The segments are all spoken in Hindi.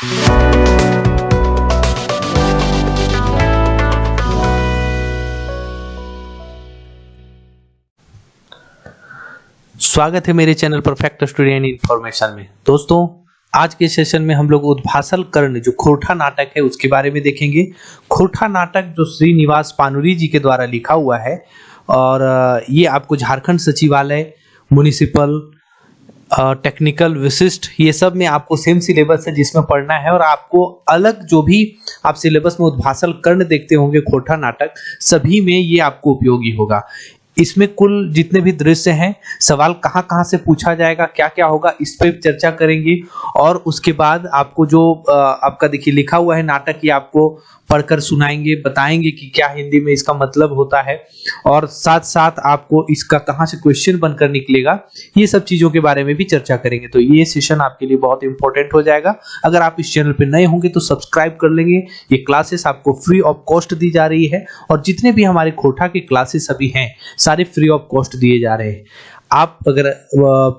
स्वागत है मेरे चैनल परफेक्ट स्टूडेंट इन्फॉर्मेशन में। दोस्तों, आज के सेशन में हम लोग उद्भासल कर्ण जो खोरठा नाटक है उसके बारे में देखेंगे। खोरठा नाटक जो श्रीनिवास पानुरी जी के द्वारा लिखा हुआ है और ये आपको झारखंड सचिवालय, म्युनिसिपल, टेक्निकल, विशिष्ट, ये सब में आपको सेम सिलेबस है जिसमें पढ़ना है। और आपको अलग जो भी आप सिलेबस में उद्भासल कर्ण देखते होंगे खोरठा नाटक, सभी में ये आपको उपयोगी होगा। इसमें कुल जितने भी दृश्य हैं, सवाल कहाँ कहाँ से पूछा जाएगा, क्या क्या होगा, इस पे चर्चा करेंगे। और उसके बाद आपको जो आपका देखिए लिखा हुआ है नाटक, ये आपको पढ़कर सुनाएंगे, बताएंगे कि क्या हिंदी में इसका मतलब होता है, और साथ साथ आपको इसका कहाँ से क्वेश्चन बनकर निकलेगा, ये सब चीजों के बारे में भी चर्चा करेंगे। तो ये सेशन आपके लिए बहुत इंपॉर्टेंट हो जाएगा। अगर आप इस चैनल पे नए होंगे तो सब्सक्राइब कर लेंगे। ये क्लासेस आपको फ्री ऑफ कॉस्ट दी जा रही है और जितने भी हमारे खोरठा के क्लासेस अभी हैं सारे फ्री ऑफ कॉस्ट दिए जा रहे हैं। आप अगर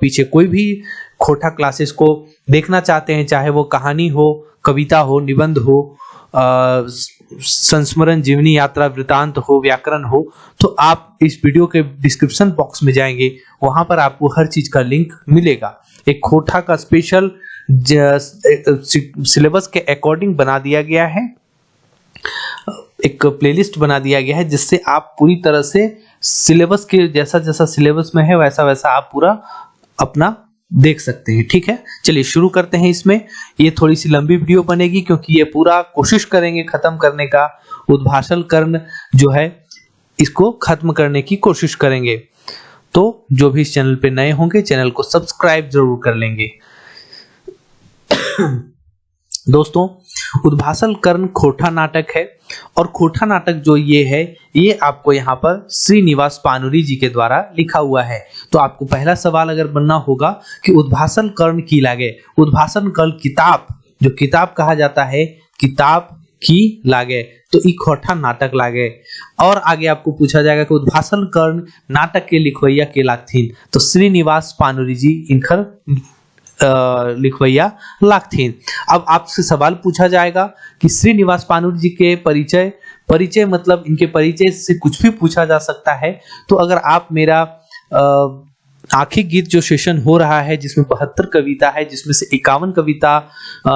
पीछे कोई भी खोरठा क्लासेस को देखना चाहते हैं, चाहे वो कहानी हो, कविता हो, निबंध हो, संस्मरण, जीवनी यात्रा, वृतांत हो, व्याकरण हो, तो आप इस वीडियो के डिस्क्रिप्शन बॉक्स में जाएंगे, वहां पर आपको हर चीज का लिंक मिलेगा। एक खोरठा का स्पेशल सिलेबस के अकॉर्डिंग बना दिया गया है, एक प्लेलिस्ट बना दिया गया है, जिससे आप पूरी तरह से सिलेबस के जैसा जैसा सिलेबस में है वैसा वैसा आप पूरा अपना देख सकते हैं। ठीक है, चलिए शुरू करते हैं। इसमें ये थोड़ी सी लंबी वीडियो बनेगी क्योंकि ये पूरा कोशिश करेंगे खत्म करने का, उद्भासल कर्ण जो है इसको खत्म करने की कोशिश करेंगे। तो जो भी इस चैनल पे नए होंगे चैनल को सब्सक्राइब जरूर कर लेंगे। दोस्तों, उद्भासल कर्ण खोरठा नाटक है और खोरठा नाटक जो ये है ये आपको यहाँ पर श्रीनिवास पानुरी जी के द्वारा लिखा हुआ है। तो आपको पहला सवाल अगर बनना होगा कि उद्भासल कर्ण की लागे, उद्भासल कर्ण किताब जो किताब कहा जाता है, किताब की लागे तो ई खोरठा नाटक लागे। और आगे आपको पूछा जाएगा कि उद्भासल कर्ण नाटक के लिखवैया के लागथिन, तो श्रीनिवास पानुरी जी इनकर लिखवैया लागथिन। अब आपसे सवाल पूछा जाएगा कि श्रीनिवास पानुरी जी के परिचय मतलब इनके परिचय से कुछ भी पूछा जा सकता है। तो अगर आप मेरा आखिरी गीत जो सेशन हो रहा है जिसमें 72 कविता है, जिसमें से 51 कविता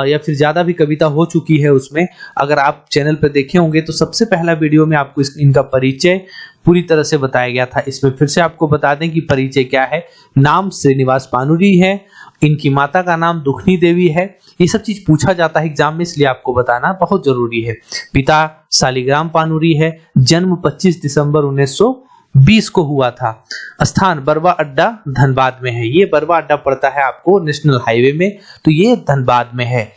या फिर ज्यादा भी कविता हो चुकी है, उसमें अगर आप चैनल पर देखे होंगे तो सबसे पहला वीडियो में आपको इनका परिचय पूरी तरह से बताया गया था। इसमें फिर से आपको बता दें कि परिचय क्या है। नाम श्रीनिवास पानुरी है, इनकी माता का नाम दुखनी देवी है। ये सब चीज पूछा जाता है एग्जाम में, इसलिए आपको बताना बहुत जरूरी है। पिता शालिग्राम पानुरी है, जन्म 25 दिसंबर 1920 को हुआ था। स्थान बरवा अड्डा धनबाद में है। ये बरवा अड्डा पड़ता है आपको नेशनल हाईवे में, तो ये धनबाद में है।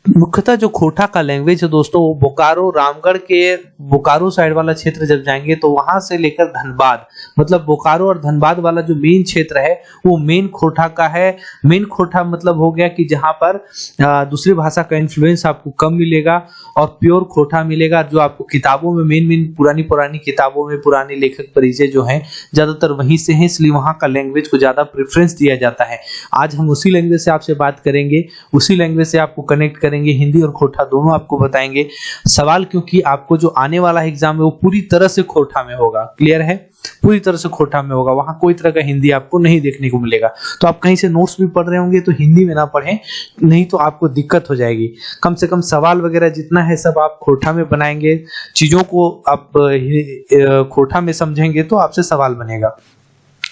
मुख्यतः जो खोरठा का लैंग्वेज है दोस्तों, वो बोकारो, रामगढ़ के बोकारो साइड वाला क्षेत्र जब जाएंगे तो वहां से लेकर धनबाद, मतलब बोकारो और धनबाद वाला जो मेन क्षेत्र है वो मेन खोरठा का है। मेन खोरठा मतलब हो गया कि जहां पर दूसरी भाषा का इन्फ्लुएंस आपको कम मिलेगा और प्योर खोरठा मिलेगा। जो आपको किताबों में मेन पुरानी किताबों में पुराने लेखक परिचय जो हैं ज्यादातर वहीं से हैं, इसलिए वहां का लैंग्वेज को ज्यादा प्रेफरेंस दिया जाता है। आज हम उसी लैंग्वेज से आपसे बात करेंगे, उसी लैंग्वेज से आपको कनेक्ट करेंगे, हिंदी और खोरठा दोनों आपको बताएंगे। सवाल क्योंकि आपको जो आने वाला एग्जाम है वो पूरी तरह से खोरठा में होगा, क्लियर है, पूरी तरह से खोरठा में होगा। वहां कोई तरह का हिंदी आपको नहीं देखने को मिलेगा। तो आप कहीं से नोट्स भी पढ़ रहे होंगे तो हिंदी में ना पढ़ें, नहीं तो आपको दिक्कत हो जाएगी। कम से कम सवाल वगैरह जितना है सब आप खोरठा में बनाएंगे, चीजों को आप खोरठा में समझेंगे तो आपसे सवाल बनेगा।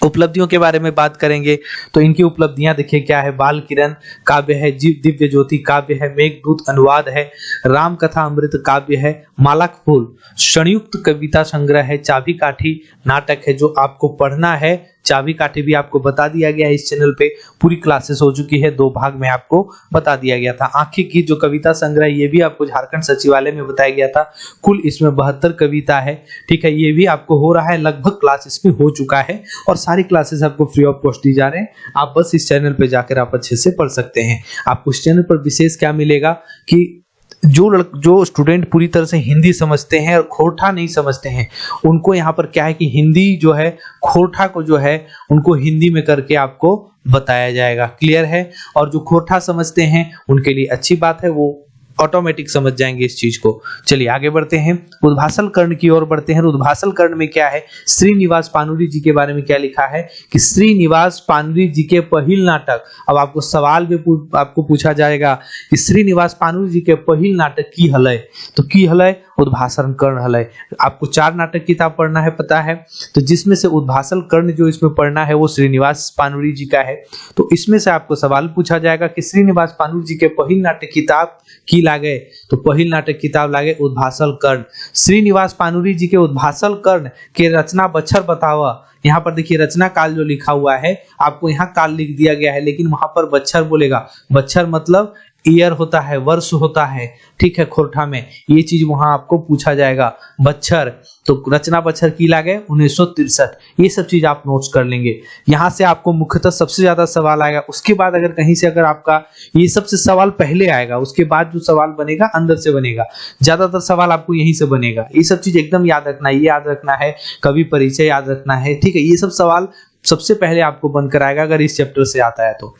उपलब्धियों के बारे में बात करेंगे तो इनकी उपलब्धियां देखिए क्या है। बाल किरण काव्य है, जीव दिव्य ज्योति काव्य है, मेघदूत अनुवाद है, राम कथा अमृत काव्य है, मालक फूल संयुक्त कविता संग्रह है, चाबी काठी नाटक है जो आपको पढ़ना है। चाबी काठी भी आपको बता दिया गया है, इस चैनल पे पूरी क्लासेस हो चुकी है, 2 भाग में आपको बता दिया गया था। आंखें की जो कविता संग्रह ये भी आपको झारखंड सचिवालय में बताया गया था। कुल इसमें 72 कविता है, ठीक है, ये भी आपको हो रहा है, लगभग क्लास इसमें हो चुका है और सारी क्लासेस आपको फ्री ऑफ कॉस्ट दी जा रहे हैं। आप बस इस चैनल पे जाकर आप अच्छे से पढ़ सकते हैं। आपको इस चैनल पर विशेष क्या मिलेगा कि जो स्टूडेंट पूरी तरह से हिंदी समझते हैं और खोरठा नहीं समझते हैं, उनको यहाँ पर क्या है कि हिंदी जो है खोरठा को जो है उनको हिंदी में करके आपको बताया जाएगा, क्लियर है। और जो खोरठा समझते हैं उनके लिए अच्छी बात है, वो ऑटोमेटिक समझ जाएंगे इस चीज को। चलिए आगे बढ़ते हैं, उद्भासल कर्ण की ओर बढ़ते हैं। उद्भासल कर्ण में क्या है, श्रीनिवास पानुरी जी के बारे में क्या लिखा है कि श्रीनिवास पानुरी जी के पहिल नाटक। अब आपको सवाल भी आपको पूछा जाएगा कि श्रीनिवास पानुरी जी के पहिल नाटक की हलय, तो की हलय उद्भासल कर्ण हलय। आपको 4 नाटक किताब पढ़ना है पता है, तो जिसमें से उद्भासल कर्ण जो इसमें पढ़ना है वो श्रीनिवास पानुरी जी का है। तो इसमें से आपको सवाल पूछा जाएगा कि श्रीनिवास पानुरी जी के पहिल नाटक किताब की लागे, तो पहिल नाटक किताब लागे उद्भासल कर्ण। श्रीनिवास पानुरी जी के उद्भासल कर्ण के रचना बच्छर बतावा। यहाँ पर देखिए रचना काल जो लिखा हुआ है, आपको यहाँ काल लिख दिया गया है लेकिन वहां पर बच्छर बोलेगा। बच्छर मतलब ईयर होता है, वर्ष होता है, ठीक है। खोरठा में ये चीज वहां आपको पूछा जाएगा, बच्छर। तो रचना बच्छर की लागे 1963। ये सब चीज आप नोट्स कर लेंगे। यहाँ से आपको मुख्यतः सबसे ज्यादा सवाल आएगा। उसके बाद अगर कहीं से अगर आपका ये सबसे सवाल पहले आएगा, उसके बाद जो सवाल बनेगा अंदर से बनेगा। ज्यादातर सवाल आपको यहीं से बनेगा। ये सब चीज एकदम याद रखना है, ये याद रखना है, कवि परिचय याद रखना है, ठीक है। ये सब सवाल सबसे पहले आपको बनकर आएगा अगर इस चैप्टर से आता है तो,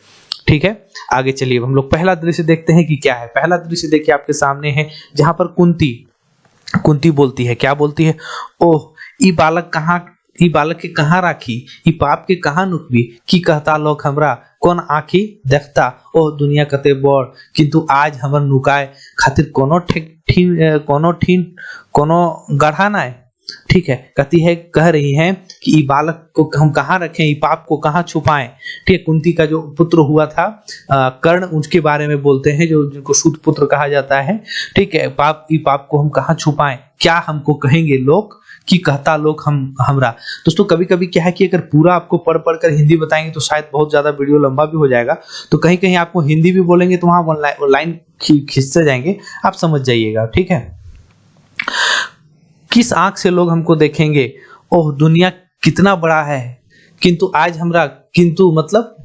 ठीक है। आगे चलिए हम लोग पहला दृश्य देखते हैं कि क्या है। पहला दृश्य देखिए आपके सामने है, जहां पर कुंती बोलती है, क्या बोलती है, ओह ई बालक के कहाँ राखी, ई पाप के कहाँ नुकबी, की कहता लोग हमरा कौन आखी देखता, ओह दुनिया कते बड़, किंतु आज हमर नुकाय खातिर कोनो गढ़ा ना है, ठीक है। कह रही हैं कि ई बालक को हम कहाँ रखें, ई पाप को कहाँ छुपाएं, ठीक है। कुंती का जो पुत्र हुआ था कर्ण, उसके बारे में बोलते हैं, जो जिनको शुद्ध पुत्र कहा जाता है, ठीक है। ई पाप को हम कहाँ छुपाएं, क्या हमको कहेंगे लोग, कि कहता लोग हमरा। दोस्तों कभी कभी क्या है कि अगर पूरा आपको पढ़ कर हिंदी बताएंगे तो शायद बहुत ज्यादा वीडियो लंबा भी हो जाएगा, तो कहीं कहीं आपको हिंदी भी बोलेंगे तो वहां लाइन खींचते जाएंगे, आप समझ जाइएगा, ठीक है। किस आंख से लोग हमको देखेंगे, ओह दुनिया कितना बड़ा है, किंतु मतलब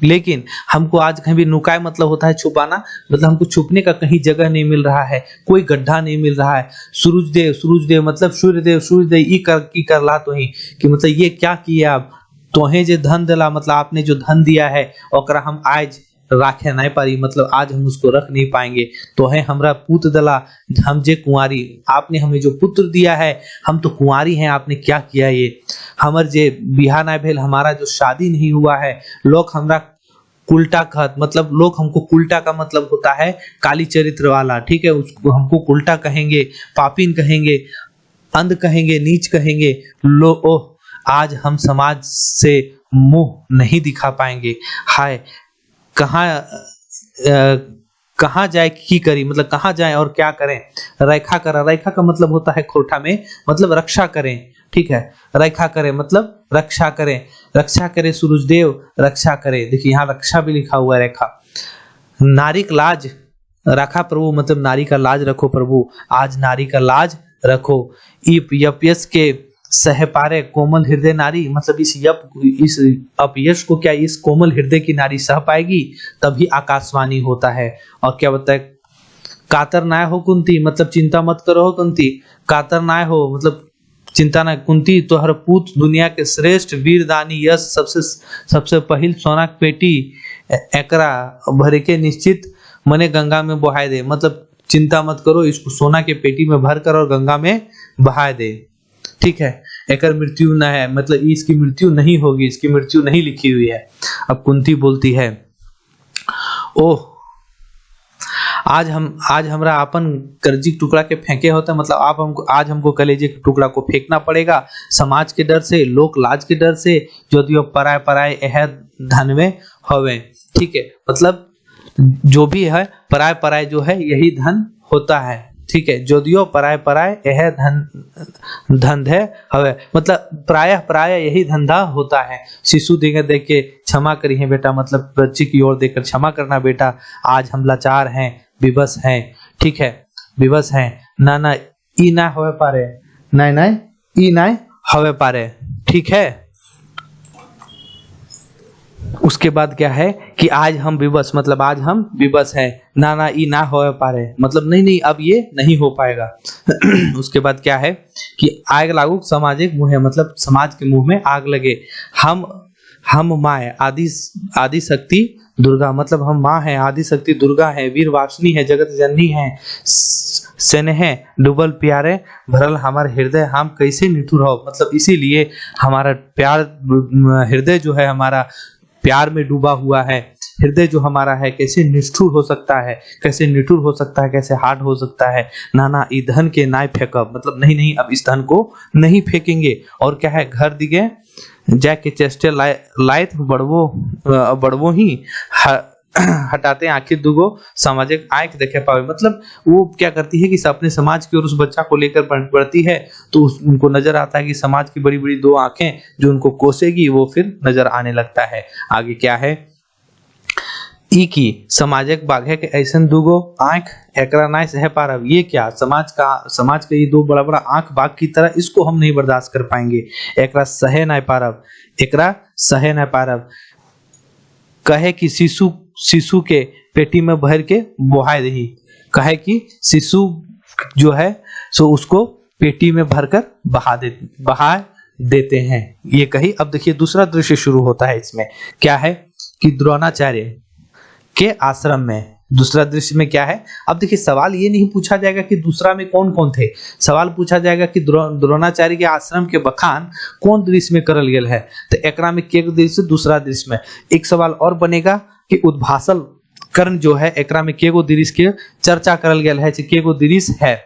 लेकिन हमको आज कहीं भी नुकाय मतलब होता है छुपाना, मतलब हमको छुपने का कहीं जगह नहीं मिल रहा है, कोई गड्ढा नहीं मिल रहा है। सूरजदेव मतलब सूर्यदेव ई कर ला तो ही कि मतलब ये क्या किया आप, तोहे जे धन दिला, मतलब आपने जो धन दिया है ओकरा हम आज राखे नहीं पारी, मतलब आज हम उसको रख नहीं पाएंगे। तो है हमरा पुत्र दला, हम जे कुंवारी, आपने हमें जो पुत्र दिया है हम तो कुंवारी हैं, आपने क्या किया ये, हमर जे बिहा ना भेल, हमारा जो शादी नहीं हुआ है, लोग हमरा कुल्टा कहत, मतलब लोग हमको कुल्टा का मतलब होता है काली चरित्र वाला, ठीक है। उसको हमको कुल्टा कहेंगे, पापिन कहेंगे, अंध कहेंगे, नीच कहेंगे। ओह आज हम समाज से मुंह नहीं दिखा पाएंगे, हाय कहाँ जाए की करी, मतलब कहाँ जाए और क्या करें। रेखा का मतलब होता है खोरठा में मतलब रक्षा करें, ठीक है। रेखा करें मतलब रक्षा करें सूरजदेव रक्षा करे। देखिए यहाँ रक्षा भी लिखा हुआ है, रेखा। नारी का लाज रखा प्रभु, मतलब नारी का लाज रखो प्रभु, आज नारी का लाज रखो। यपयस के सह पारे कोमल हृदय नारी, मतलब इस अपयश को क्या इस कोमल हृदय की नारी सह पाएगी, तभी आकाशवाणी होता है। और क्या बताए, कातर ना हो कुंती, मतलब चिंता मत करो कुंती, कातर ना हो मतलब चिंता ना कुंती, तोहर पूत दुनिया के श्रेष्ठ वीर दानी यश सबसे पहिल सोना पेटी एकरा भरे के निश्चित मने गंगा में बहाए दे, मतलब चिंता मत करो, इसको सोना के पेटी में भर कर और गंगा में बहाए दे, ठीक है। एकर मृत्यु न है, मतलब इसकी मृत्यु नहीं होगी, इसकी मृत्यु नहीं लिखी हुई है। अब कुंती बोलती है, ओह आज हमरा अपन कर्जी टुकड़ा के फेंके होता, मतलब आज हमको कलेजे के टुकड़ा को फेंकना पड़ेगा, समाज के डर से, लोक लाज के डर से, जो पराए यह धन में होवे, ठीक है। मतलब जो भी है पराए जो है यही धन होता है, ठीक है। जोदियो पराय यह धन है हवे, मतलब प्राय यही धंधा होता है। शिशु देख के क्षमा करी है बेटा, मतलब बच्चे की ओर देखकर क्षमा करना बेटा, आज हम लाचार हैं, विवश हैं, ठीक है, विवश हैं। ना ई ना होवे पारे, ना ई ना होवे पारे, ठीक है। उसके बाद क्या है कि आज हम विवश, मतलब आज हम विवश हैं, ना ई ना हो पारे, मतलब नहीं अब ये नहीं हो पाएगा। उसके बाद क्या है कि आग लागू सामाजिक मुँह है, मतलब समाज के मुंह में आग लगे। हम हम माँ आदि आदि शक्ति दुर्गा, मतलब हम माँ है, आदि शक्ति दुर्गा है, वीर वासिनी है, जगत जननी है, स्नेह डुबल प्यारे भरल हमारे हृदय, हम कैसे निठुर हो, मतलब इसीलिए हमारा प्यार हृदय जो है हमारा प्यार में डूबा हुआ है, हृदय जो हमारा है कैसे निष्ठुर हो सकता है, कैसे निठुर हो सकता है, कैसे हार्ड हो सकता है। नाना ई धन के नाय फेंकब, मतलब नहीं नहीं अब इस धन को नहीं फेंकेंगे। और क्या है, घर दिगे जाके चेष्टे लायत बड़वो ही हटाते आखिर दुगो सामाजिक आंख देखे पावे, मतलब वो क्या करती है कि अपने समाज की ओर उस बच्चा को लेकर बढ़ती है, तो उनको नजर आता है कि समाज की बड़ी बड़ी दो आंखें जो उनको कोसेगी, वो फिर नजर आने लगता है। आगे क्या है, ई की समाजिक बाघे के ऐसन दुगो आंख एकरा नाय सह पारब, ये क्या, समाज के ये दो बड़ा बड़ा आंख बाघ की तरह, इसको हम नहीं बर्दाश्त कर पाएंगे। एकरा सहे नाय पारब, एकरा सहे नाय पारब, कहे कि शिशु के पेटी में भर के बोहाय दही, कहे कि शिशु जो है सो उसको पेटी में भरकर बहा देते हैं, ये कही। अब देखिए दूसरा दृश्य शुरू होता है, इसमें क्या है कि द्रोणाचार्य के आश्रम में, दूसरा दृश्य में क्या है, अब देखिए सवाल ये नहीं पूछा जाएगा कि दूसरा में कौन कौन थे, सवाल पूछा जाएगा कि द्रोणाचार्य के आश्रम के बखान कौन दृश्य में करल गेल है, तो एकरा में के दृश्य, दूसरा दृश्य में। एक सवाल और बनेगा कि उद्भासल कर्ण जो है एकरा में के गो दृश्य के चर्चा करल गेल है, के गो दृश्य है,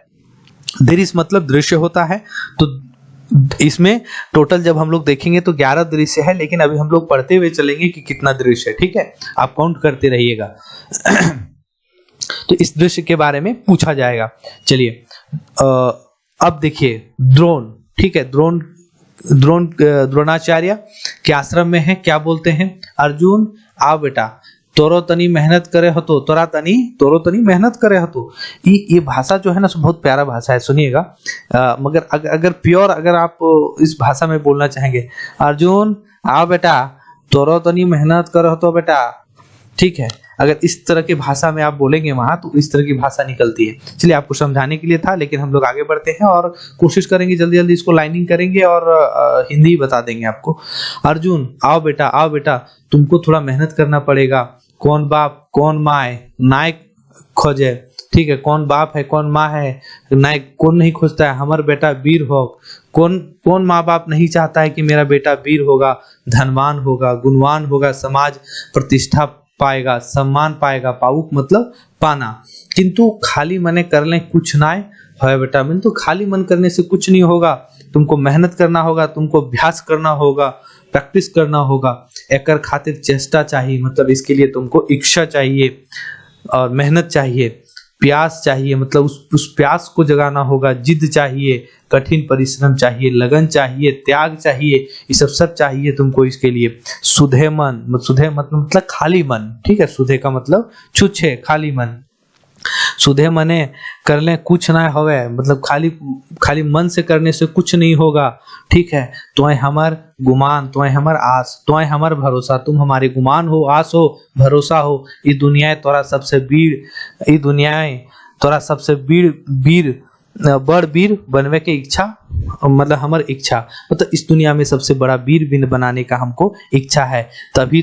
दृश्य मतलब दृश्य होता है, तो इसमें टोटल जब हम लोग देखेंगे तो 11 दृश्य है, लेकिन अभी हम लोग पढ़ते हुए चलेंगे कि कितना दृश्य है, ठीक है, आप काउंट करते रहिएगा। तो इस दृश्य के बारे में पूछा जाएगा। चलिए अब देखिए द्रोण, ठीक है, द्रोणाचार्य के आश्रम में है, क्या बोलते हैं, अर्जुन आओ बेटा तोरो तनी मेहनत करे हतो, तोरो तनी मेहनत करे हतो। ये भाषा जो है ना बहुत प्यारा भाषा है, सुनिएगा। मगर अगर प्योर अगर आप इस भाषा में बोलना चाहेंगे, अर्जुन आओ बेटा तोरो तनी मेहनत करे हतो बेटा, ठीक है, अगर इस तरह की भाषा में आप बोलेंगे वहां तो इस तरह की भाषा निकलती है। चलिए आपको समझाने के लिए था, लेकिन हम लोग आगे बढ़ते हैं और कोशिश करेंगे जल्दी जल्दी इसको लाइनिंग करेंगे और हिंदी बता देंगे आपको। अर्जुन आओ बेटा तुमको थोड़ा मेहनत करना पड़ेगा, कौन बाप कौन माँ नायक खोजे, ठीक है, कौन बाप है कौन माँ है, नायक कौन नहीं खोजता है, हमारा बेटा वीर हो, कौन माँ बाप नहीं चाहता है कि मेरा बेटा वीर होगा, धनवान होगा, गुणवान होगा, समाज प्रतिष्ठा पाएगा, सम्मान पाएगा, पाउक मतलब पाना, किंतु खाली मने कर ले कुछ ना है बेटा, मैंने तो खाली मन करने से कुछ नहीं होगा, तुमको मेहनत करना होगा, तुमको अभ्यास करना होगा, प्रैक्टिस करना होगा, एकर खातिर चेष्टा चाहिए, मतलब इसके लिए तुमको इच्छा चाहिए और मेहनत चाहिए, प्यास चाहिए, मतलब उस प्यास को जगाना होगा, जिद चाहिए, कठिन परिश्रम चाहिए, लगन चाहिए, त्याग चाहिए, ये सब चाहिए तुमको इसके लिए। सुधे मतलब खाली मन, ठीक है, सुधे का मतलब छुच्छे, खाली मन, सुधे मने कर ले कुछ ना होवे, मतलब खाली मन से करने से कुछ नहीं होगा, ठीक है। तुम्हें हमार गुमान, तुम्हें हमार आस, तुम्हें हमार भरोसा, तुम हमारे गुमान हो, आस हो, भरोसा हो, ये दुनिया तोरा सबसे बड़ वीर बनवे के इच्छा, मतलब हमार इच्छा, मतलब इस दुनिया में सबसे बड़ा वीर बनाने का हमको इच्छा है। तभी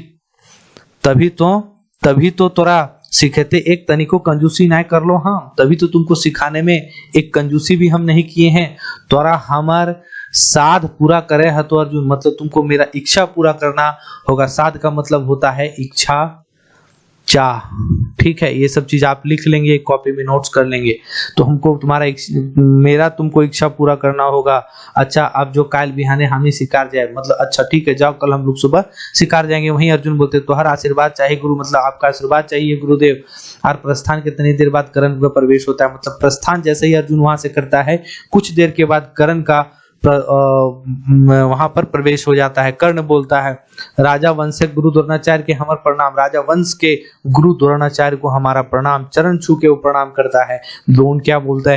तो तोरा सिखाते एक तनिको कंजूसी ना कर लो, हाँ तभी तो तुमको सिखाने में एक कंजूसी भी हम नहीं किए हैं। तोरा हमार साध पूरा करे है तो अर्जुन, मतलब तुमको मेरा इच्छा पूरा करना होगा। साध का मतलब होता है इच्छा, चाह, ठीक है, ये सब चीज आप लिख लेंगे, एक कॉपी में नोट्स कर लेंगे। तो हमको मेरा तुमको इच्छा पूरा करना होगा। अच्छा अब जो काल बिहाने हम ही शिकार जाए, मतलब अच्छा ठीक है जाओ कल हम लोग सुबह शिकार जाएंगे। वहीं अर्जुन बोलते तो हर आशीर्वाद चाहिए गुरु, मतलब आपका आशीर्वाद चाहिए गुरुदेव। और प्रस्थान कितनी देर बाद करण का प्रवेश होता है, मतलब प्रस्थान जैसे ही अर्जुन वहां से करता है कुछ देर के बाद करण का वहां पर प्रवेश हो जाता है। कर्ण बोलता है राजा वंश के गुरु द्रोणाचार्य के हमारा प्रणाम, राजा वंश के गुरु द्रोणाचार्य को हमारा प्रणाम, चरण छू के वो प्रणाम करता है। द्रोण क्या बोलता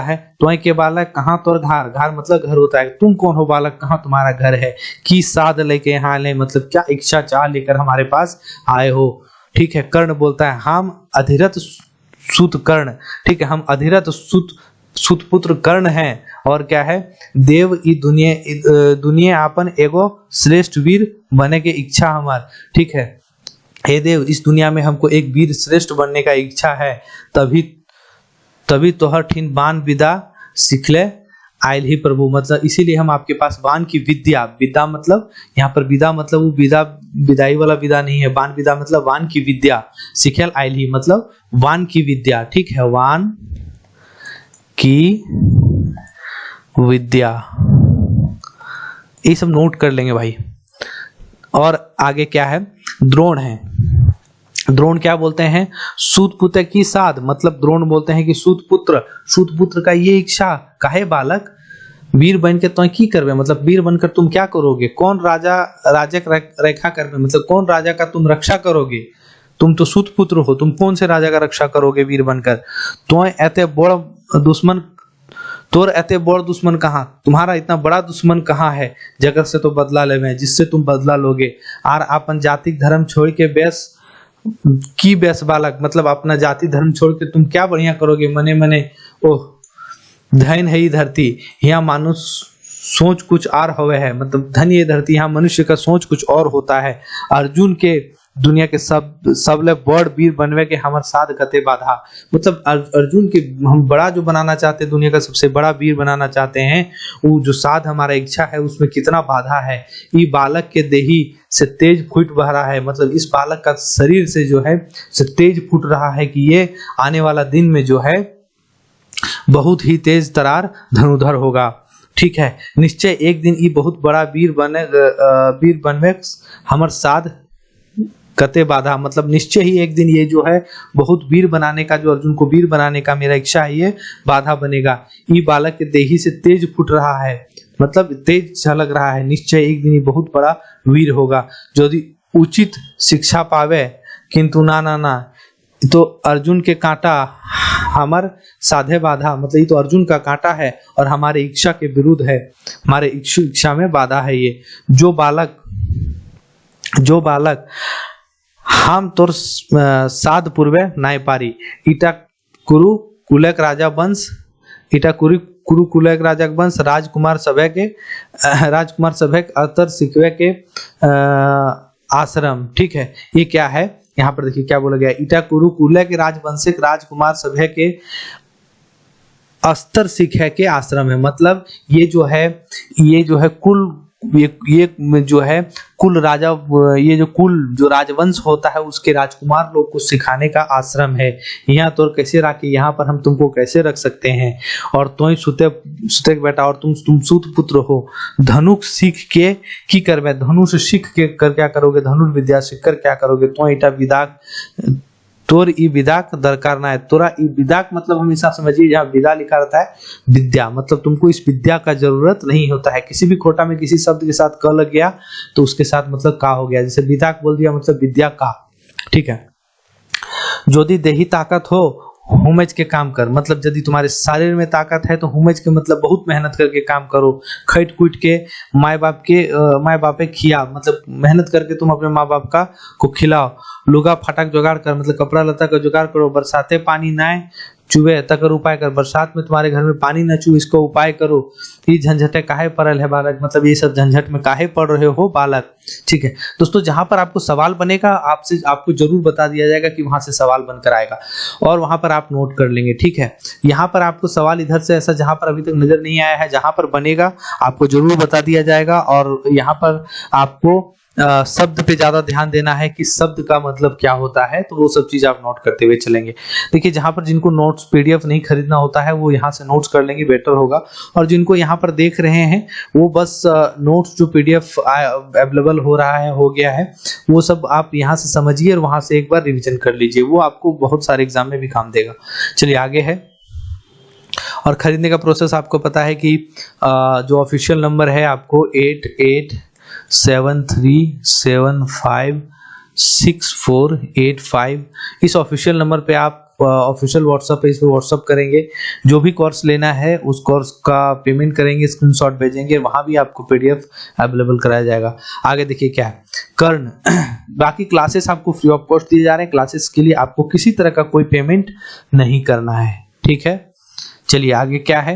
है त्वय के बालक कहाँ तोर घर, घर मतलब घर होता है, तुम कौन हो बालक, कहाँ तुम्हारा घर है, की साध लेके यहाँ आए, मतलब क्या इच्छा चाह लेकर हमारे पास आए हो, ठीक है। कर्ण बोलता है हम अधिरथ सुत कर्ण, ठीक है, हम अधिरथ सुत सुतपुत्र कर्ण है और क्या है, देव ई दुनिया आपन एगो श्रेष्ठ वीर बने के इच्छा हमार। ठीक है, हे देव इस दुनिया में हमको एक वीर श्रेष्ठ बनने का इच्छा है, तभी तोहर ठिन बाण विदा सिखले आयल ही प्रभु। मतलब इसीलिए हम आपके पास बाण की विद्या मतलब यहाँ पर विदा मतलब वो विदाई वाला विदा नहीं है, बाण विदा मतलब बाण की विद्या, सिखल आयल ही मतलब बाण की विद्या। ठीक है, बाण की विद्या, ये सब नोट कर लेंगे भाई। और आगे क्या है, द्रोण है। द्रोण क्या बोलते हैं, सूतपुत्र की साध, मतलब द्रोण बोलते हैं कि सूतपुत्र का ये इच्छा काहे बालक, वीर बन के तुम की करबे, मतलब वीर बनकर तुम क्या करोगे, कौन राजा रेखा करबे, मतलब कौन राजा का तुम रक्षा करोगे, तुम तो सूतपुत्र हो, तुम कौन से राजा का रक्षा करोगे वीर बनकर। तो एते बड़ दुश्मन कहाँ, तुम्हारा इतना बड़ा दुश्मन कहाँ है, जगत से तो बदला लेवे, जिससे तुम बदला लोगे। और अपन जाति धर्म छोड़ के बेस बालक, मतलब अपना जाति धर्म छोड़ के तुम क्या बढ़िया करोगे, मने मने ओह धन है ही धरती, यहाँ मानुष सोच कुछ और होवे है, मतलब धन ये धरती, यहाँ मनुष्य का सोच कुछ और होता है। अर्जुन के दुनिया के सबले बड़ वीर बनवे के हमार साध गते बाधा, मतलब अर्जुन के हम बड़ा जो बनाना चाहते हैं, दुनिया का सबसे बड़ा वीर बनाना चाहते हैं, वो जो साध हमारा इच्छा है उसमें कितना बाधा है। ये बालक के देही से तेज फूट बह रहा है, मतलब इस बालक का शरीर से जो है से तेज फूट रहा है कि ये आने वाला दिन में जो है बहुत ही तेज तरार धनुधर होगा। ठीक है, निश्चय एक दिन ये बहुत बड़ा वीर बनवे हमर साध कते बाधा, मतलब निश्चय ही एक दिन ये जो है बहुत वीर बनाने का, जो अर्जुन को वीर बनाने का मेरा इच्छा है, ये बाधा बनेगा। ये बालक के देही से तेज फूट रहा है, मतलब तेज झलक रहा है, निश्चय एक दिन ये बहुत बड़ा वीर होगा। यदि उचित शिक्षा पावे किंतु ना तो अर्जुन के कांटा हमार साधे बाधा, मतलब ये तो अर्जुन का कांटा है और हमारे इच्छा के विरुद्ध है, हमारे इच्छा में बाधा है। ये जो बालक हम तोर साध पूर्वे नाय पारी, इटा कुरु कुलक राजा वंश राजकुमार सभे के अतर सिखवे के आश्रम। ठीक है, ये क्या है, यहाँ पर देखिए क्या बोला गया, इटा कुरु कुल के राजवंशिक राजकुमार सभे के अस्तर सिखे के आश्रम है, मतलब ये जो है कुल ये जो है कुल राजा, ये जो कुल जो राजवंश होता है उसके राजकुमार लोग को सिखाने का आश्रम है। यहाँ तो कैसे रखे, यहाँ पर हम तुमको कैसे रख सकते हैं, और तो ही सुते बेटा, और तुम सूत पुत्र हो, धनुष सीख के की करबे, धनुष सीख के कर क्या करोगे, धनुर्विद्या सीख कर क्या करोगे, तो इटा विदाक तोर ई विदाक दरकार ना है, तोरा ई विदाक मतलब हमेशा समझिए जहाँ विदा लिखा रहता है विद्या, मतलब तुमको इस विद्या का जरूरत नहीं होता है। किसी भी खोटा में किसी शब्द के साथ क लग गया तो उसके साथ मतलब का हो गया, जैसे विदाक बोल दिया मतलब विद्या का। ठीक है, यदि देही ताकत हो हुमज के काम कर, मतलब यदि तुम्हारे शरीर में ताकत है तो हुमज के मतलब बहुत मेहनत करके काम करो, खट कूट के माँ बाप खिया, मतलब मेहनत करके तुम अपने माँ बाप का को खिलाओ, लुगा फटाक जुगाड़ कर, मतलब कपड़ा लता का जुगाड़ करो, बरसाते पानी ना चुवे तकर उपाय कर, बरसात में तुम्हारे घर में पानी न चुवे इसको उपाय करो, ये झंझटे काहे पड़ल है बालक, मतलब ये सब झंझट में काहे पड़ रहे हो बालक। ठीक है दोस्तों, जहां पर आपको सवाल बनेगा आपको जरूर बता दिया जाएगा कि वहां से सवाल बनकर आएगा और वहां पर आप नोट कर लेंगे। ठीक है, यहाँ पर आपको सवाल इधर से ऐसा जहां पर अभी तक नजर नहीं आया है, जहां पर बनेगा आपको जरूर बता दिया जाएगा। और यहाँ पर आपको शब्द पे ज्यादा ध्यान देना है कि शब्द का मतलब क्या होता है, तो वो सब चीज आप नोट करते हुए चलेंगे। देखिए, जहां पर जिनको नोट्स पीडीएफ नहीं खरीदना होता है वो यहाँ से नोट्स कर लेंगे, बेटर होगा। और जिनको यहाँ पर देख रहे हैं वो बस नोट्स जो पीडीएफ अवेलेबल हो रहा है, हो गया है, वो सब आप यहाँ से समझिए और वहां से एक बार रिविजन कर लीजिए, वो आपको बहुत सारे एग्जाम में भी काम देगा। चलिए आगे है, और खरीदने का प्रोसेस आपको पता है कि जो ऑफिशियल नंबर है आपको 8873756485, इस ऑफिशियल नंबर पे आप ऑफिशियल व्हाट्सएप पे इस पर व्हाट्सएप करेंगे, जो भी कोर्स लेना है उस कोर्स का पेमेंट करेंगे, स्क्रीनशॉट भेजेंगे, वहां भी आपको पीडीएफ अवेलेबल कराया जाएगा। आगे देखिए क्या है, कर्ण बाकी क्लासेस आपको फ्री ऑफ कॉस्ट दिए जा रहे हैं, क्लासेस के लिए आपको किसी तरह का कोई पेमेंट नहीं करना है। ठीक है, चलिए आगे क्या है।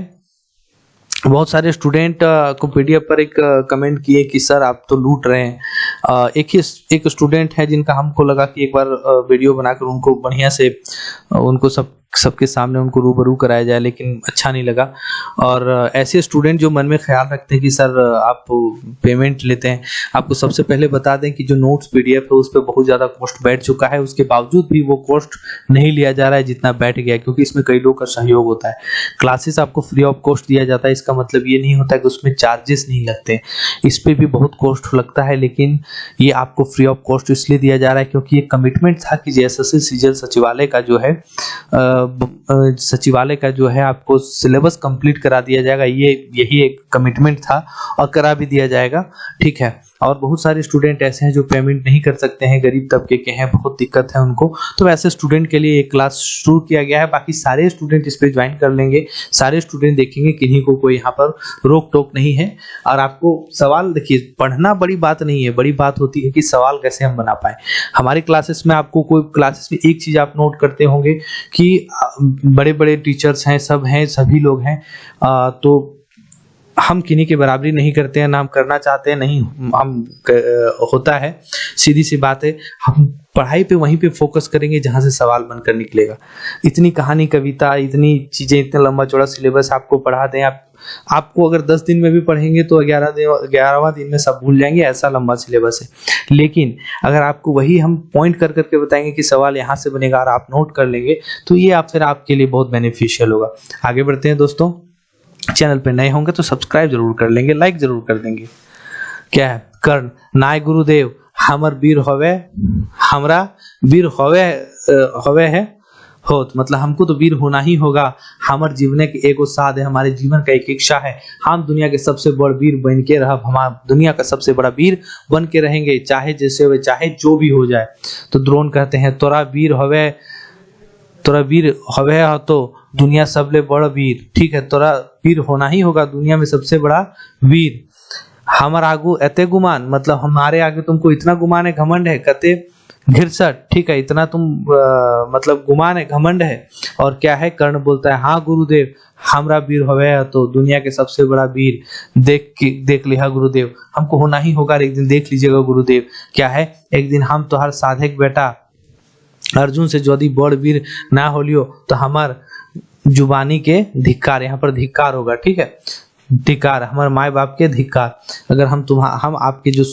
बहुत सारे स्टूडेंट को पीडीएफ पर एक कमेंट किए कि सर आप तो लूट रहे हैं। एक स्टूडेंट है जिनका हमको लगा कि एक बार वीडियो बनाकर उनको बढ़िया से उनको सबके सामने उनको रूबरू कराया जाए, लेकिन अच्छा नहीं लगा। और ऐसे स्टूडेंट जो मन में ख्याल रखते हैं कि सर आप पेमेंट लेते हैं, आपको सबसे पहले बता दें कि जो नोट्स पीडीएफ है उस पर बहुत ज़्यादा कॉस्ट बैठ चुका है। उसके बावजूद भी वो कॉस्ट नहीं लिया जा रहा है जितना बैठ गया है, क्योंकि इसमें कई लोग का सहयोग होता है। क्लासेस आपको फ्री ऑफ कॉस्ट दिया जाता है, इसका मतलब ये नहीं होता है कि उसमें चार्जेस नहीं लगते। इस पर भी बहुत कॉस्ट लगता है, लेकिन ये आपको फ्री ऑफ कॉस्ट इसलिए दिया जा रहा है क्योंकि ये कमिटमेंट था कि जेएसएससी सीजीएल सचिवालय का जो है आपको सिलेबस कंप्लीट करा दिया जाएगा। यही एक कमिटमेंट था और करा भी दिया जाएगा, ठीक है। और बहुत सारे स्टूडेंट ऐसे हैं जो पेमेंट नहीं कर सकते हैं, गरीब तबके के हैं, बहुत दिक्कत है उनको, तो वैसे स्टूडेंट के लिए एक क्लास शुरू किया गया है। बाकी सारे स्टूडेंट इस पे ज्वाइन कर लेंगे, सारे स्टूडेंट देखेंगे, किन्हीं को कोई यहाँ पर रोक टोक नहीं है। और आपको सवाल, देखिए पढ़ना बड़ी बात नहीं है, बड़ी बात होती है कि सवाल कैसे हम बना पाए। हमारी क्लासेस में आपको कोई क्लासेस में एक चीज आप नोट करते होंगे कि बड़े बड़े टीचर्स हैं, सब हैं, सभी लोग हैं, तो हम किन्हीं के बराबरी नहीं करते हैं, ना हम करना चाहते हैं, नहीं होता है, सीधी सी बात है। हम पढ़ाई पे वहीं पे फोकस करेंगे जहां से सवाल बनकर निकलेगा। इतनी कहानी कविता, इतनी चीजें, इतना लंबा चौड़ा सिलेबस आपको पढ़ा दें, आपको अगर 10 दिन में भी पढ़ेंगे तो 11वां दिन में सब भूल जाएंगे, ऐसा लंबा सिलेबस है। लेकिन अगर आपको वही हम पॉइंट कर करके बताएंगे कि सवाल यहाँ से बनेगा और आप नोट कर लेंगे, तो ये फिर आपके लिए बहुत बेनिफिशियल होगा। आगे बढ़ते हैं दोस्तों। चैनल पे नए होंगे तो सब्सक्राइब जरूर कर लेंगे, लाइक जरूर कर देंगे। क्या है? कर्ण नाय गुरुदेव हमर वीर होवे, हमरा वीर होवे है होत, मतलब हमको तो वीर होना ही होगा। हमर जीवन के एगो साध है, हमारे जीवन का एक इच्छा है, हम दुनिया के सबसे बड़ वीर बन के रह, हम दुनिया का सबसे बड़ा वीर बन के रहेंगे, चाहे जैसे हो, चाहे जो भी हो जाए। तो द्रोण कहते हैं तोरा वीर होवे तो दुनिया सबले बड़ा वीर, ठीक है, तोरा वीर होना ही होगा, दुनिया में सबसे बड़ा वीर। हमर आगू एते गुमान, मतलब हमारे आगे तुमको इतना गुमान है, घमंड है, कते घिरसट, ठीक है, इतना तुम मतलब गुमान है, घमंड है। और क्या है? कर्ण बोलता है हाँ गुरुदेव, हमरा वीर होवे तो दुनिया के सबसे बड़ा वीर देख लिया गुरुदेव, हमको होना ही होगा, एक दिन देख लीजिएगा गुरुदेव। क्या है? एक दिन हम तो हर साधक बेटा अर्जुन से यदि बड़ वीर ना होलियो तो हमार जुबानी के धिक्कार, यहाँ पर धिक्कार होगा, ठीक है, धिक्कार, हमारे माए बाप के धिक्कार। अगर हम आपके जो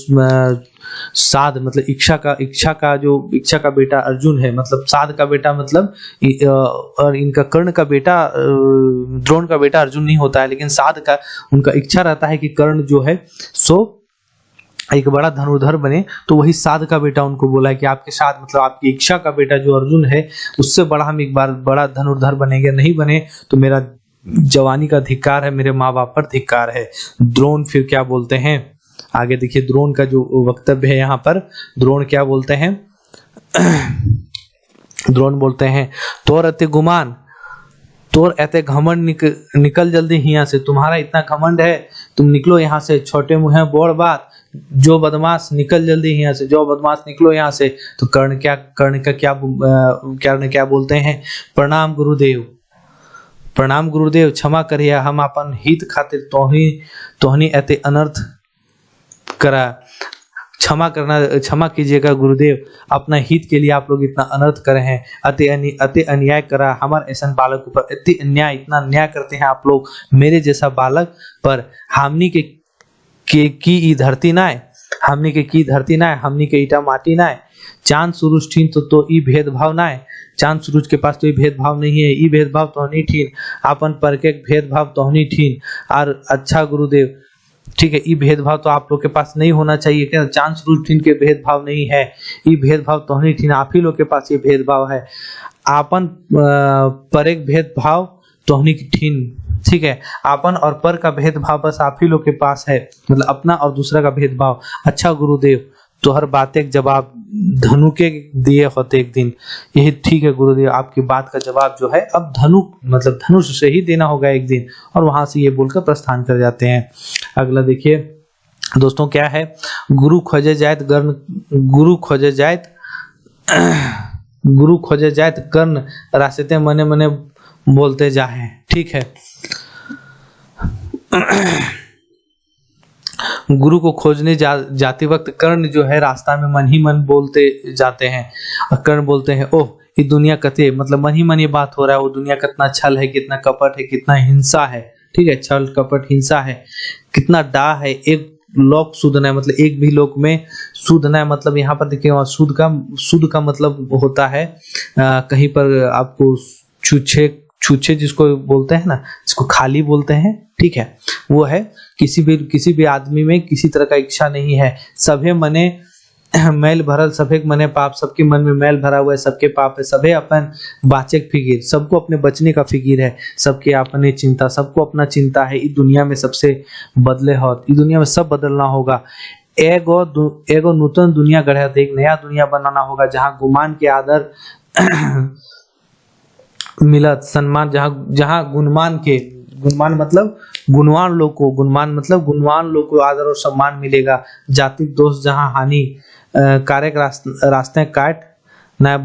साध मतलब इच्छा का बेटा अर्जुन है, मतलब साध का बेटा मतलब और इनका कर्ण का बेटा द्रोण का बेटा अर्जुन नहीं होता है, लेकिन साध का उनका इच्छा रहता है कि कर्ण जो है सो एक बड़ा धनुर्धर बने, तो वही साध का बेटा उनको बोला है कि आपके साथ मतलब आपकी इच्छा का बेटा जो अर्जुन है उससे बड़ा हम एक बार बड़ा धनुर्धर बनेंगे, नहीं बने तो मेरा जवानी का धिक्कार है, मेरे माँ बाप पर धिक्कार है। द्रोण फिर क्या बोलते हैं आगे देखिए, द्रोण का जो वक्तव्य है यहाँ पर, द्रोण क्या बोलते हैं? द्रोण बोलते हैं तोर अति गुमान, तोर ऐते घमंड निकल जल्दी यहाँ से, तुम्हारा इतना घमंड है, तुम निकलो यहाँ से, छोटे मुँह है बोड़ बात, जो बदमाश निकल जल्दी यहाँ से, जो बदमाश निकलो यहाँ से। तो कर्ण क्या बोलते हैं? प्रणाम गुरुदेव, क्षमा करिए, हम अपन हित खातिर तोहनी ऐते अनर्थ करा, क्षमा कीजिएगा गुरुदेव, अपना हित के लिए आप लोग इतना अनर्थ करे हैं, अति अन्याय करा, हमारे ऐसा बालक ऊपर इतना अन्याय करते हैं आप लोग, मेरे जैसा बालक पर। हमनी के की धरती नाय, हमनी के की धरती नाय, हमनी के ईटा माटी नाय, चांद सूरज ठीन तो ई भेदभाव नाय, चांद सूरज के पास तो ये भेदभाव नहीं है, ई भेदभाव तोहनी ठीन, अपन पर के भेदभाव तोहनी ठीन। और अच्छा गुरुदेव, ठीक है, ये भेदभाव तो आप लोग के पास नहीं होना चाहिए, क्या चांद सूरज ठीन के भेदभाव नहीं है, ये भेदभाव तोहनी ठीन, आप ही लोग के पास ये भेदभाव है, आपन पर एक भेदभाव तोहनी ठीन, ठीक है, आपन और पर का भेदभाव बस आप ही लोग के पास है, मतलब अपना और दूसरा का भेदभाव। अच्छा गुरुदेव, तो हर बात एक जवाब धनु के दिए होते एक दिन, यही ठीक है गुरुदेव, आपकी बात का जवाब जो है अब धनुष से ही देना होगा एक दिन। और वहां से ये बोलकर प्रस्थान कर जाते हैं। अगला देखिए दोस्तों क्या है? गुरु खोजे जायत कर्ण रास्ते मने मने बोलते जाए, ठीक है। गुरु को खोजने जाते वक्त कर्ण जो है रास्ता में मन ही मन बोलते जाते हैं, और कर्ण बोलते हैं ओह ये दुनिया कते, मतलब मन ही मन ये बात हो रहा है, वो दुनिया कितना छल है, कितना कपट है, कितना हिंसा है। ठीक है, छल कपट हिंसा है, कितना डाह है, एक लोक शुद्ध न है, मतलब एक भी लोक में शुद्ध न है। मतलब यहाँ पर देखिए शुद्ध का मतलब होता है कहीं पर आपको छूछे जिसको बोलते हैं ना, जिसको खाली बोलते हैं, ठीक है, वो है किसी भी आदमी में किसी तरह का इच्छा नहीं है। सभे मने मैल भरल, सभे मने पाप, सबके मन में मैल भरा हुआ है, सबके पाप है। सभे अपन बाचक फिकीर, सबको अपने बचने का फिकीर है, सबके अपने चिंता, सबको अपना चिंता है। इस दुनिया में सबसे बदले हो, इस दुनिया में सब बदलना होगा। एगो नूतन दुनिया गढ़े, एक नया दुनिया बनाना होगा जहाँ गुमान के आदर मिलत सम्मान, जहाँ गुणमान मतलब गुणवान लोग को आदर और सम्मान मिलेगा। जाति दोष जहाँ हानि कारक रास्ते काट न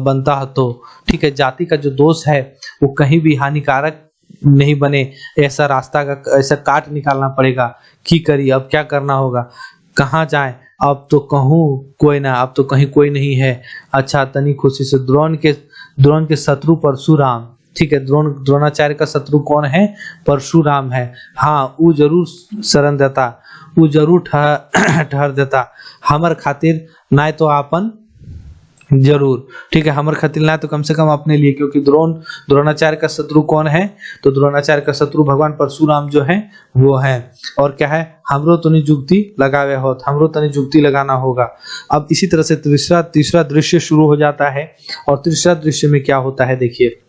बनता हो तो, ठीक है, जाति का जो दोष है वो कहीं भी हानिकारक नहीं बने, ऐसा रास्ता का ऐसा काट निकालना पड़ेगा। की करिए, अब क्या करना होगा, कहाँ जाए, अब तो अब तो कहीं कोई नहीं है। अच्छा, तनी खुशी से द्रोण के शत्रु परशुराम, ठीक है, द्रोणाचार्य का शत्रु कौन है, परशुराम है। हाँ, वो जरूर शरण देता, वो जरूर ठहर देता हमर खातिर, ना तो आपन जरूर, ठीक है, हमर खातिर ना तो कम से कम अपने लिए, क्योंकि द्रोणाचार्य का शत्रु कौन है, तो द्रोणाचार्य का शत्रु भगवान परशुराम जो है वो है। और क्या है, हमरो तनी जुक्ति लगावे होत, हमरो तनी जुक्ति लगाना होगा। अब इसी तरह से तीसरा दृश्य शुरू हो जाता है। और तीसरा दृश्य में क्या होता है, देखिए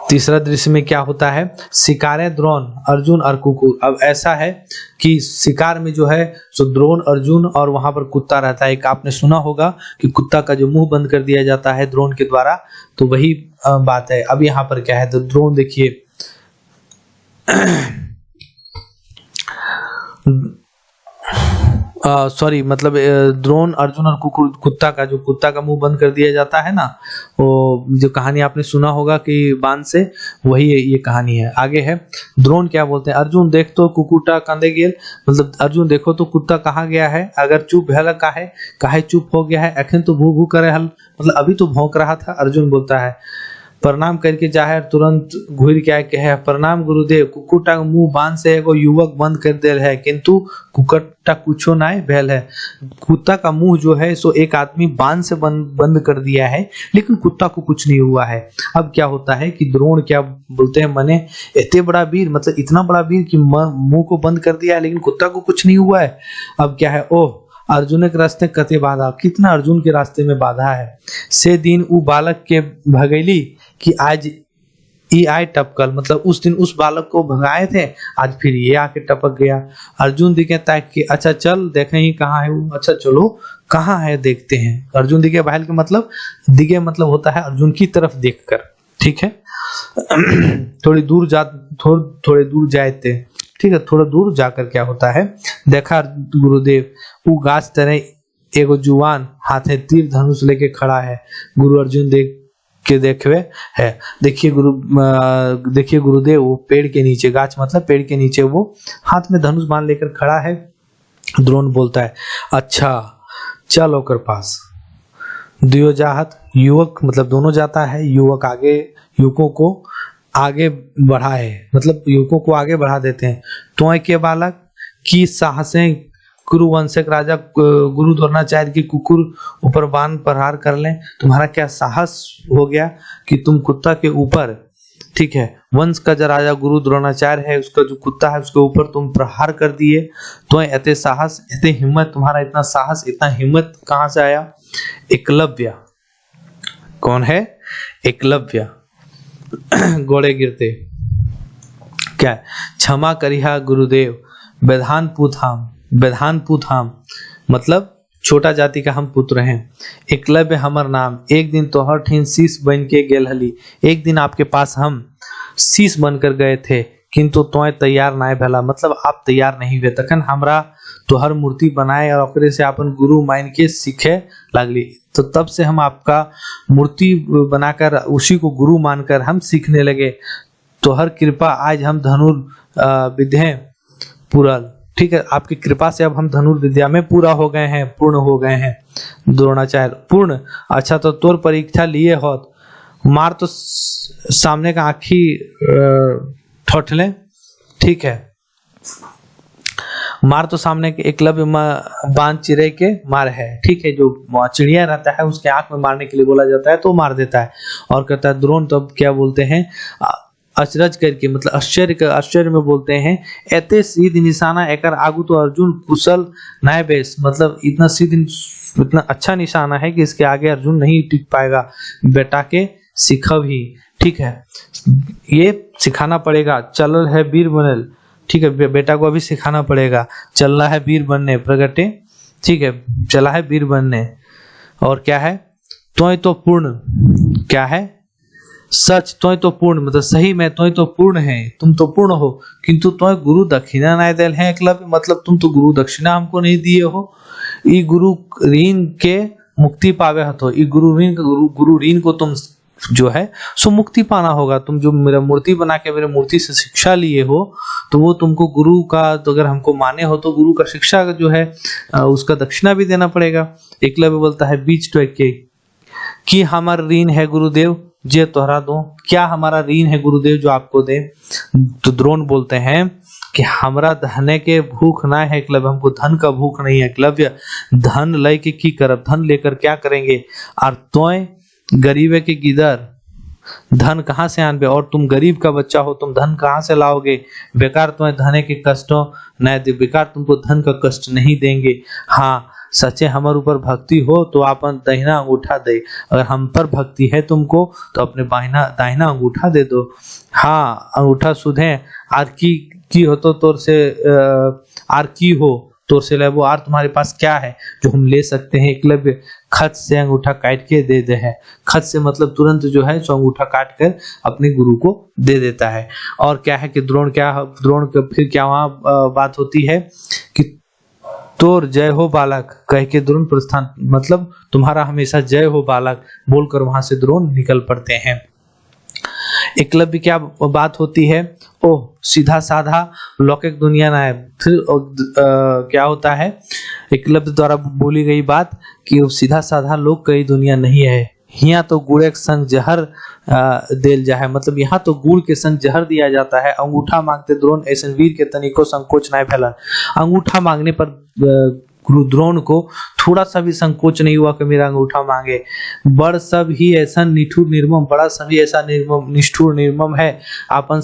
तीसरा दृश्य में क्या होता है, शिकारे द्रोण अर्जुन और कुकुर। अब ऐसा है कि शिकार में जो है सो द्रोण अर्जुन और वहां पर कुत्ता रहता है। एक आपने सुना होगा कि कुत्ता का जो मुंह बंद कर दिया जाता है द्रोण के द्वारा, तो वही बात है। अब यहाँ पर क्या है, तो द्रोण देखिए सॉरी मतलब द्रोण अर्जुन और कुत्ता का मुंह बंद कर दिया जाता है ना, वो जो कहानी आपने सुना होगा कि बाण से, वही ये कहानी है। आगे है, द्रोण क्या बोलते हैं, अर्जुन देख तो कुकुटा कंदे गेल, मतलब अर्जुन देखो तो कुत्ता कहाँ गया है, अगर चुप भेल काहे चुप हो गया है, अखन तो भू भू करे हल, मतलब अभी तो भौंक रहा था। अर्जुन बोलता है प्रणाम करके जाहिर तुरंत घूर के कहे प्रणाम गुरुदेव, कुकुटा मुंह बांध से एगो युवक बंद कर दिल है, किंतु कुकुटा कुछो नहीं भेल है। कुत्ता का मुंह जो है सो एक आदमी बांध से बंद कर दिया है, लेकिन कुत्ता को कुछ नहीं हुआ है। अब क्या होता है कि द्रोण क्या बोलते हैं, मने इतने बड़ा वीर, मतलब इतना बड़ा वीर कि मुंह को बंद कर दिया है लेकिन कुत्ता को कुछ नहीं हुआ है। अब क्या है, ओह अर्जुन के रास्ते कते बाधा, कितना अर्जुन के रास्ते में बाधा है। से दिन उ बालक के भगैली कि आज ये आए टपकल, मतलब उस दिन उस बालक को भगाए थे, आज फिर ये आके टपक गया। अर्जुन दिखे ताक के, अच्छा चल देखें ही कहाँ है वो, अच्छा चलो कहाँ है देखते हैं। अर्जुन दिखे भाईल के मतलब दिखे मतलब होता है अर्जुन की तरफ देखकर, ठीक है। थोड़ी दूर जाए थे, ठीक है, थोड़ा दूर जाकर क्या होता है, देखा गुरुदेव वो गाछ तरह एगो जुआन हाथे तीर धनुष लेके खड़ा है। गुरु अर्जुन देखवे है, देखिए गुरुदेव वो पेड़ के नीचे, गाछ मतलब पेड़ के नीचे, वो हाथ में धनुष बाण लेकर खड़ा है। द्रोण बोलता है अच्छा चल ओकर पास। दुयो जाहत, युवक मतलब दोनों जाता है, युवक आगे युवकों को आगे बढ़ाए, मतलब युवकों को आगे बढ़ा देते हैं। तो के बालक की साहसें कुरुवंशक राजा गुरु द्रोणाचार्य की कुकुर ऊपर बाण प्रहार कर लें, तुम्हारा क्या साहस हो गया कि तुम कुत्ता के ऊपर, ठीक है, वंश का जो राजा गुरु द्रोणाचार्य है उसका जो कुत्ता है उसके ऊपर तुम प्रहार कर दिए। तो इतने साहस, इतने हिम्मत, तुम्हारा इतना साहस इतना हिम्मत कहाँ से आया। एकलव्य कौन है, एकलव्य घोड़े गिरते क्या, क्षमा करिहा गुरुदेव, वेदान पूथाम मतलब छोटा जाति का हम पुत्र हैं। एकलव्य हमर नाम, एक दिन तोहर ठिन शीश बन के गेल हली, एक दिन आपके पास हम शीश बनकर गए थे, किंतु तोय तैयार ना भेला, मतलब आप तैयार नहीं हुए, तखन हमरा तोहर मूर्ति बनाए और ओकरे से अपन गुरु मान के सीखे लगली। तो तब से हम आपका मूर्ति बनाकर उसी को गुरु मानकर हम सीखने लगे। तोहर कृपा आज हम धनुर्विद्या पूरल, ठीक है, आपकी कृपा से अब हम धनुर्विद्या में पूरा हो गए हैं, पूर्ण हो गए हैं। द्रोणाचार्य पूर्ण, अच्छा तो तोर परीक्षा लिए होत, मार तो सामने का आखी ठोठले, ठीक है, मार तो सामने के एकलव्य बांध चिरे के मार है, ठीक है, जो चिड़िया रहता है उसके आंख में मारने के लिए बोला जाता है तो मार देता है। और कहता है द्रोण तब क्या बोलते हैं, अचरज करके, मतलब आश्चर्य में बोलते हैं, एते सीध निशाना एकर आगू तो अर्जुन कुशल नाय बेस, मतलब इतना सीध, इतना अच्छा निशाना है कि इसके आगे अर्जुन नहीं टिक पाएगा। बेटा के सिखा भी, ठीक है, ये सिखाना पड़ेगा, चल है वीर बनल, ठीक है, बेटा को अभी सिखाना पड़ेगा, चलना है वीर बनने प्रगटे, ठीक है, चला है वीर बनने। और क्या है, तोय तो पूर्ण, क्या है, सच, तोय तो पूर्ण, मतलब सही में तोय तो पूर्ण है, तुम तो पूर्ण हो, किंतु तोय गुरु दक्षिणा नहीं देल है एकलव्य, मतलब तुम तो गुरु दक्षिणा हमको नहीं दिए हो। ई गुरु ऋण के मुक्ति पावे हतो, ई गुरु ऋण को तुम जो है सो मुक्ति पाना होगा। तुम जो मेरा मूर्ति बना के मेरे मूर्ति से शिक्षा लिए हो, तो वो तुमको गुरु का, तो अगर हमको माने हो तो गुरु का शिक्षा जो है उसका दक्षिणा भी देना पड़ेगा। एकलव्य बोलता है बीच टोक के कि हमारा ऋण है गुरुदेव जे तोहरा दो, क्या हमारा ऋण है गुरुदेव जो आपको दे। तो द्रोण बोलते हैं कि हमरा धने के भूख ना है एकलव्य, हमको धन का भूख नहीं है एकलव्य, धन लय के की करब, धन लेकर क्या करेंगे, और तोय गरीबे के गिदर धन कहाँ से आनबे, और तुम गरीब का बच्चा हो, तुम धन कहाँ से लाओगे, बेकार तुम्हें धने के कष्टों न दे, बेकार तुमको धन का कष्ट नहीं देंगे। हाँ सच्चे हमारे ऊपर भक्ति हो तो अपन दाहिना अंगूठा दे, अगर हम पर भक्ति है तुमको तो अपने दाहिना अंगूठा दे दो। हाँ अंगूठा सुधे आर की हो तो तोर से आर की हो तोर से ले, वो आर तुम्हारे पास क्या है जो हम ले सकते हैं। एकलव्य खत से अंगूठा काट के दे दे है, खत से मतलब तुरंत जो है सो अंगूठा काट कर अपने गुरु को दे देता है। और क्या है कि द्रोण का फिर क्या वहां बात होती है कि तोर जय हो बालक कह के द्रोण प्रस्थान, मतलब तुम्हारा हमेशा जय हो बालक बोलकर वहां से द्रोण निकल पड़ते हैं। एकलव्य क्या बात होती है, ओह सीधा साधा लौकिक दुनिया ना है। फिर क्या होता है, एकलव्य द्वारा बोली गई बात कि सीधा साधा लोग कई दुनिया नहीं है, यहाँ तो गुड़ के संग जहर देल जाए, मतलब यहाँ तो गुड़ के संग जहर दिया जाता है। अंगूठा मांगते द्रोण ऐसे वीर के तनिको संकोच नहीं फैला, अंगूठा मांगने पर गुरु द्रोण को थोड़ा सा भी संकोच नहीं हुआ कि मेरा अंगूठा मांगे। बड़ सब ही ऐसा निठुर निर्मम, बड़ा सभी ऐसा निर्मम निष्ठुर निर्मम है, अपन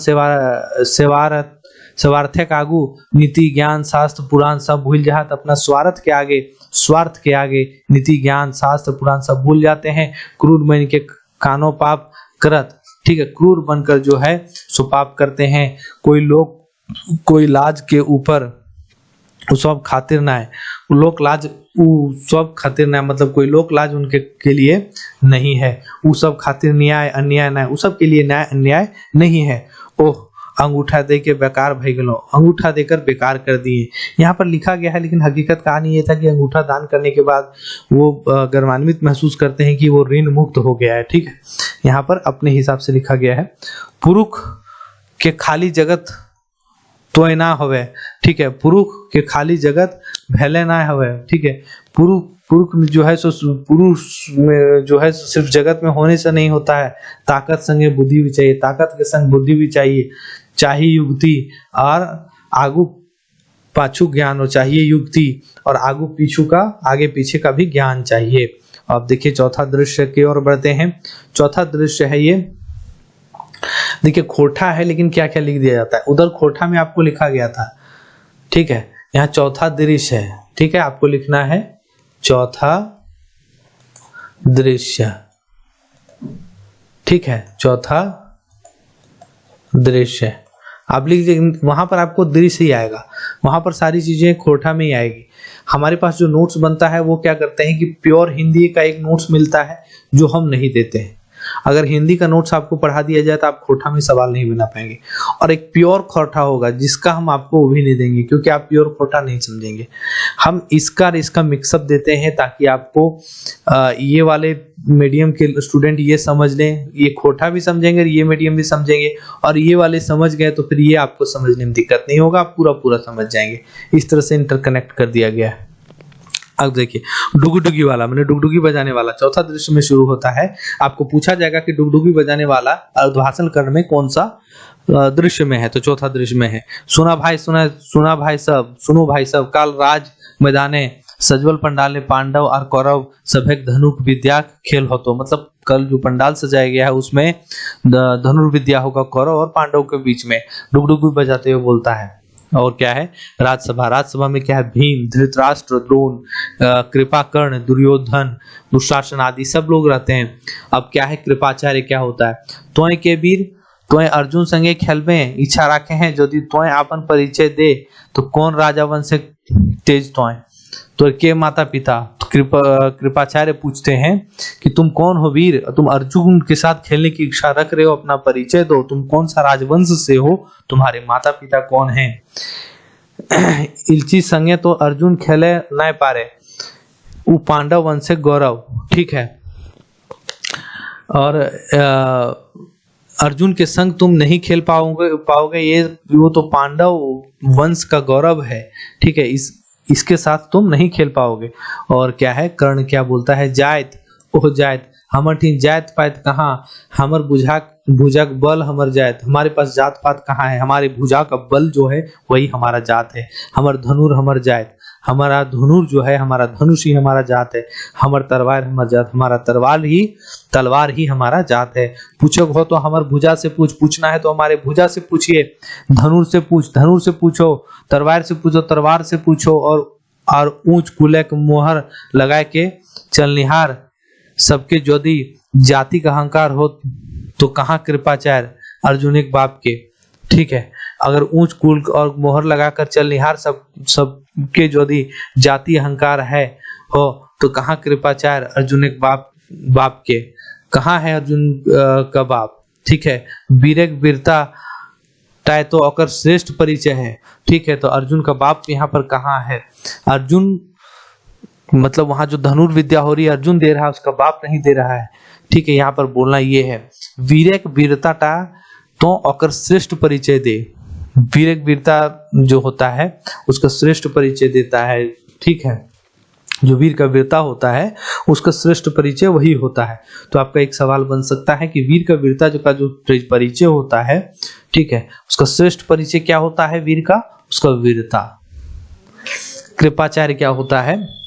स्वार्थक आगू नीति ज्ञान शास्त्र पुराण सब भूल जात, अपना स्वार्थ के आगे नीति ज्ञान शास्त्र पुराण सब भूल जाते हैं। क्रूर बन के कानो पाप करत, ठीक है, क्रूर बनकर जो है सो पाप करते हैं। कोई लाज के ऊपर सब खातिर ना है, लोक लाज सब खातिर ना, मतलब कोई लोक लाज उनके के लिए नहीं है, वो सब खातिर न्याय अन्याय ना, वो सब के लिए न्याय अन्याय नहीं है। ओह अंगूठा दे के बेकार भई गलो, अंगूठा देकर बेकार कर दिए, यहाँ पर लिखा गया है। लेकिन हकीकत कहानी ये था कि अंगूठा दान करने के बाद वो गर्वान्वित महसूस करते हैं कि वो ऋण मुक्त हो गया है, ठीक है, यहाँ पर अपने हिसाब से लिखा गया है। पुरुष के खाली जगत तो ना होवे, ठीक है, पुरुष के खाली जगत भले ना होवे, ठीक है, पुरुष जो है सो पुरुष में जो है सिर्फ जगत में होने से नहीं होता है, ताकत संगे बुद्धि भी चाहिए, ताकत के संग बुद्धि भी चाहिए युक्ति और आगू पाछू ज्ञान हो चाहिए, युक्ति और आगू पीछू का आगे पीछे का भी ज्ञान चाहिए। अब देखिए चौथा दृश्य की ओर बढ़ते हैं। चौथा दृश्य है ये, देखिए खोटा है लेकिन क्या क्या लिख दिया जाता है, उधर खोटा में आपको लिखा गया था, ठीक है, यहाँ चौथा दृश्य है, ठीक है, आपको लिखना है चौथा दृश्य, ठीक है, चौथा दृश्य आप लिख दीजिए, वहां पर आपको दृश्य ही आएगा, वहां पर सारी चीजें खोटा में ही आएगी। हमारे पास जो नोट्स बनता है वो क्या करते हैं कि प्योर हिंदी का एक नोट्स मिलता है जो हम नहीं देते हैं, अगर हिंदी का नोट्स आपको पढ़ा दिया जाए तो आप खोटा में सवाल नहीं बना पाएंगे। और एक प्योर खोटा होगा जिसका हम आपको वो भी नहीं देंगे, क्योंकि आप प्योर खोटा नहीं समझेंगे। हम इसका मिक्सअप देते हैं ताकि आपको ये वाले मीडियम के स्टूडेंट ये समझ लें, ये खोटा भी समझेंगे, ये मीडियम भी समझेंगे, और ये वाले समझ गए तो फिर ये आपको समझने में दिक्कत नहीं होगा, आप पूरा समझ जाएंगे। इस तरह से इंटरकनेक्ट कर दिया गया है। अब देखिए डुगडुगी वाला, मैंने डुगडुगी बजाने वाला चौथा दृश्य में शुरू होता है। आपको पूछा जाएगा कि डुगडुगी बजाने वाला उद्भाषण कर्ण में कौन सा दृश्य में है, तो चौथा दृश्य में है। सुना भाई सब, सुनो भाई सब, काल राज मैदाने सजवल पंडाले पांडव और कौरव सभेक धनुक विद्या खेल हो। तो मतलब कल जो पंडाल सजाया गया है उसमें धनुर्विद्या होगा कौरव और पांडव के बीच में, डुगडुगी बजाते हुए बोलता है। और क्या है, राजसभा में क्या है, भीम, धृतराष्ट्र, द्रोण, कृपाकर्ण, दुर्योधन, दुशासन आदि सब लोग रहते हैं। अब क्या है, कृपाचार्य क्या होता है, त्वय के वीर त्वय अर्जुन संगे खेलबे इच्छा राखे हैं, यदि त्वय आपन परिचय दे तो कौन राजा वंश से तेज त्वय। तो के माता पिता कृपाचार्य पूछते हैं कि तुम कौन हो वीर, तुम अर्जुन के साथ खेलने की इच्छा रख रहे हो, अपना परिचय दो, तुम कौन सा राजवंश से हो, तुम्हारे माता पिता कौन हैं। इलची संगे तो अर्जुन खेले न पारे, वो पांडव वंश से गौरव, ठीक है। और अर्जुन के संग तुम नहीं खेल पाओगे ये वो तो पांडव वंश का गौरव है, ठीक है, इसके साथ तुम नहीं खेल पाओगे। और क्या है, कर्ण क्या बोलता है, जायत ओह जायत हमर ठीक जायत पात कहाँ, हमर भुजा बल हमर जायत, हमारे पास जात पात कहाँ है, हमारे भुजा का बल जो है वही हमारा जात है। हमर धनुर हमर जायत, हमारा धनुर जो है हमारा धनुष ही हमारा जात है। हमर तलवार हमर जात, हमारा तलवार ही हमारा जात है। पूछो हो तो हमर भुजा से पूछना है तो हमारे भुजा से पूछिए, धनुर से पूछो, तलवार से पूछो, तलवार से पूछो, और ऊंच कुले के मोहर लगाए के चलनिहार सबके यदि जाति का अहंकार हो तो कहाँ कृपाचार्य अर्जुन एक बाप के, ठीक है। अगर ऊंच कुल और मोहर लगाकर चलनिहार सबके यदि जाति अहंकार है हो तो कहाँ कृपाचार्य अर्जुन एक बाप के, कहाँ है अर्जुन का बाप, ठीक है। वीरक वीरता टाय तो अकर श्रेष्ठ परिचय है, ठीक है। तो अर्जुन का बाप यहाँ पर कहाँ है, अर्जुन मतलब वहां जो धनुर्विद्या हो रही है अर्जुन दे रहा है, उसका बाप नहीं दे रहा है, ठीक है। यहाँ पर बोलना ये है, वीरक वीरता टा तो अकर श्रेष्ठ परिचय दे, वीरक वीरता जो होता है उसका श्रेष्ठ परिचय देता है, ठीक है। जो वीर का वीरता होता है उसका श्रेष्ठ परिचय वही होता है। तो आपका एक सवाल बन सकता है कि वीर का वीरता जो परिचय होता है, ठीक है, उसका श्रेष्ठ परिचय क्या होता है वीर का, उसका वीरता। कृपाचार्य क्या होता है,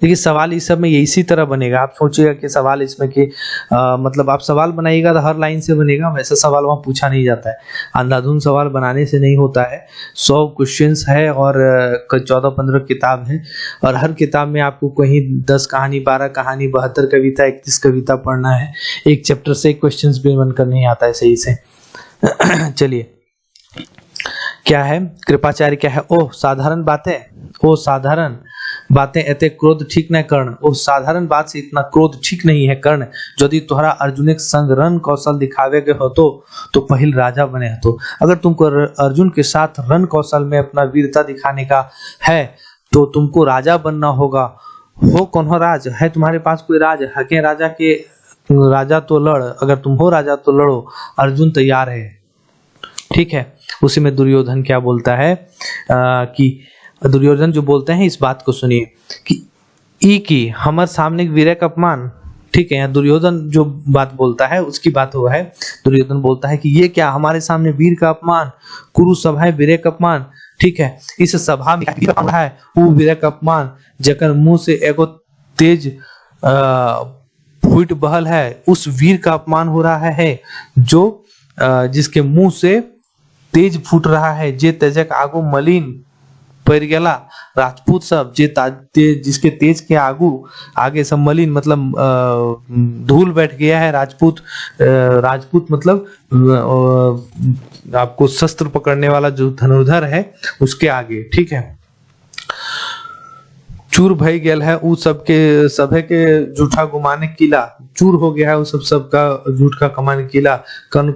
देखिए सवाल इस सब में ये इसी तरह बनेगा। आप सोचिएगा कि सवाल इसमें कि मतलब आप सवाल बनाइएगा तो हर लाइन से बनेगा, वैसा सवाल वहाँ पूछा नहीं जाता है। अंधाधुंध सवाल बनाने से नहीं होता है। 100 क्वेश्चंस है और 14-15 किताब है, और हर किताब में आपको कहीं 10 कहानी, 12 कहानी, 72 कविता, 31 कविता पढ़ना है। एक चैप्टर से एक क्वेश्चन भी बनकर नहीं आता है सही से। चलिए क्या है, कृपाचार्य क्या है, ओह साधारण बातें एते क्रोध ठीक न कर्ण, वो साधारण बात से इतना क्रोध ठीक नहीं है कर्ण। यदि तुम्हारा अर्जुन के संग रण कौशल दिखावे के हो तो पहिल राजा बने हो। अगर तुमको अर्जुन के साथ रण कौशल में अपना वीरता दिखाने का है तो तुमको राजा बनना होगा। हो कौन हो राज, है तुम्हारे पास कोई राज, हके राजा तो लड़, अगर तुम हो राजा तो लड़ो, अर्जुन तैयार है, ठीक है। उसी में दुर्योधन क्या बोलता है कि दुर्योधन जो बोलते हैं इस बात को सुनिए कि हमारे सामने वीरक अपमान, ठीक है। दुर्योधन जो बात बोलता है उसकी बात हुआ है। दुर्योधन बोलता है कि ये क्या, हमारे सामने वीर का अपमान, कुरु सभा है वीरक अपमान, ठीक है। इस सभा में है वो वीरक अपमान जकर मुंह से एगो तेज फूट बहल है, उस वीर का अपमान हो रहा है जो जिसके मुंह से तेज फूट रहा है। जे तेजक आगो मलिन पड़ गेला राजपूत सब, जिसके तेज के आगे सब मलिन मतलब धूल बैठ गया है। राजपूत मतलब आपको शस्त्र पकड़ने वाला जो धनुर्धर है उसके आगे, ठीक है। चूर भई गेल है उ सबके सभे के झूठा गुमाने किला, चूर हो गया है उस सबका झूठ का कमाने किला। कर्ण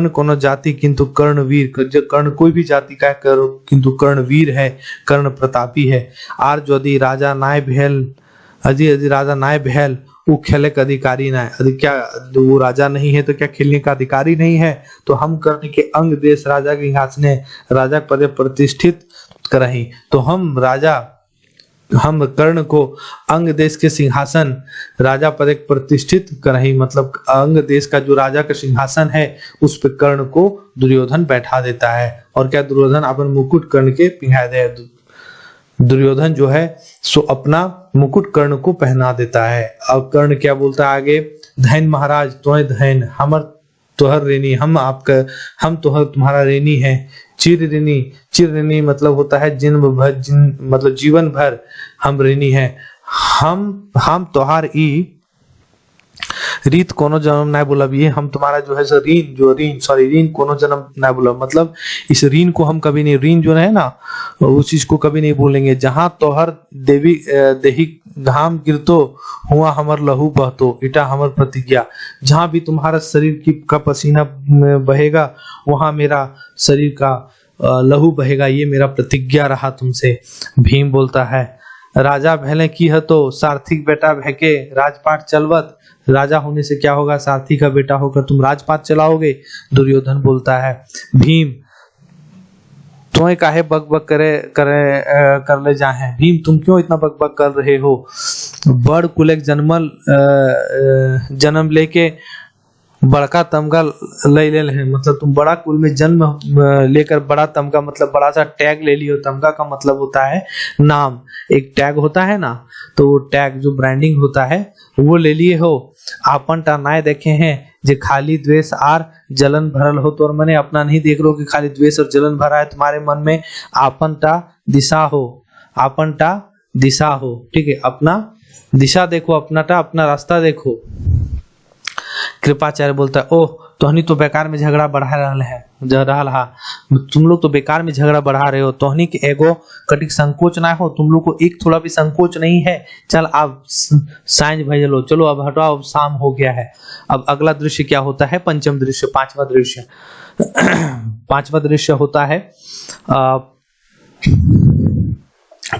कोनो जाति किंतु कर्णवीर, कर्ण कोई भी जाति का है किंतु कर्णवीर है, कर्ण प्रतापी है। आर यदि राजा नाय भेल, यदि राजा नाय भेल वो खेले का अधिकारी ना है, क्या वो राजा नहीं है तो क्या खेलने का अधिकारी नहीं है। तो हम कर्ण के अंग देश राजा के सिंहासने राजा पद प्रतिष्ठित करही, तो हम कर्ण को अंग देश के सिंहासन राजा पद प्रतिष्ठित करही, मतलब अंग देश का जो राजा का सिंहासन है उस पे कर्ण को दुर्योधन बैठा देता है। और क्या दुर्योधन अपन मुकुट कर्ण के पिहा दे, दुर्योधन जो है सो अपना मुकुट कर्ण को पहना देता है। अब कर्ण क्या बोलता है आगे, धैन महाराज तुम्हें धैन, हमर तोहर ऋणी, हम तोहर तुम्हारा ऋणी है। चिर ऋणी मतलब होता है मतलब जीवन भर हम ऋणी है। हम तोहार ई रीत कोनो जन्म ना बोलब, ये हम तुम्हारा जो है ऋण कोनो जन्म ना बोलब, मतलब इस ऋण को हम कभी नहीं, ऋण जो है ना उस चीज को कभी नहीं भूलेंगे। जहां तोहर देवी देही घाम गिरतो हुआ हमर लहू बहतो, इटा हमर प्रतिज्ञा, जहां भी तुम्हारा शरीर का पसीना बहेगा वहां मेरा शरीर का लहू बहेगा, ये मेरा प्रतिज्ञा रहा तुमसे। भीम बोलता है राजा भले की है तो सारथिक बेटा भैके राजपाट चलवत, राजा होने से क्या होगा, सारथी का बेटा होकर तुम राजपाट चलाओगे। दुर्योधन बोलता है भीम तुम्हें काहे बक बक कर ले जाए, भीम तुम क्यों इतना बक बक कर रहे हो। बड़ कुलेक जन्म लेके बड़का तमगा ले है, मतलब तुम बड़ा कुल में जन्म लेकर बड़ा तमगा मतलब बड़ा सा टैग ले लियो। तमगा का मतलब होता है नाम, एक टैग होता है ना, तो वो टैग जो ब्रांडिंग होता है वो ले लिए हो। आपन टानाए देखे हैं जे खाली द्वेष आर जलन भरल हो, तो और मैंने अपना नहीं देख लो कि खाली द्वेष और जलन भरा है तुम्हारे मन में। आपन टा दिशा हो, ठीक है, अपना दिशा देखो, अपना रास्ता देखो। कृपाचार्य बोलता है ओह तोहनी तो बेकार में झगड़ा बढ़ा रहा, तुम लोग तो बेकार में झगड़ा बढ़ा रहे हो, तोहनी के एगो कटिक संकोच ना हो, तुम लोग को एक थोड़ा भी संकोच नहीं है। चल अब साँझ भज लो, चलो अब हटाओ, अब शाम हो गया है। अब अगला दृश्य क्या होता है, पंचम दृश्य, पांचवा दृश्य होता है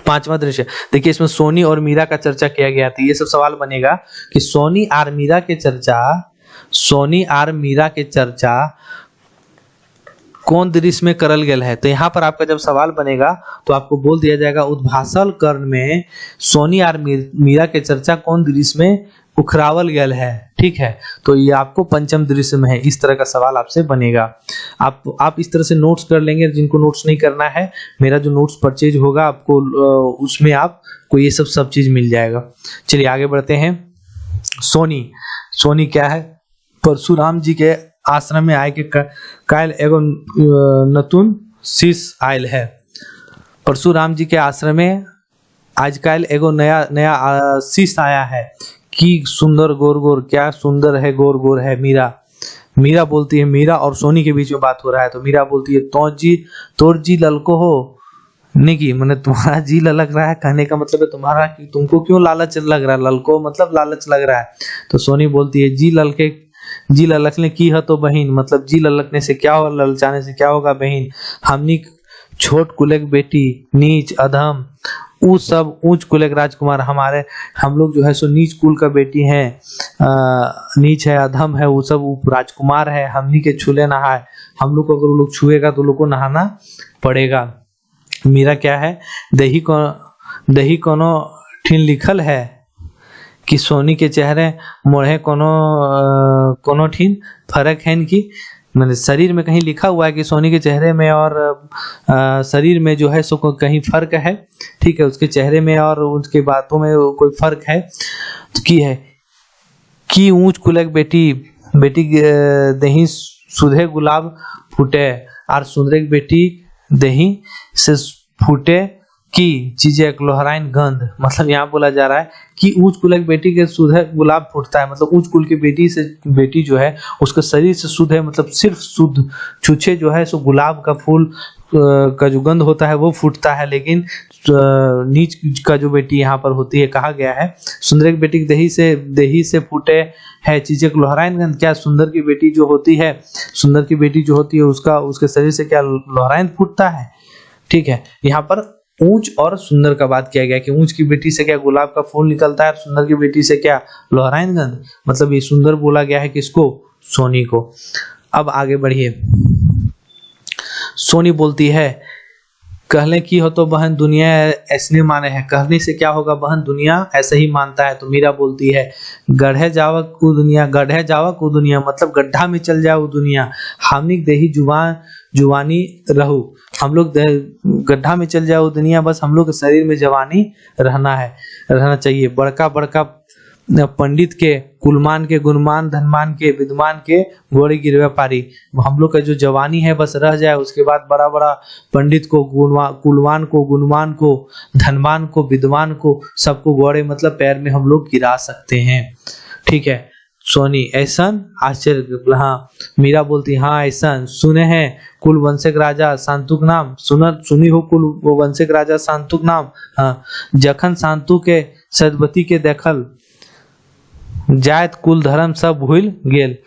पांचवा दृश्य। देखिए इसमें सोनी और मीरा का चर्चा किया गया था। ये सब सवाल बनेगा कि सोनी और मीरा के चर्चा कौन दृश्य में करल गेल है। तो यहाँ पर आपका जब सवाल बनेगा तो आपको बोल दिया जाएगा उद्भासल कर्ण में सोनी और मीरा के चर्चा कौन दृश्य में उखरावल गेल है, ठीक है। तो ये आपको पंचम दृश्य में है, इस तरह का सवाल आपसे बनेगा। आप इस तरह से नोट्स कर लेंगे। जिनको नोट्स नहीं करना है, मेरा जो नोट्स परचेज होगा आपको उसमें आपको ये सब चीज मिल जाएगा। चलिए आगे बढ़ते हैं। सोनी क्या है, परशुराम जी के आश्रम में आए के कायल एगो नतुन शिष्य आयल है। परशुराम जी के आश्रम में आजकल एगो नया शिष्य आया है कि सुंदर गोर, क्या सुंदर है, गोर है। मीरा बोलती है, मीरा और सोनी के बीच में बात हो रहा है, तो मीरा बोलती है तोर जी ललको हो निकी, मैंने तुम्हारा जी ललक रहा है, कहने का मतलब है तुम्हारा कि तुमको क्यों लालच लग रहा है, ललको मतलब लालच लग रहा है। तो सोनी बोलती है जी ललकने की है तो बहन, मतलब जी ललकने से क्या होगा, ललचाने से क्या होगा बहन। हमनी छोट कुलेक बेटी नीच अधम, वो सब ऊंच कुलेक राजकुमार, हम लोग जो है सो नीच कुल का बेटी है, नीच है अधम है, वो सब राजकुमार है। हमनी के छूले नहाए, हम लोग को अगर वो लोग छुएगा तो लोग को नहाना पड़ेगा। मीरा क्या है, दही कोनो ठिन लिखल है कि सोनी के चेहरे मोड़े कोनो ठिन फर्क है इनकी, मैंने शरीर में कहीं लिखा हुआ है कि सोनी के चेहरे में और शरीर में जो है सो कहीं फर्क है, ठीक है, उसके चेहरे में और उसके बातों में कोई फर्क है तो की ऊंच कुलक बेटी दही सुधे गुलाब फूटे और सुंदर बेटी दही से फूटे की चीजें एक लोहराइन गंध, मतलब यहाँ बोला जा रहा है कि ऊंच कुल की बेटी के सुधे गुलाब फूटता है, मतलब ऊंच कुल की बेटी जो है उसके शरीर से शुद्ध है, मतलब सिर्फ शुद्ध छुछे जो है सो गुलाब का फूल का जो गंध होता है वो फूटता है, लेकिन नीच का जो बेटी यहाँ पर होती है, कहा गया है सुंदर की बेटी देही से फूटे है चीजें लोहरायन गंध। क्या सुंदर की बेटी जो होती है, सुंदर की बेटी जो होती है उसके शरीर से क्या लोहरायन फूटता है। ठीक है, यहाँ पर ऊंच और सुंदर का बात किया गया कि ऊंच की बेटी से क्या गुलाब का फूल निकलता है, सुंदर की बेटी से क्या लोहरायन गंध। मतलब ये सुंदर बोला गया है किसको, सोनी को। अब आगे बढ़िए, सोनी बोलती है कहले की हो तो बहन दुनिया ऐसने माने है। कहने से क्या होगा, बहन दुनिया ऐसे ही मानता है। तो मीरा बोलती है गढ़े जावा को दुनिया, गढ़े जावा को दुनिया मतलब गड्ढा में चल जाओ दुनिया। हामिक देही जुवानी रहू, हम लोग गड्ढा में चल जाओ दुनिया, बस हम लोग के शरीर में जवानी रहना चाहिए। बड़का बड़का पंडित के कुलमान के गुणमान, धनमान के विद्वान के गोड़े गिरवे पारी। हम लोग का जो जवानी है बस रह जाए, उसके बाद बड़ा बड़ा पंडित को, कुलवान को, गुणमान को, धनवान को, विद्वान को, सबको गोड़े मतलब पैर में हम लोग गिरा सकते हैं। ठीक है, सोनी ऐसन आश्चर्य। हाँ, मीरा बोलती हाँ ऐसन सुने हैं कुल वंशक राजा शांतुक नाम, सुनी हो कुल वंशक राजा शांतुक नाम। हाँ, जखन शांतु के सदवती के देखल जायत कुल धर्म सब भूल गेल।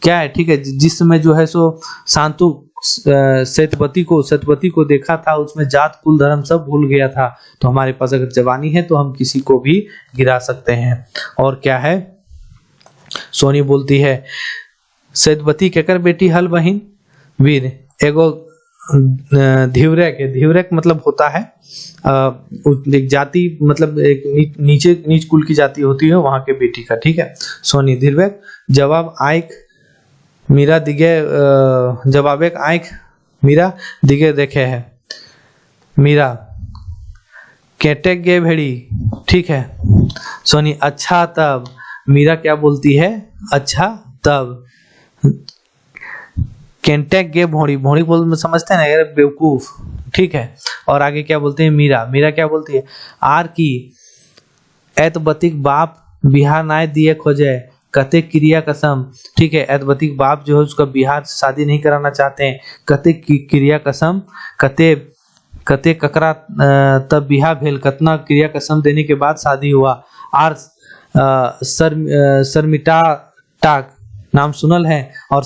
क्या है, ठीक है, जिस समय जो है सो शांतु सतपति को देखा था, उसमें जात कुल धर्म सब भूल गया था। तो हमारे पास अगर जवानी है तो हम किसी को भी गिरा सकते हैं। और क्या है, सोनी बोलती है सतपति केकर बेटी हल बहिन वीर एगो धीवरक मतलब होता है एक जाति, मतलब एक नीच कुल की जाति होती है वहां के बेटी का। ठीक है, सोनी धीवरक जवाब आइक मीरा दिगे, जवाब एक आइक मीरा दिगे देखे है। मीरा केटे गे भेड़ी। ठीक है, सोनी अच्छा तब। मीरा क्या बोलती है, अच्छा तब। केंटेक गे भोड़ी, भोड़ी बोल समझते हैं ना यार, बेवकूफ। ठीक है, और आगे क्या बोलते हैं मीरा क्या बोलती है, आर की एतबतिक बाप बिहार नाय दिए खोजे कते क्रिया कसम। ठीक है, एतबतिक बाप जो है उसका बिहार से शादी नहीं कराना चाहते हैं। कते क्रिया कसम, कते ककरा तब बिहा भेल, कतना क्रिया कसम देने के बाद शादी हुआ। आर शर्मिटा टाक नाम सुनल है और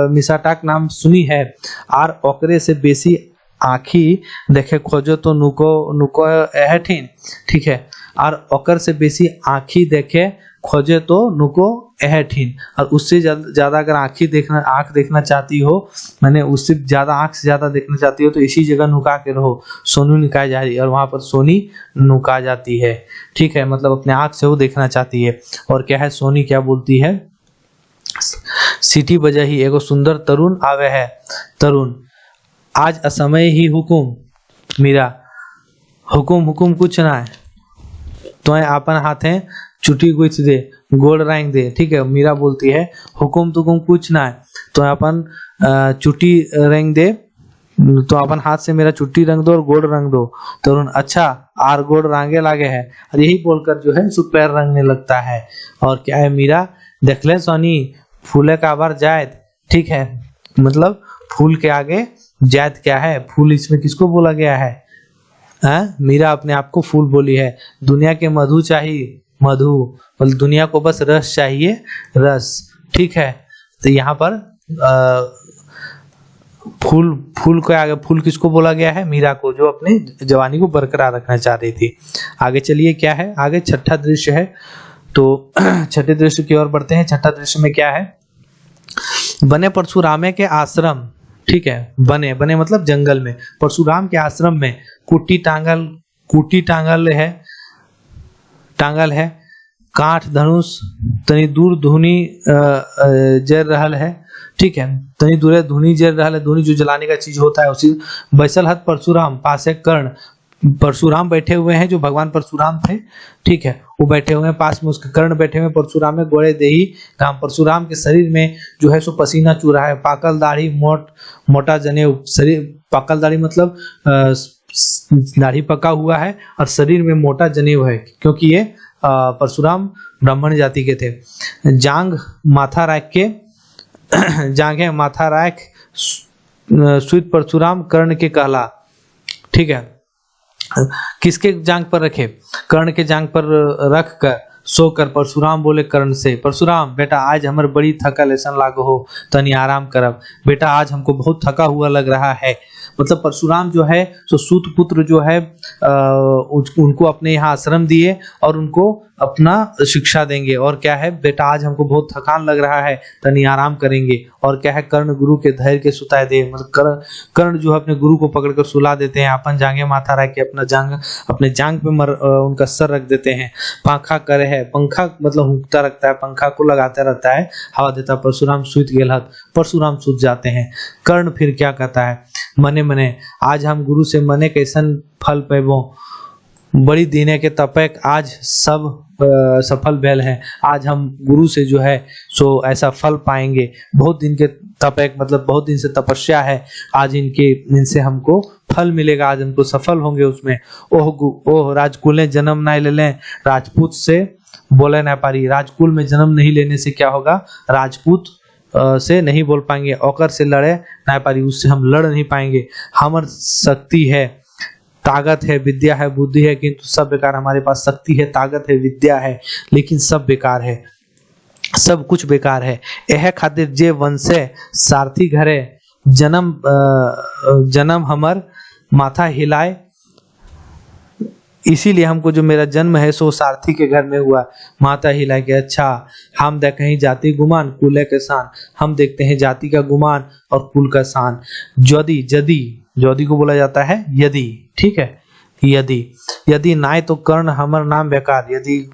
मिसाटाक नाम सुनी है। आर ओकरे से बेसी आँखी देखे खोजो तो नुको एहठिन। ठीक है, आर ओकर से बेसी आँखी देखे खोजे तो नुको एहठिन। और उससे ज्यादा अगर आँख देखना चाहती हो, मैंने उससे ज्यादा आँख से ज्यादा देखना चाहती हो, तो इसी जगह नुका के रहो। सोनू निकाय जा रही है और वहां पर सोनी नुका जाती है। ठीक है, मतलब अपने आँख से वो देखना चाहती है। और क्या है, सोनी क्या बोलती है, सीटी बजाही एगो सुंदर तरुण आवे है। तरुण आज असमय ही हुकुम। मीरा हुकुम कुछ ना है, तो अपन हाथे चुटी गुच दे, गोड़ रंग दे। ठीक है, मीरा बोलती है हुकुम कुछ ना है, तो अपन चुटी रंग दे, तो अपन हाथ से मेरा चुट्टी रंग दो और गोड़ रंग दो। तरुण अच्छा आर गोड़ रंगे लागे है, और यही बोलकर जो है सो पैर रंगने लगता है। और क्या है, मीरा देख ले सोनी फूले का आबार जायद। ठीक है, मतलब फूल के आगे जायद क्या है, फूल इसमें किसको बोला गया है, मीरा अपने आप को फूल बोली है। दुनिया के मधु चाहिए, मधु मतलब दुनिया को बस रस चाहिए, रस। ठीक है, तो यहाँ पर फूल के आगे फूल किसको बोला गया है, मीरा को, जो अपने जवानी को बरकरार रखना चाह रही थी। आगे चलिए, क्या है आगे, छठा दृश्य है। तो छठे दृश्य की ओर बढ़ते हैं। छठा दृश्य में क्या है, बने परशुरामे के आश्रम। ठीक है, बने मतलब जंगल में, परशुराम के आश्रम में कुटी टांगल है काठ धनुष तनी दूर धुनी जर रहल है। ठीक है, तनी दूर धुनी जर रहल है, धुनी जो जलाने का चीज होता है उसी। बैसल हत परशुराम पासे कर्ण, परशुराम बैठे हुए हैं, जो भगवान परशुराम थे। ठीक है, वो बैठे हुए हैं, पास में उसके कर्ण बैठे हुए। परशुराम में गोड़े देही घाम, परशुराम के शरीर में जो है सो पसीना चू रहा है। पाकल दाढ़ी मोटा जनेऊ, शरीर पाकल दाढ़ी मतलब दाढ़ी पका हुआ है और शरीर में मोटा जनेऊ है, क्योंकि ये परशुराम ब्राह्मण जाति के थे। जांघ माथा राख सुत परशुराम कर्ण के कहला। ठीक है, किसके जांग पर रखे? कर्ण के जांग पर रख कर सोकर परशुराम बोले कर्ण से, परशुराम बेटा आज हमर बड़ी थकल ऐसा लागो हो, तनी आराम करब बेटा, आज हमको बहुत थका हुआ लग रहा है। मतलब परशुराम जो है तो सूत पुत्र जो है उनको अपने यहाँ आश्रम दिए और उनको अपना शिक्षा देंगे। और क्या है, बेटा आज हमको बहुत थकान लग रहा है, तनी आराम करेंगे। और क्या है, कर्ण गुरु के धैर्य के सुताए दे, मतलब कर्ण जो है अपने गुरु को पकड़कर सुला देते हैं, अपन जांगे माथा रख के अपने जांग पे उनका सर रख देते हैं। पंखा करे है, पंखा मतलब हुंकता रखता है, पंखा को लगाता रहता है, हवा देता। परशुराम सूत गेलहत, परशुराम सूत जाते हैं। कर्ण फिर क्या कहता है, मने मने आज हम गुरु से मने कैसन फल पैबो, बड़ी दीने के तपैक आज सब सफल भेल है। आज हम गुरु से जो है सो ऐसा फल पाएंगे, बहुत दिन के तपैक मतलब बहुत दिन से तपस्या है, आज इनसे हमको फल मिलेगा, आज हमको सफल होंगे उसमें। ओह राजकुल ने जन्म ना ले लें, राजपूत से बोले ना पारी। राजकुल में जन्म नहीं लेने से क्या होगा, राजपूत से नहीं बोल पाएंगे, औकर से लड़े ना पारी, उससे हम लड़ नहीं पाएंगे। हमर शक्ति है, ताकत है, विद्या है, बुद्धि है, किंतु सब बेकार। हमारे पास शक्ति है, ताकत है, विद्या है, लेकिन सब बेकार है, सब कुछ बेकार है। यह खातिर जे वंशे सारथी घरे जन्म हमर माथा हिलाए, इसीलिए हमको जो मेरा जन्म है सो सारथी के घर में हुआ। माता हिला के, अच्छा हम देखें ही जाति गुमान कुल के शान, हम देखते हैं जाति का गुमान और कुल का शान। यदि को बोला जाता है यदि, ठीक है, यदि नाय तो कर्ण हमर नाम बेकार, यदि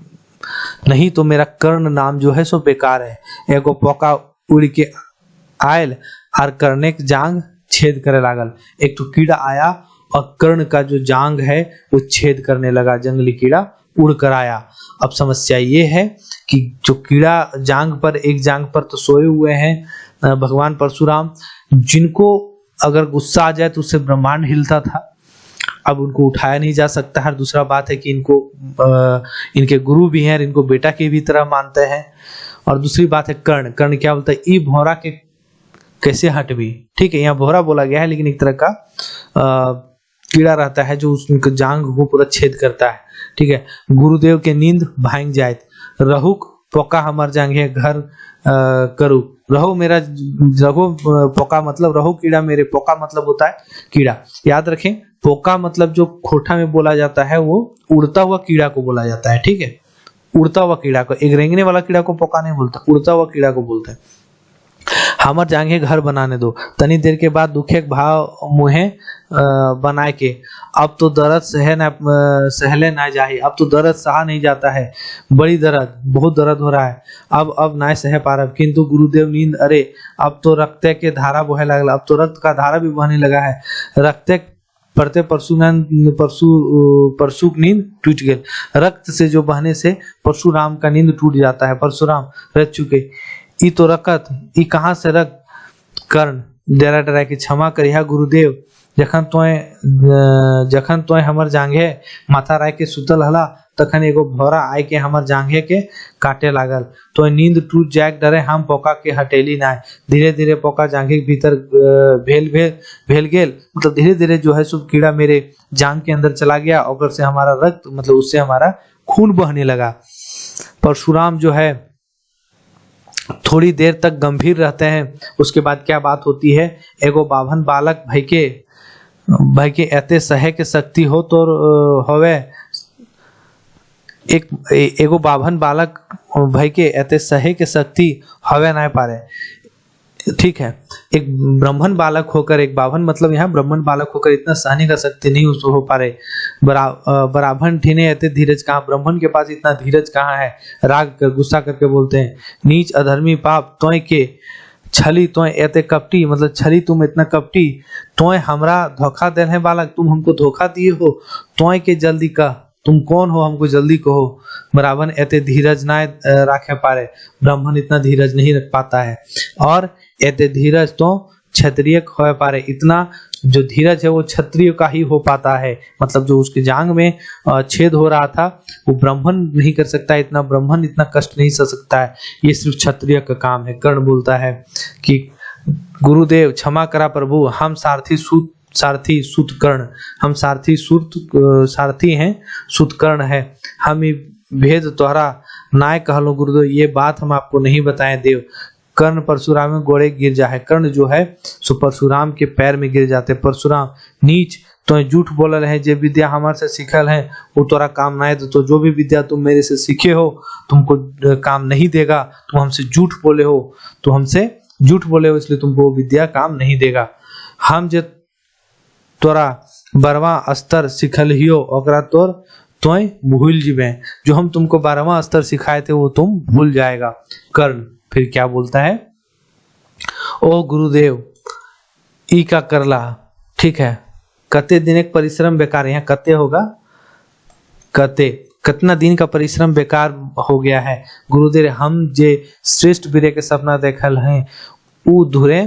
नहीं तो मेरा कर्ण नाम जो है सो बेकार है। एगो पोका उड़ के आयल और कर्ण के जांग छेद करे लागल। एक तो कीड़ा आया और कर्ण का जो जांग है वो छेद करने लगा, जंगली कीड़ा उड़ कर आया। अब समस्या ये है कि जो कीड़ा एक जांग पर तो सोए हुए हैं भगवान परशुराम, जिनको अगर गुस्सा आ जाए तो उससे ब्रह्मांड हिलता था, अब उनको उठाया नहीं जा सकता है। दूसरा बात है कि इनके गुरु भी हैं, इनको बेटा की भी तरह मानते हैं। और दूसरी बात है कर्ण क्या बोलता है, ई भौरा के कैसे हटवी। ठीक है, यहाँ भौरा बोला गया है, लेकिन एक तरह का कीड़ा रहता है जो उनके जांग को पूरा छेद करता है। ठीक है, गुरुदेव के नींद भांग जाए, रहुक पोका हमर जांगे घर करू। रहो पोका मतलब रहो कीड़ा मेरे, पोका मतलब होता है कीड़ा। याद रखें, पोका मतलब जो खोटा में बोला जाता है वो उड़ता हुआ कीड़ा को बोला जाता है। ठीक है, उड़ता हुआ कीड़ा को, एक रेंगने वाला कीड़ा को पोका नहीं बोलता, उड़ता हुआ कीड़ा को बोलता है। हमर जांगे घर बनाने दो, तनी देर के बाद दुखे भाव मुहे बनाए के, अब तो दर्द सहले ना जाए, अब तो दर्द सहा नहीं जाता है, बड़ी दर्द, बहुत दर्द हो रहा है, अब ना सह पा रहा। किंतु गुरुदेव नींद, अरे अब तो रक्त के धारा बहे लगला, अब तो रक्त का धारा भी बहने लगा है। रक्त पढ़ते परशु नींद टूट गए, रक्त से जो बहने से परशुराम का नींद टूट जाता है। परशुराम रह चुके, ई तो रकत, ई कहाँ से रक्त। कर्ण डरा के क्षमा करिहा गुरुदेव, जखन तोय हमर जांघे माथा राय के सुतल हला, तखन एगो भौरा आय के हमर जांघे के काटे लागल। तो नींद टूट जाए डरे हम पोका के हटेली ना। धीरे धीरे पोका जांघे के भीतर भेल गेल, मतलब धीरे धीरे जो है सब कीड़ा मेरे जांघ के अंदर चला गया, और से हमारा रक्त मतलब उससे हमारा खून बहने लगा। परशुराम जो है थोड़ी देर तक गंभीर रहते हैं। उसके बाद क्या बात होती है, एगो बाभन बालक भाई के एते सहे के शक्ति हो तो होवे, एगो बाभन बालक भाई के एते सहे के शक्ति हवे ना पारे। ठीक है, एक ब्राह्मण बालक होकर, एक बाभन मतलब यहाँ ब्राह्मण बालक होकर इतना सहने का शक्ति नहीं उसको हो पा रहे। बराभन ठीने एते धीरज कहाँ, ब्राह्मण के पास इतना धीरज कहाँ है। राग कर गुस्सा करके बोलते हैं, नीच अधर्मी पाप तोय के छली, तोय एते कपटी, मतलब छली तुम इतना कपटी, तोय हमरा धोखा दे है बालक, तुम हमको धोखा दिए हो, तोय के जल्दी कह, तुम कौन हो हमको जल्दी कहो। ब्राह्मण एते धीरज ना रखे पारे, ब्राह्मण इतना धीरज नहीं रख पाता है। और एते धीरज तो क्षत्रिय हो पारे, इतना जो धीरज है वो क्षत्रिय का ही हो पाता है। मतलब जो उसके जांग में छेद हो रहा था वो ब्राह्मण नहीं कर सकता, इतना ब्राह्मण इतना कष्ट नहीं सह सकता है, ये सिर्फ क्षत्रिय का काम है। कर्ण बोलता है कि गुरुदेव क्षमा करा प्रभु, हम सारथी सूत कर्ण, हम सारथी हैं सूत कर्ण है, हम ये भेद तोहरा नाय कहलो गुरुदेव, ये बात हम आपको नहीं बताएं देव। कर्ण परशुराम में गोड़े गिर जाए, कर्ण जो है सो परशुराम के पैर में गिर जाते। परशुराम नीच तो झूठ बोलल है, जे विद्या हमारे से सीखल है वो तोरा काम ना है, तो जो भी विद्या तुम मेरे से सीखे हो तुमको काम नहीं देगा, तुम हमसे झूठ बोले हो, इसलिए तुमको विद्या काम नहीं देगा। हम जे तोरा 12वां स्तर सिखल हियो ओकरा तोय भूल जीवे, जो हम तुमको 12वां स्तर सिखाए थे वो तुम भूल जाएगा। कर्ण फिर क्या बोलता है, ओ गुरुदेव ई का करला, ठीक है, कते दिन एक परिश्रम बेकार, यहाँ कते होगा, कितना दिन का परिश्रम बेकार हो गया है गुरुदेव। हम जे श्रेष्ठ वीर के सपना देखल हैं उ धुरे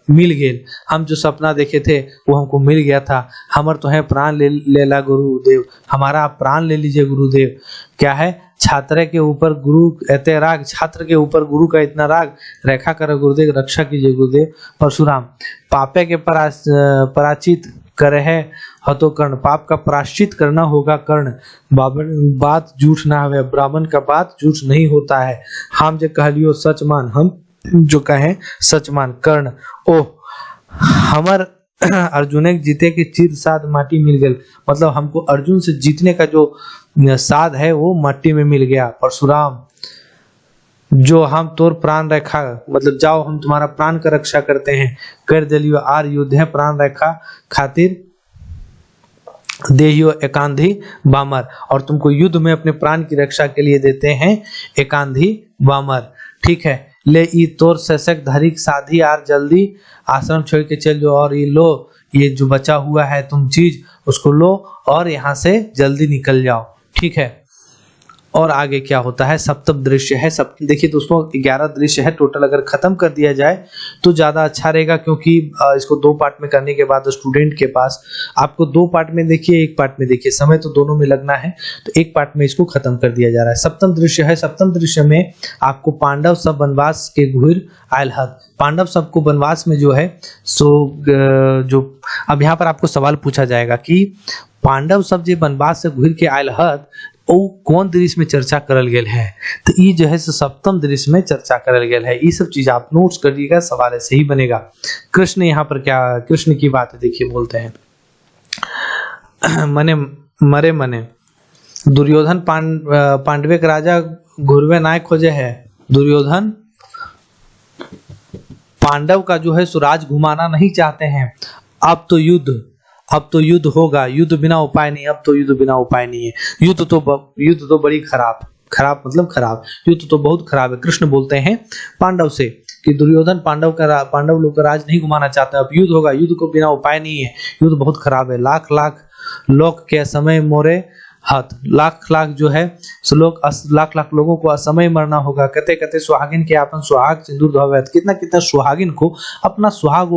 मिल गेल, हम जो सपना देखे थे वो हमको मिल गया था। हमर तो है प्राण लेला गुरुदेव, हमारा आप प्राण ले लीजिए गुरुदेव। क्या है, छात्र के ऊपर गुरु एते राग, छात्र के ऊपर गुरु का इतना राग, रेखा कर गुरुदेव, रक्षा कीजिए गुरुदेव। परशुराम पापे के पराचित करे है हतो कर्ण, पाप का प्राश्चित करना होगा कर्ण, बात झूठ ना हवे, ब्राह्मण का बात झूठ नहीं होता है। हम जो कहलियो सच मान, हम जो कहें सच मान। कर्ण ओह हमर अर्जुन जीते के चिर साध माटी मिल गई, मतलब हमको अर्जुन से जीतने का जो साध है वो माटी में मिल गया। परशुराम जो हम तोर प्राण रखा, मतलब जाओ हम तुम्हारा प्राण का रक्षा करते हैं, कर दिलियो आर युद्ध है, प्राण रखा खातिर देहियो एकांधी बामर, और तुमको युद्ध में अपने प्राण की रक्षा के लिए देते हैं एकांधी बामर, ठीक है। ले ई तोर सशक धरिक साधी आर जल्दी आश्रम छोड़ के चल जाओ, और ये लो, ये जो बचा हुआ है तुम चीज उसको लो और यहाँ से जल्दी निकल जाओ, ठीक है। और आगे क्या होता है, सप्तम दृश्य है। देखिए दोस्तों 11 दृश्य है टोटल, अगर खत्म कर दिया जाए तो ज्यादा अच्छा रहेगा, क्योंकि इसको 2 पार्ट में करने के बाद स्टूडेंट के पास आपको 2 पार्ट में देखिए, 1 पार्ट में देखिए, समय तो दोनों में लगना है, तो 1 पार्ट में इसको खत्म कर दिया जा रहा है। सप्तम दृश्य है, सप्तम दृश्य में आपको पांडव सब वनवास के घुर आयल हत, पांडव सबको वनवास में जो है सो जो अब यहाँ पर आपको सवाल पूछा जाएगा कि पांडव सब जो वनवास से घुर के आयल हत ओ कौन दृश्य में चर्चा करल गेल है, तो ये जो है सप्तम दृश्य में चर्चा करल गेल है। ये सब चीज आप नोट्स करिएगा, सवाल ऐसे ही बनेगा। कृष्ण यहाँ पर क्या, कृष्ण की बात है, देखिए बोलते हैं मने दुर्योधन पांडवे के राजा घुरवे नाय खोजे है, दुर्योधन पांडव का जो है सुराज घुमाना नहीं चाहते हैं। अब तो युद्ध होगा, युद्ध बिना उपाय नहीं, अब तो युद्ध बिना उपाय नहीं है। युद्ध तो बड़ी खराब मतलब खराब, युद्ध तो बहुत खराब है। कृष्ण बोलते हैं पांडव से कि दुर्योधन पांडव लोग का राज नहीं घुमाना चाहते, अब युद्ध होगा, युद्ध को बिना उपाय नहीं है, युद्ध बहुत खराब है। लाख लोग के समय मोरे हाथ, लाख जो है सो लोग लाख लोगों को असमय मरना होगा। कहते सुहागिन के अपन सुहाग सिंदूर धोवे, कितना सुहागिन को अपना सुहाग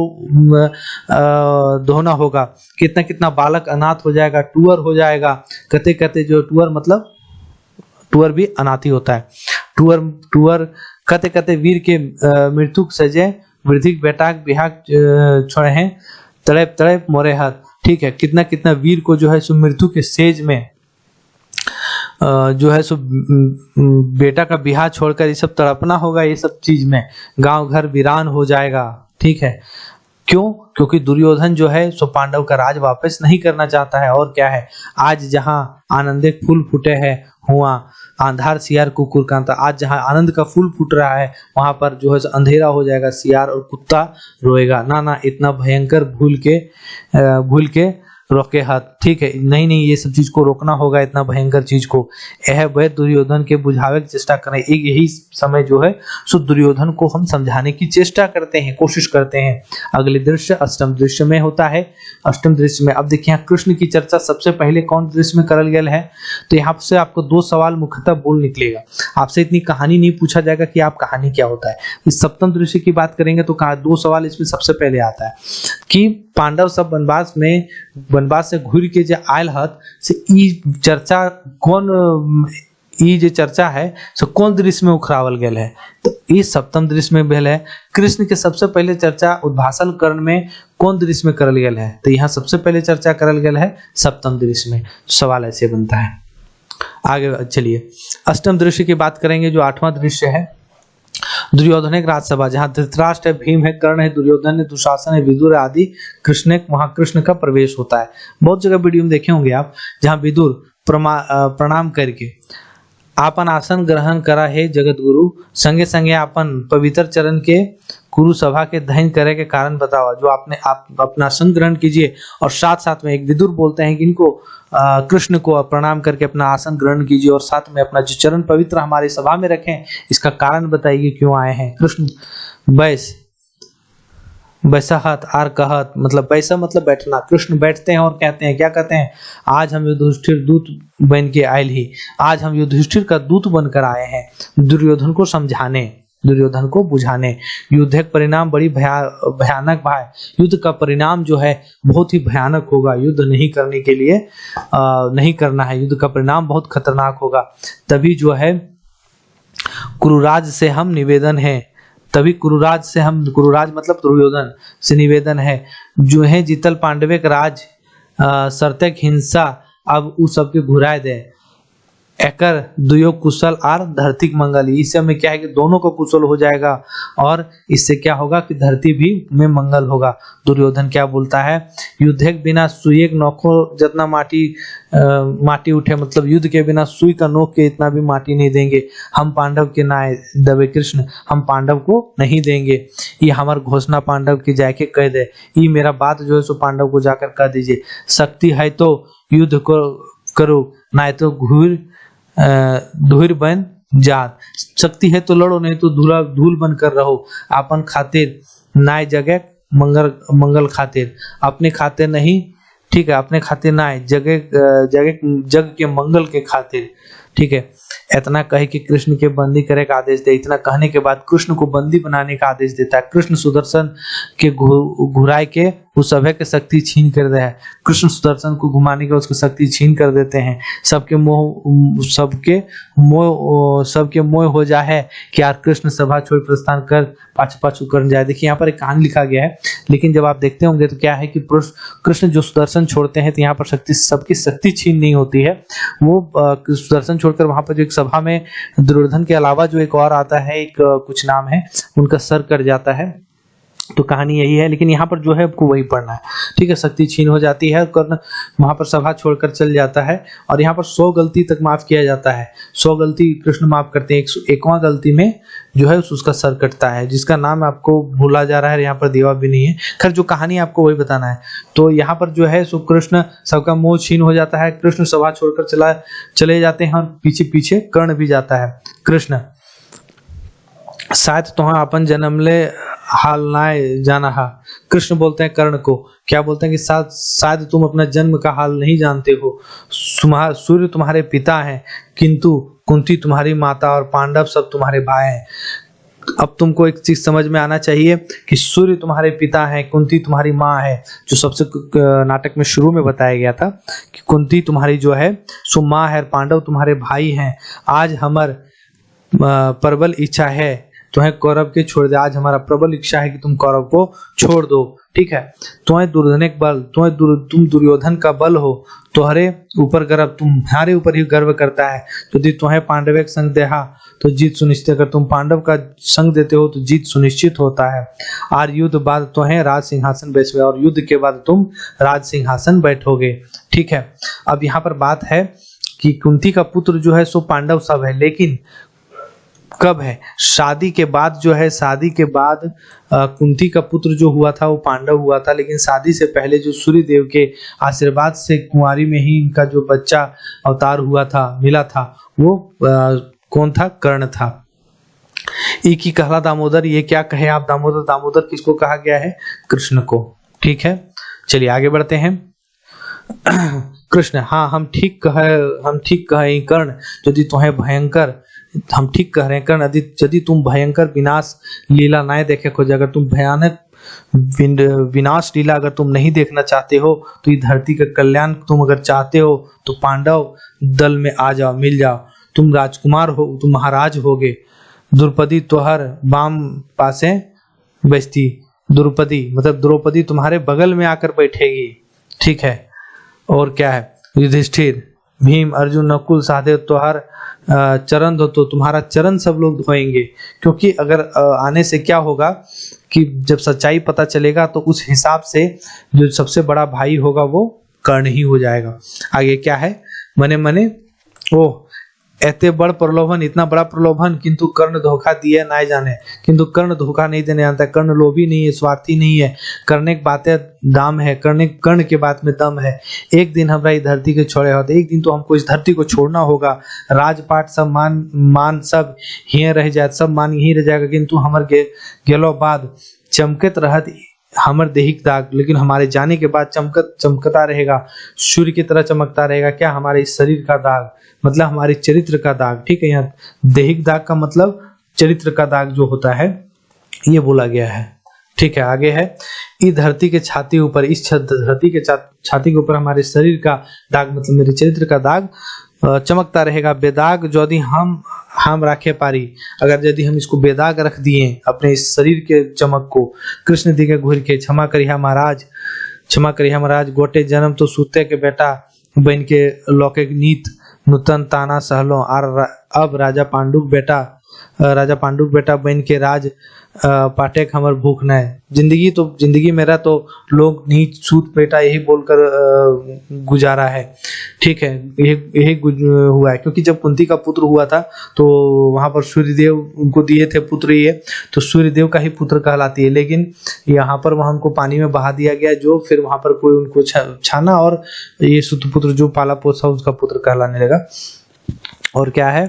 धोना होगा, कितना बालक अनाथ हो जाएगा, टूअर हो जाएगा। कहते जो टूअर मतलब टूअर भी अनाथ ही होता है। टूअर कहते वीर के मृत्यु सजे वृद्धिक बेटा बिहार छोड़े हैं, तड़प मोरे हाथ, ठीक है। कितना वीर को जो है सो मृत्यु के सेज में जो है सो बेटा का बिहार छोड़कर ये सब तड़पना होगा, ये सब चीज में गांव घर वीरान हो जाएगा, ठीक है। क्यों? क्योंकि दुर्योधन जो है सो पांडव का राज वापस नहीं करना चाहता है। और क्या है, आज जहां आनंदे फूल फूटे हैं हुआ आंधार सियार कुकुर कांता, आज जहां आनंद का फूल फूट रहा है वहां पर जो है अंधेरा हो जाएगा, सियार और कुत्ता रोएगा। ना इतना भयंकर भूल के रोके हाथ, ठीक है। नहीं ये सब चीज को रोकना होगा, इतना भयंकर चीज को। यह वह दुर्योधन के बुझावे की चेष्टा करें। एक यही समय जो है सो दुर्योधन को हम समझाने की चेष्टा करते हैं, कोशिश करते हैं। अगले दृश्य अष्टम दृश्य में होता है। अष्टम दृश्य में अब देखिए कृष्ण की चर्चा सबसे पहले कौन दृश्य में करल गया है, तो यहाँ से आपको 2 सवाल मुख्यतः बोल निकलेगा। आपसे इतनी कहानी नहीं पूछा जाएगा कि आप कहानी क्या होता है। इस सप्तम दृश्य की बात करेंगे तो 2 सवाल इसमें सबसे पहले आता है कि पांडव सब वनवास से घुर के जो आयल हत से ई चर्चा कौन ये जो चर्चा है सो कौन दृश्य में उखरावल गेल है, तो ये सप्तम दृश्य में भेल है। कृष्ण के सबसे पहले चर्चा उद्भासल कर्ण में कौन दृश्य में करल गेल है, तो यहाँ सबसे पहले चर्चा करल गेल है सप्तम दृश्य में। सवाल ऐसे बनता है। आगे चलिए अष्टम दृश्य की बात करेंगे, जो 8वां दृश्य है दुर्योधन एक राजसभा, जहाँ धृतराष्ट्र है, भीम है, कर्ण है, दुर्योधन है, दुशासन है, विदुर आदि कृष्ण वहां कृष्ण का प्रवेश होता है। बहुत जगह वीडियो में देखे होंगे आप, जहाँ विदुर प्रणाम करके आपन आसन ग्रहण करा है जगत गुरु, संगे संगे आपन पवित्र चरण के कुरु सभा के दहन करे के कारण बताओ। जो आपने आप अपना आसन ग्रहण कीजिए और साथ साथ में एक विदुर बोलते हैं कि इनको कृष्ण को प्रणाम करके अपना आसन ग्रहण कीजिए और साथ में अपना जो चरण पवित्र हमारी सभा में रखें, इसका कारण बताइए क्यों आए हैं। कृष्ण बैसाहत आर कहत, मतलब बैसा मतलब बैठना, कृष्ण बैठते हैं और कहते हैं, क्या कहते हैं, आज हम युधिष्ठिर दूत बन के आयल ही, आज हम युधिष्ठिर का दूत बनकर आए हैं दुर्योधन को समझाने, दुर्योधन को बुझाने। युद्ध का परिणाम बड़ी भयानक भाई, युद्ध का परिणाम जो है बहुत ही भयानक होगा। युद्ध नहीं करने के लिए नहीं करना है, युद्ध का परिणाम बहुत खतरनाक होगा। तभी जो है कुरुराज से हम निवेदन है, तभी कुरुराज मतलब दुर्योधन से निवेदन है, जो है जीतल पांडवे का राज सरतक हिंसा अब उ सबके घुराए दे, एकर दुयो कुशल आर धरती मंगल। इससे हमें क्या है कि दोनों को कुशल हो जाएगा और इससे क्या होगा कि धरती भी में मंगल होगा। दुर्योधन क्या बोलता है, युद्ध के बिना सुई एक नोखो जितना माटी उठे, मतलब युद्ध के बिना सुई का नोक के इतना भी माटी नहीं देंगे हम पांडव के नाय दबे कृष्ण, हम पांडव को नहीं देंगे। ये हमार घोषणा पांडव की जाके कह दे, ये मेरा बात जो है सो पांडव को जाकर कह दीजिए। शक्ति है तो युद्ध को करो, ना तो धूर बन जात, शक्ति है तो लड़ो, नहीं तो धूल बन कर रहो। आपन खातिर नाय जगह मंगल खातिर, अपने खातिर नहीं, ठीक है, अपने खातिर नाय जग के मंगल के खातिर, ठीक है। इतना कहे कि कृष्ण के बंदी करे का आदेश दे। इतना कहने के बाद कृष्ण को बंदी बनाने का आदेश देता है। कृष्ण सुदर्शन के घुराए के उस सभ्य के शक्ति छीन कर दे है। कृष्ण सुदर्शन को घुमाने के उसकी शक्ति छीन कर देते हैं। सबके मोह हो जाए कि यार कृष्ण सभा छोड़ प्रस्थान कर पाछू कर जाए। देखिए यहाँ पर एक कहानी लिखा गया है, लेकिन जब आप देखते होंगे तो क्या है कि कृष्ण जो सुदर्शन छोड़ते हैं तो यहाँ पर सबकी शक्ति छीन नहीं होती है। वो सुदर्शन छोड़कर वहां पर जो एक सभा में दुर्योधन के अलावा जो एक और आता है, एक कुछ नाम है, उनका सर कट जाता है। तो कहानी यही है, लेकिन यहाँ पर जो है आपको वही पढ़ना है, ठीक है। शक्ति छीन हो जाती है, कर्ण वहां पर सभा छोड़कर चल जाता है और यहाँ पर 100 गलती तक माफ किया जाता है। 100 गलती कृष्ण माफ करते हैं। 101वां गलती में जो है उसका सर कटता है, जिसका नाम आपको भूला जा रहा है, यहाँ पर देवा भी नहीं है। खैर जो कहानी आपको वही बताना है। तो यहाँ पर जो है सो कृष्ण सबका मोह छीन हो जाता है। कृष्ण सभा छोड़कर चले जाते हैं और पीछे पीछे कर्ण भी जाता है। कृष्ण शायद तुम अपन जन्म ले हाल ना जाना हा। कृष्ण बोलते हैं कर्ण को, क्या बोलते हैं कि शायद तुम अपना जन्म का हाल नहीं जानते हो। सूर्य तुम्हारे पिता हैं, किंतु कुंती तुम्हारी माता और पांडव सब तुम्हारे भाई हैं। अब तुमको एक चीज समझ में आना चाहिए कि सूर्य तुम्हारे पिता हैं, कुंती तुम्हारी माँ है, जो सबसे नाटक में शुरू में बताया गया था कि कुंती तुम्हारी जो है सो माँ है, पांडव तुम्हारे भाई हैं। आज हमार प्रबल इच्छा है तुम्हें कौरव के छोड़ दे। आज हमारा प्रबल इच्छा है कि तुम कौरव को छोड़ दो, ठीक है। तुम्हें दुर्योधन बल, तुम दुर्योधन का बल हो, तुम्हारे ऊपर गर्व, तुम्हारे ऊपर ही गर्व करता है। यदि तुम्हें पांडव के संग देहा तो जीत सुनिश्चित, अगर तुम पांडव का संग देते हो तो जीत सुनिश्चित होता है। और युद्ध बाद तुम्हें राज सिंहासन बैठोगे, और युद्ध के बाद तुम राज सिंहासन बैठोगे, ठीक है। अब यहाँ पर बात है कि कुंती का पुत्र जो है सो पांडव सब है, लेकिन कब है? शादी के बाद जो है, शादी के बाद कुंती का पुत्र जो हुआ था वो पांडव हुआ था, लेकिन शादी से पहले जो सूर्य देव के आशीर्वाद से कुंवारी में ही इनका जो बच्चा अवतार हुआ था, मिला था, वो कौन था? कर्ण था। एक ही कहला दामोदर, ये क्या कहे आप दामोदर? दामोदर किसको कहा गया है? कृष्ण को, ठीक है। चलिए आगे बढ़ते हैं। कृष्ण, हाँ हम ठीक कहे कर्ण, यदि तुम्हें भयंकर, हम ठीक कह रहे हैं कर्ण, यदि तुम भयंकर विनाश लीला ना देखे खोजे, अगर तुम भयानक विनाश लीला अगर तुम नहीं देखना चाहते हो, तो ये धरती का कल्याण तुम अगर चाहते हो तो पांडव दल में आ जाओ, मिल जाओ। तुम राजकुमार हो, तुम महाराज होगे। द्रौपदी तोहर बाम पासे बैठती, द्रौपदी मतलब द्रौपदी तुम्हारे बगल में आकर बैठेगी, ठीक है। और क्या है, युधिष्ठिर, भीम, अर्जुन, नकुल, सहदेव तोहर चरण धो, तो तुम्हारा चरण सब लोग धोएंगे। क्योंकि अगर आने से क्या होगा कि जब सच्चाई पता चलेगा तो उस हिसाब से जो सबसे बड़ा भाई होगा वो कर्ण ही हो जाएगा। आगे क्या है, मने मने ओह एते बड़ प्रलोभन, इतना बड़ा प्रलोभन, किंतु कर्ण धोखा दिया ना जाने। किंतु कर्ण धोखा नहीं देने जानता, कर्ण लोभी नहीं है, स्वार्थी नहीं है, करने की बातें दाम है, कर्ण के बात में दम है। एक दिन हमरा इस धरती के छोड़े होते, एक दिन तो हमको इस धरती को छोड़ना होगा। राजपाट सब मान सब हिये रह जाए, सब मान यही रह जाएगा, किंतु हमर गेलो बाद चमकत रहत हमर देहिक दाग, लेकिन हमारे जाने के बाद चमकता रहेगा, सूर्य की तरह चमकता रहेगा। क्या, हमारे इस शरीर का दाग, मतलब हमारे चरित्र का दाग, ठीक है। यहाँ देहिक दाग का मतलब चरित्र का दाग जो होता है ये बोला गया है, ठीक है। आगे है, इस धरती के छाती ऊपर, इस धरती के छाती के ऊपर हमारे शरीर का दाग मतलब मेरे चरित्र का दाग चमकता रहेगा। बेदाग यदि हम राखे पारी, अगर यदि हम इसको बेदाग रख दिए अपने इस शरीर के चमक को, कृष्ण दिखे घूर के क्षमा करिहा महाराज, क्षमा करिहा महाराज। गोटे जन्म तो सूते के बेटा बन के लौके नीत, नूतन ताना सहलो आर अब राजा पांडुक बेटा बन के राज पाटेक हमर भूख न है। जिंदगी मेरा तो लोग नीच सूत बेटा यही बोलकर गुजारा है, ठीक है। यही हुआ है, क्योंकि जब कुंती का पुत्र हुआ था तो वहां पर सूर्यदेव उनको दिए थे पुत्र, ये तो सूर्यदेव का ही पुत्र कहलाती है। लेकिन यहाँ पर वहां उनको पानी में बहा दिया गया, जो फिर वहां पर कोई उनको छाना और ये सुतपुत्र जो पाला पोसा उसका पुत्र कहलाने लगा। और क्या है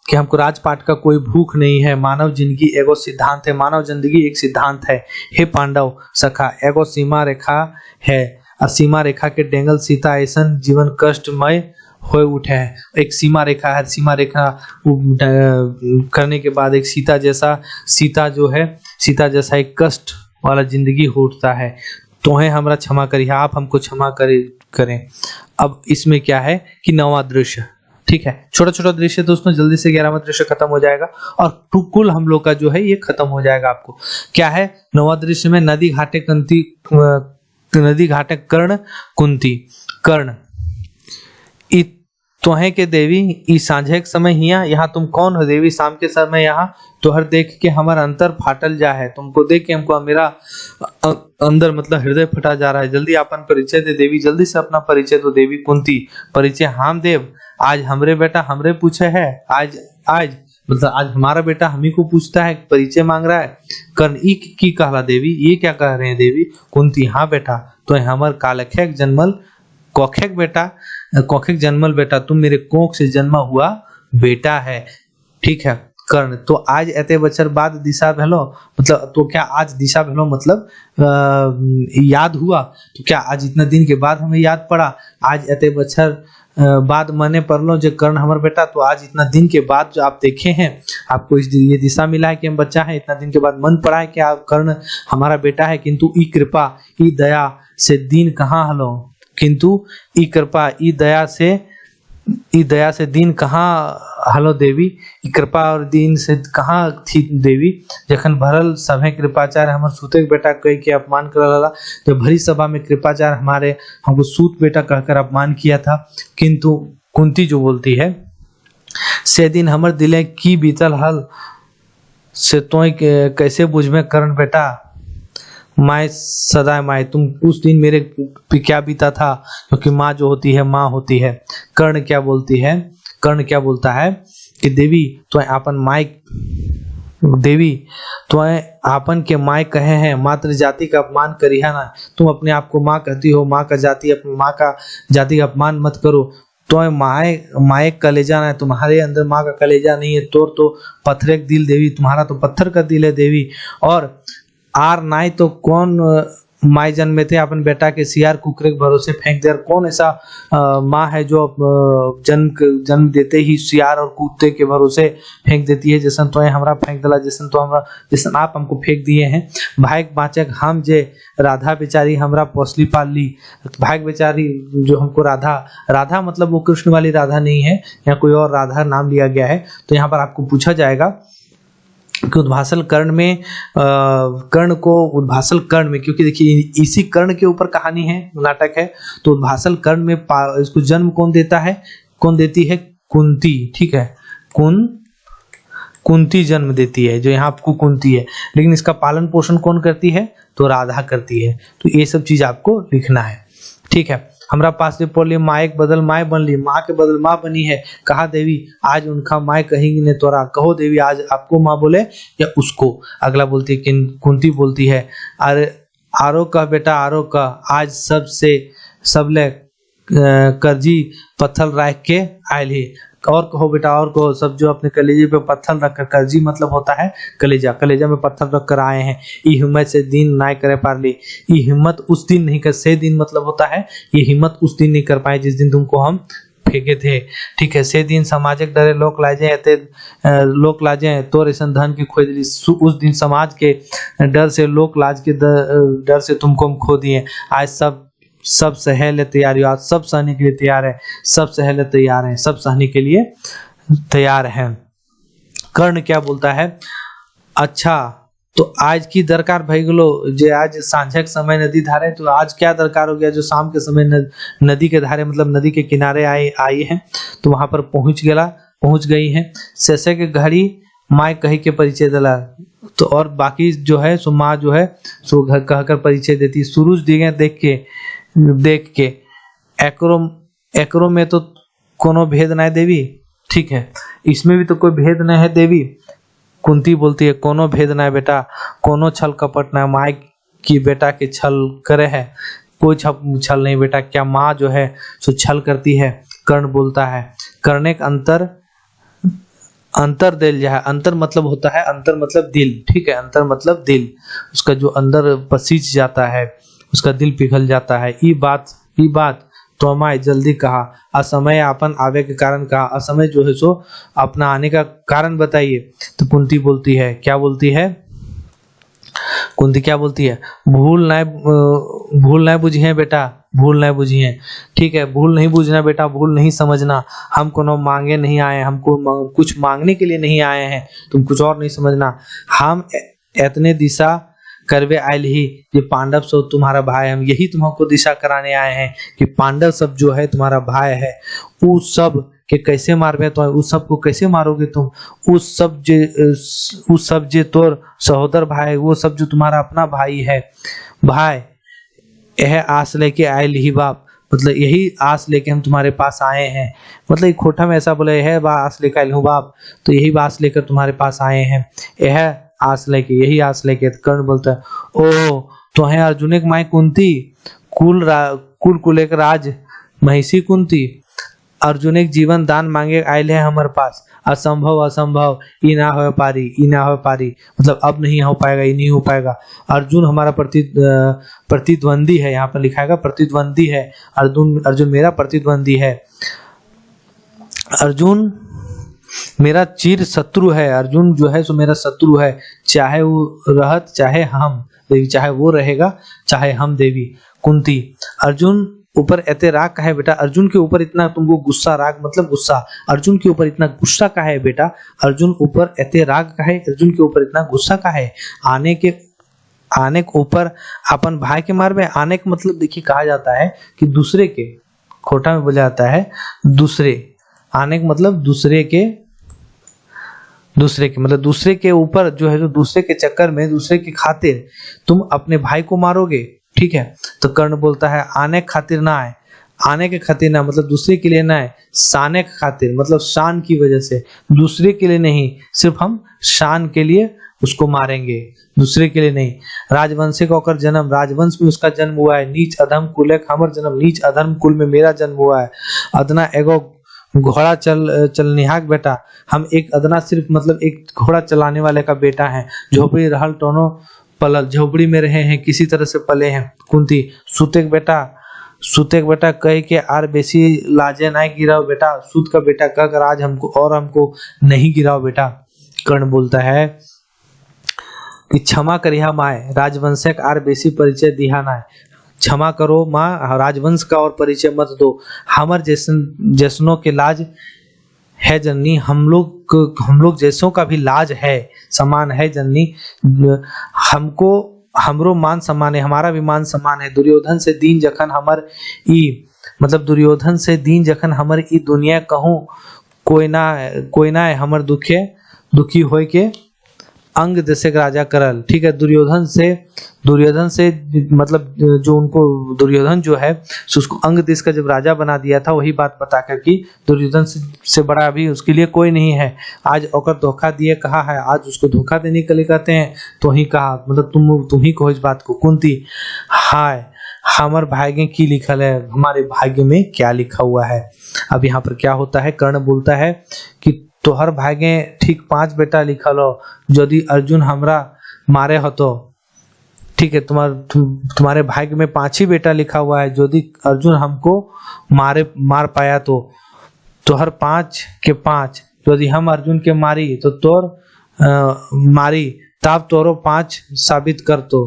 कि हमको राजपाट का कोई भूख नहीं है। मानव जिंदगी एगो सिद्धांत है, मानव जिंदगी एक सिद्धांत है। हे पांडव सखा, एगो सीमा रेखा है, और सीमा रेखा के डेंगल सीता ऐसन जीवन कष्टमय हो उठे है। एक सीमा रेखा है, सीमा रेखा करने के बाद एक सीता जैसा एक कष्ट वाला जिंदगी हो उठता है। तोहे हमरा क्षमा करिए, आप हमको क्षमा करें। अब इसमें क्या है कि नवा दृश्य, ठीक है। छोटा छोटा दृश्य दोस्तों, जल्दी से 11वां दृश्य खत्म हो जाएगा और कुल हम लोग का जो है ये खत्म हो जाएगा। आपको क्या है, नवा दृश्य में नदी घाटे कर्ण कुंती, कर्ण तोहे के देवी ई सांझे के समय हिया, यहाँ तुम कौन हो देवी, शाम के समय यहाँ तोहर देख के हमारा अंतर फाटल जा है। तुमको देख के हमको मेरा अंदर मतलब हृदय फटा जा रहा है। जल्दी अपन परिचय दे देवी, जल्दी से अपना परिचय दो देवी कुंती। परिचय, हम देव, आज हमरे बेटा हमरे पूछे है, आज मतलब आज हमारा बेटा हम ही को पूछता है, परिचय मांग रहा है। कर्ण ई की कहला देवी, ये क्या कह रहे हैं देवी। कुंती, हाँ बेटा, तो हमर कालखेक जन्मल कोखेक जन्मल बेटा, तुम मेरे कोख से जन्मा हुआ बेटा है, ठीक है। कर्ण, तो आज एते बचर बाद दिशा भेलो, मतलब तो क्या आज दिशा भेलो मतलब याद हुआ, तो क्या आज इतना दिन के बाद हमें याद पड़ा। आज एते बचर बाद मने पड़लो जो कर्ण हमारे बेटा, तो आज इतना दिन के बाद जो आप देखे हैं, आपको ये दिशा मिला है कि हम बच्चा है, इतना दिन के बाद मन पड़ा है कि आप कर्ण हमारा बेटा है। किंतु ई कृपा ई दया से दिन कहाँ हलो, किंतु ई कृपा ई दया से दिन कहाँ हलो देवी। ई कृपा और दिन से कहाँ थी देवी, जखन भरल सभे कृपाचार्य हमर सूते बेटा कह के अपमान कर, जब भरी सभा में कृपाचार्य हमको सूत बेटा कहकर अपमान किया था। किंतु कुंती जो बोलती है, से दिन हमर दिले की बीतल हल, से तो कैसे बुझमे कर्ण बेटा, माए सदा माए, तुम उस दिन मेरे पे क्या बीता था, क्योंकि माँ जो होती है माँ होती है। कर्ण क्या बोलता है कि देवी तो आपन माई, देवी तो आपन के माय कहे हैं, मात्र जाति का अपमान करिहा ना। तुम अपने आप को माँ कहती हो, माँ का जाति का अपमान मत करो। तो माए कलेजा ना है, तुम्हारे अंदर माँ का कलेजा नहीं है, तो पत्थर दिल देवी, तुम्हारा तो पत्थर का दिल है देवी। और आर नाई तो कौन माई जन्मे थे अपन बेटा के सियार कुकरे के भरोसे फेंक दे। कौन ऐसा माँ है जो जन्म देते ही सियार और कुत्ते के भरोसे फेंक देती है, जैसन तो हमरा फेंक दिला, जैसन आप हमको फेंक दिए हैं। भाग बाँचक हम जे राधा बेचारी हमरा पोसली पाल ली। भाग बेचारी जो हमको राधा मतलब वो कृष्ण वाली राधा नहीं है, यहाँ कोई और राधा नाम लिया गया है। तो यहाँ पर आपको पूछा जाएगा कि उद्भासल कर्ण में कर्ण को उद्भासल कर्ण में, क्योंकि देखिए इसी कर्ण के ऊपर कहानी है, नाटक है। तो उद्भासल कर्ण में इसको जन्म कौन देता है, कौन देती है, कुंती। ठीक है, कुंती जन्म देती है, जो यहाँ आपको कुंती है। लेकिन इसका पालन पोषण कौन करती है, तो राधा करती है। तो ये सब चीज आपको लिखना है। ठीक है, हमरा पास में पढ़ ली माए के बदल माए बन ली, माँ के बदल माँ बनी है। कहा देवी आज उनका माए कहेंगी ने तोरा, कहो देवी आज आपको माँ बोले या उसको। अगला बोलती है कुंती बोलती है अरे आरो का बेटा आरो का, आज सबले करजी पत्थर रख के आयल ही। और कहो बेटा और कहो, सब जो अपने कलेजे पे पत्थर रख कर, करजी मतलब होता है कलेजा, कलेजा में पत्थर रख कर आए हैं। ये हिम्मत से दिन ना करे पार ली, ये हिम्मत उस दिन नहीं कर, से दिन मतलब होता है ये हिम्मत उस दिन नहीं कर पाए जिस दिन तुमको हम फेंके थे। ठीक है, से दिन समाजक डरे लोक लाजे तो रेशन धन की खोज ली। उस दिन समाज के डर से, लोक लाज के डर से तुमको हम खो दिए। आज सब सहने तैयार, आज सब सहने के लिए तैयार है, सब सहने तैयार है, सब सहने के लिए तैयार है। कर्ण क्या बोलता है, अच्छा तो आज की दरकार भाई गलो, जे आज सांझक समय नदी धारे, तो आज क्या दरकार हो गया, जो शाम के समय नदी के धारे मतलब नदी के किनारे आई है, तो वहां पर पहुंच गई है। शेषे के घड़ी माँ कही के परिचय दिला, तो और बाकी जो है सो माँ जो है सो कहकर परिचय देती। सूरज दिए देख के एकरो में तो कोनो भेद ना है देवी। ठीक है, इसमें भी तो कोई भेद नहीं है देवी। कुंती बोलती है कोनो भेद ना है बेटा, कोनो छल कपट ना, माँ की बेटा के छल करे है, कोई छल नहीं बेटा। क्या माँ जो है सो छल करती है। कर्ण बोलता है करने का अंतर दिल जाए, अंतर मतलब होता है, अंतर मतलब दिल। ठीक है, अंतर मतलब दिल, उसका जो अंदर पसीज जाता है, उसका दिल पिघल जाता है। ई बात तो माए जल्दी कहा, असमय अपन आवे के कारण कहा, असमय जो है सो अपना आने का कारण बताइए। तो कुंती बोलती है, क्या बोलती है, कुंती क्या बोलती है, भूल ना बुझिए बेटा, भूल नहीं बुझिए। ठीक है, भूल नहीं बुझना बेटा, भूल नहीं समझना। हम कोनो मांगे नहीं आए, हमको कुछ मांगने के लिए नहीं आए हैं, तुम कुछ और नहीं समझना। हम इतने दिशा करवे आयल ही, ये पांडव सब तुम्हारा भाई, हम यही तुमको दिशा कराने आए हैं कि पांडव सब जो है तुम्हारा भाई है। उस सब के कैसे मारबे, तो उस सब को कैसे मारोगे तुम, उस सब जे तोर सहोदर भाई, वो सब जो तुम्हारा अपना भाई है। भाई यह आस लेके आयल ही बाप, मतलब यही आस लेके हम तुम्हारे पास आए हैं। मतलब खोटा में ऐसा बोले है आस लेकर आयल हूँ बाप, तो यही आस लेकर तुम्हारे पास आए हैं, यह आस लेके, यही आस लेके। कर्ण बोलता है ओ तो है अर्जुन माई कुंती, कुल एक राज महिषी कुंती, अर्जुन एक जीवन दान मांगे आयल है हमारे पास। असंभव ई ना हो पारी, मतलब अब नहीं हो पाएगा, ये नहीं हो पाएगा। अर्जुन हमारा प्रतिद्वंदी है, यहाँ पर लिखा है प्रतिद्वंदी है, अर्जुन मेरा प्रतिद्वंदी है। अर्जुन मेरा चिर शत्रु है, अर्जुन जो है सो मेरा शत्रु है, चाहे वो रहत चाहे हम देवी, चाहे वो रहेगा चाहे हम देवी। कुंती अर्जुन ऊपर एते राग का है बेटा, अर्जुन के ऊपर इतना तुमको गुस्सा, राग मतलब गुस्सा, अर्जुन के ऊपर इतना गुस्सा का है बेटा, अर्जुन ऊपर एते राग का है, अर्जुन के ऊपर इतना गुस्सा का है। आने के ऊपर अपन भाई के मार में, आने का मतलब देखिए कहा जाता है कि दूसरे के, खोटा में बोला जाता है दूसरे, आने का मतलब दूसरे के मतलब दूसरे के ऊपर जो है, जो दूसरे के चक्कर में, दूसरे के खातिर तुम अपने भाई को मारोगे। ठीक है, तो कर्ण बोलता है आने के खातिर ना आए, आने के खातिर ना मतलब दूसरे के लिए ना है, शाने के खातिर मतलब शान की वजह से, दूसरे के लिए नहीं, सिर्फ हम शान के लिए उसको मारेंगे, दूसरे के लिए नहीं। राजवंशी का होकर जन्म, राजवंश में उसका जन्म हुआ है। नीच अधम कुल है हमर जन्म, नीच अधम कुल में मेरा जन्म हुआ है। अदना एगो घोड़ा चलनिहाक बेटा, हम एक अदना सिर्फ मतलब एक घोड़ा चलाने वाले का बेटा है। झोपड़ी रहल पलल झोपड़ी में रहे हैं, किसी तरह से पले हैं। कुंती सुतेक बेटा कह के आर बेसी लाजे ना गिराओ बेटा, सूत का बेटा कहकर आज हमको नहीं गिराओ बेटा। कर्ण बोलता है कि क्षमा करिहा माय, राजवंशक आर बेसी परिचय दिहा ना, क्षमा करो माँ, राजवंश का और परिचय मत दो, हमर जैसनों के लाज है जननी, हम लोग जैसों का भी लाज है, समान है जननी, हमरो मान समान है, हमारा भी मान समान है। दुर्योधन से दीन जखन हमर ई दुनिया कहूँ कोई ना है हमर दुखी होय के अंग जैसे राजा करल। ठीक है, दुर्योधन से मतलब दुर्योधन जो है उसको अंग देश का जब राजा बना दिया था, वही बात बता कर कि दुर्योधन से बड़ा भी उसके लिए कोई नहीं है। आज ओकर धोखा दिए कहा है, आज उसको धोखा देने के लिए कहते हैं, तो ही कहा मतलब तुम ही कहो इस बात को। कुंती हाय हमार भाग्य की लिखल है, हमारे भाग्य में क्या लिखा हुआ है। अब यहाँ पर क्या होता है, कर्ण बोलता है कि तोहर भाग्य ठीक 5 बेटा लिखल हो, यदि अर्जुन हमरा मारे हो तो ठीक है, तुम्हारे भाग्य में 5 ही बेटा लिखा हुआ है, यदि अर्जुन हमको मार पाया तो तोहर 5 के 5, यदि हम अर्जुन के मारी तो तोर मारी तब तोरो 5 साबित कर तो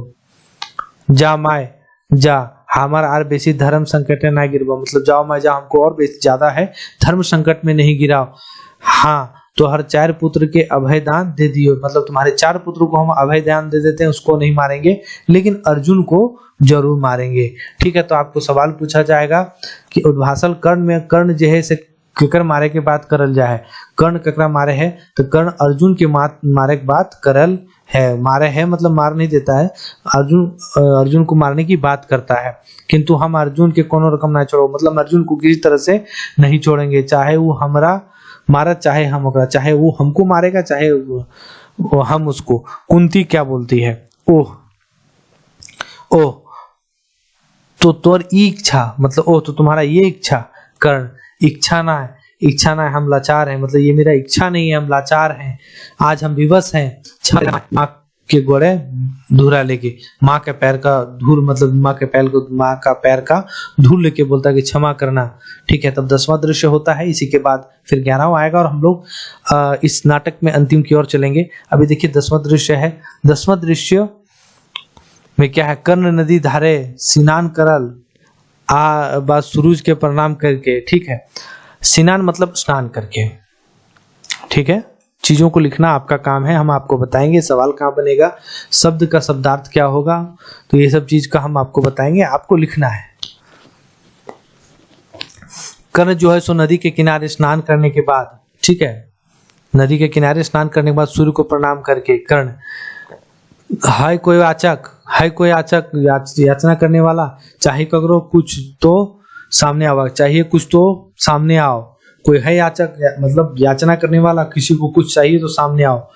जा माय जा, हमार आर बेसी धर्म संकट में ना गिरवा, मतलब जाओ माय जा, हमको और बेसी ज्यादा है धर्म संकट में नहीं गिराओ। हाँ तो हर 4 पुत्र के अभय दान दे दियो, मतलब तुम्हारे 4 पुत्रों को हम अभय दान दे देते हैं, उसको नहीं मारेंगे लेकिन अर्जुन को जरूर मारेंगे। ठीक है, तो आपको सवाल पूछा जाएगा कि उद्भासल कर्ण में कर्ण जो है से केकर मारे के बात करल जाए, कर्ण ककरा मारे है, तो कर्ण अर्जुन के मारे के बात करल है, मारे है मतलब मार नहीं देता है, अर्जुन को मारने की बात करता है, किंतु हम अर्जुन के कोनो रकम ना छोड़ो, मतलब अर्जुन को किसी तरह से नहीं छोड़ेंगे, चाहे वो हमरा मारा चाहे हम ओकरा, चाहे वो हमको मारेगा चाहे वो हम उसको। कुंती क्या बोलती है, ओह तो तोर इच्छा, मतलब ओह तो तुम्हारा ये इच्छा, कर्ण इच्छा ना है, हम लाचार हैं, मतलब ये मेरा इच्छा नहीं है, हम लाचार हैं, आज हम विवश हैं। माँ के गोड़े धूरा लेके, माँ के पैर का धूल, मतलब माँ का पैर का धूल लेके बोलता है कि क्षमा करना। ठीक है, तब 10वां दृश्य होता है, इसी के बाद फिर 11वां आएगा और हम लोग इस नाटक में अंतिम की ओर चलेंगे। अभी देखिए 10वां दृश्य है, 10वां दृश्य में क्या है, कर्ण नदी धारे स्नान करल बा सूरज के प्रणाम करके। ठीक है, स्नान मतलब स्नान करके। ठीक है, चीजों को लिखना आपका काम है, हम आपको बताएंगे सवाल कहाँ बनेगा, शब्द का शब्दार्थ क्या होगा, तो ये सब चीज का हम आपको बताएंगे, आपको लिखना है। कर्ण जो है सो नदी के किनारे स्नान करने के बाद, ठीक है, नदी के किनारे स्नान करने के बाद सूर्य को प्रणाम करके कर्ण है कोई याचक याचना करने वाला, चाहे ककरो कुछ तो सामने आवा, चाहिए कुछ तो सामने आओ, कोई है याचक मतलब याचना करने वाला, किसी को कुछ चाहिए तो सामने आओ।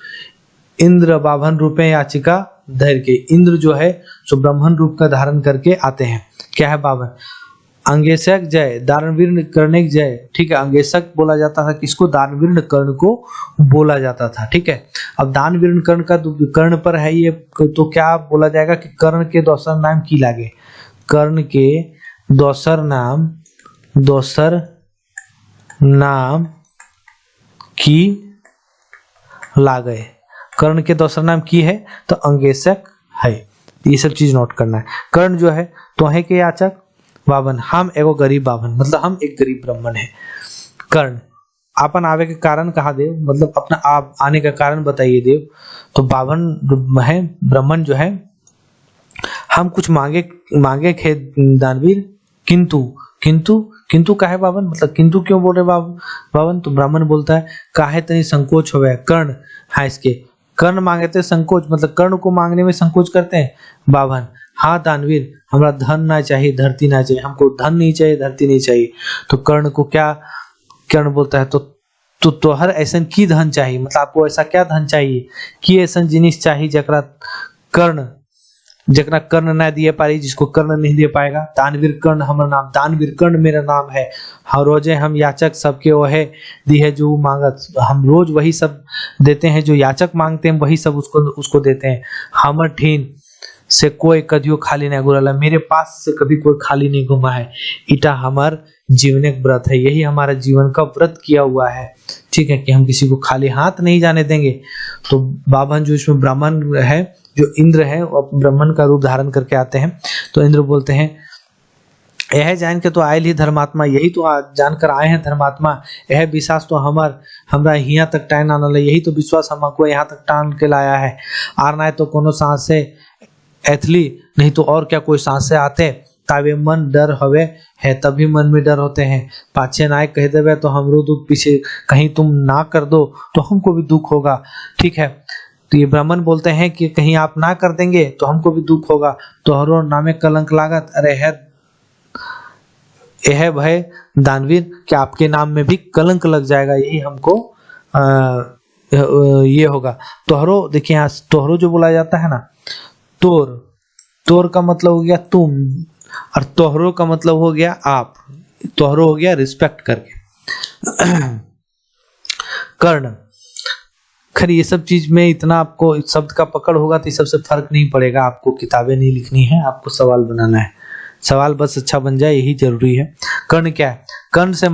इंद्र बाभन रूपे याचिका धैर्य के, इंद्र जो है सो ब्राह्मण रूप का धारण करके आते हैं। क्या है बाभन, अंगेशक जय, दानवीर कर्ण जय। ठीक है, अंगेशक बोला जाता था किसको, दानवीर कर्ण को बोला जाता था। ठीक है, अब दानवीर कर्ण का कर्ण पर है ये, तो क्या बोला जाएगा कि कर्ण के दोसर नाम की लागे, कर्ण के दोसर नाम की लागे, कर्ण के दोसर नाम की है तो अंगेशक है, ये सब चीज नोट करना है। कर्ण जो है तो है के याचक, बावन हम एगो गरीब बावन, मतलब हम एक गरीब ब्राह्मण है। कर्ण अपन आवे के कारण कहा देव, मतलब अपना आप आने का कारण बताइए देव, तो बावन है ब्राह्मण जो है, हम कुछ मांगे खे दानवीर, किंतु काहे बावन, मतलब किंतु क्यों बोल रहे बावन, तो ब्राह्मण बोलता है काहे तनी संकोच होवे, कर्ण है इसके, कर्ण मांगते संकोच, मतलब कर्ण को मांगने में संकोच करते हैं। बावन हाँ दानवीर, हमरा धन ना चाहिए धरती ना चाहिए, हमको धन नहीं चाहिए धरती नहीं चाहिए। तो कर्ण को क्या, कर्ण बोलता है तो तोहर ऐसन की धन चाहिए, मतलब आपको ऐसा क्या धन चाहिए कि ऐसा जिनिस चाहिए जकरा कर्ण ना दिए पारी, जिसको कर्ण नहीं दे पाएगा। दानवीर कर्ण हमारा नाम, दानवीर कर्ण मेरा नाम है, हर रोजे हम याचक सबके वह दी है जो मांगत, हम रोज वही सब देते हैं जो याचक मांगते हैं, वही सब उसको देते हैं। हमर ठीन से कोई कदियो खाली नहीं घुरला, मेरे पास से कभी कोई खाली नहीं घुमा है। इटा हमार जीवन एक व्रत है, यही हमारा जीवन का व्रत किया हुआ है, ठीक है, कि हम किसी को खाली हाथ नहीं जाने देंगे। तो बाभन जो इसमें ब्राह्मण है, जो इंद्र है, वो ब्राह्मण का रूप धारण करके आते हैं। तो इंद्र बोलते हैं, यह जान के तो आयल ही धर्मात्मा, यही तो जानकर आए हैं धर्मात्मा, यह विश्वास तो हमरा यहाँ तक टाइन आना, यही तो विश्वास हमको यहाँ तक टान के लाया है। आर ना तो कोनो सांस से एथली, नहीं तो और क्या कोई सांस से आते, तावे मन डर हवे है, तभी मन में डर होते हैं। पाछे नाय कह देवे तो हमरो दुख पीछे, कहीं तुम ना कर दो तो हमको भी दुख होगा, ठीक है। तो ये ब्राह्मण बोलते हैं कि कहीं आप ना कर देंगे तो हमको भी दुख होगा, तोहरो नामे कलंक लागत, अरे है यह भय दानवीर कि आपके नाम में भी कलंक लग जाएगा, यही हमको ये होगा। तोहरो, देखिए यहाँ तोहरो जो बोला जाता है ना, तोर का मतलब हो गया तुम, और तोहरो का मतलब हो गया आप, तोहरो हो गया रिस्पेक्ट करके। कर्ण, खैर ये सब चीज में इतना आपको शब्द का पकड़ होगा तो इस सबसे फर्क नहीं पड़ेगा, आपको किताबें नहीं लिखनी है, आपको सवाल बनाना है, सवाल बस अच्छा बन जाए यही जरूरी है। कर्ण क्या है? कर्ण से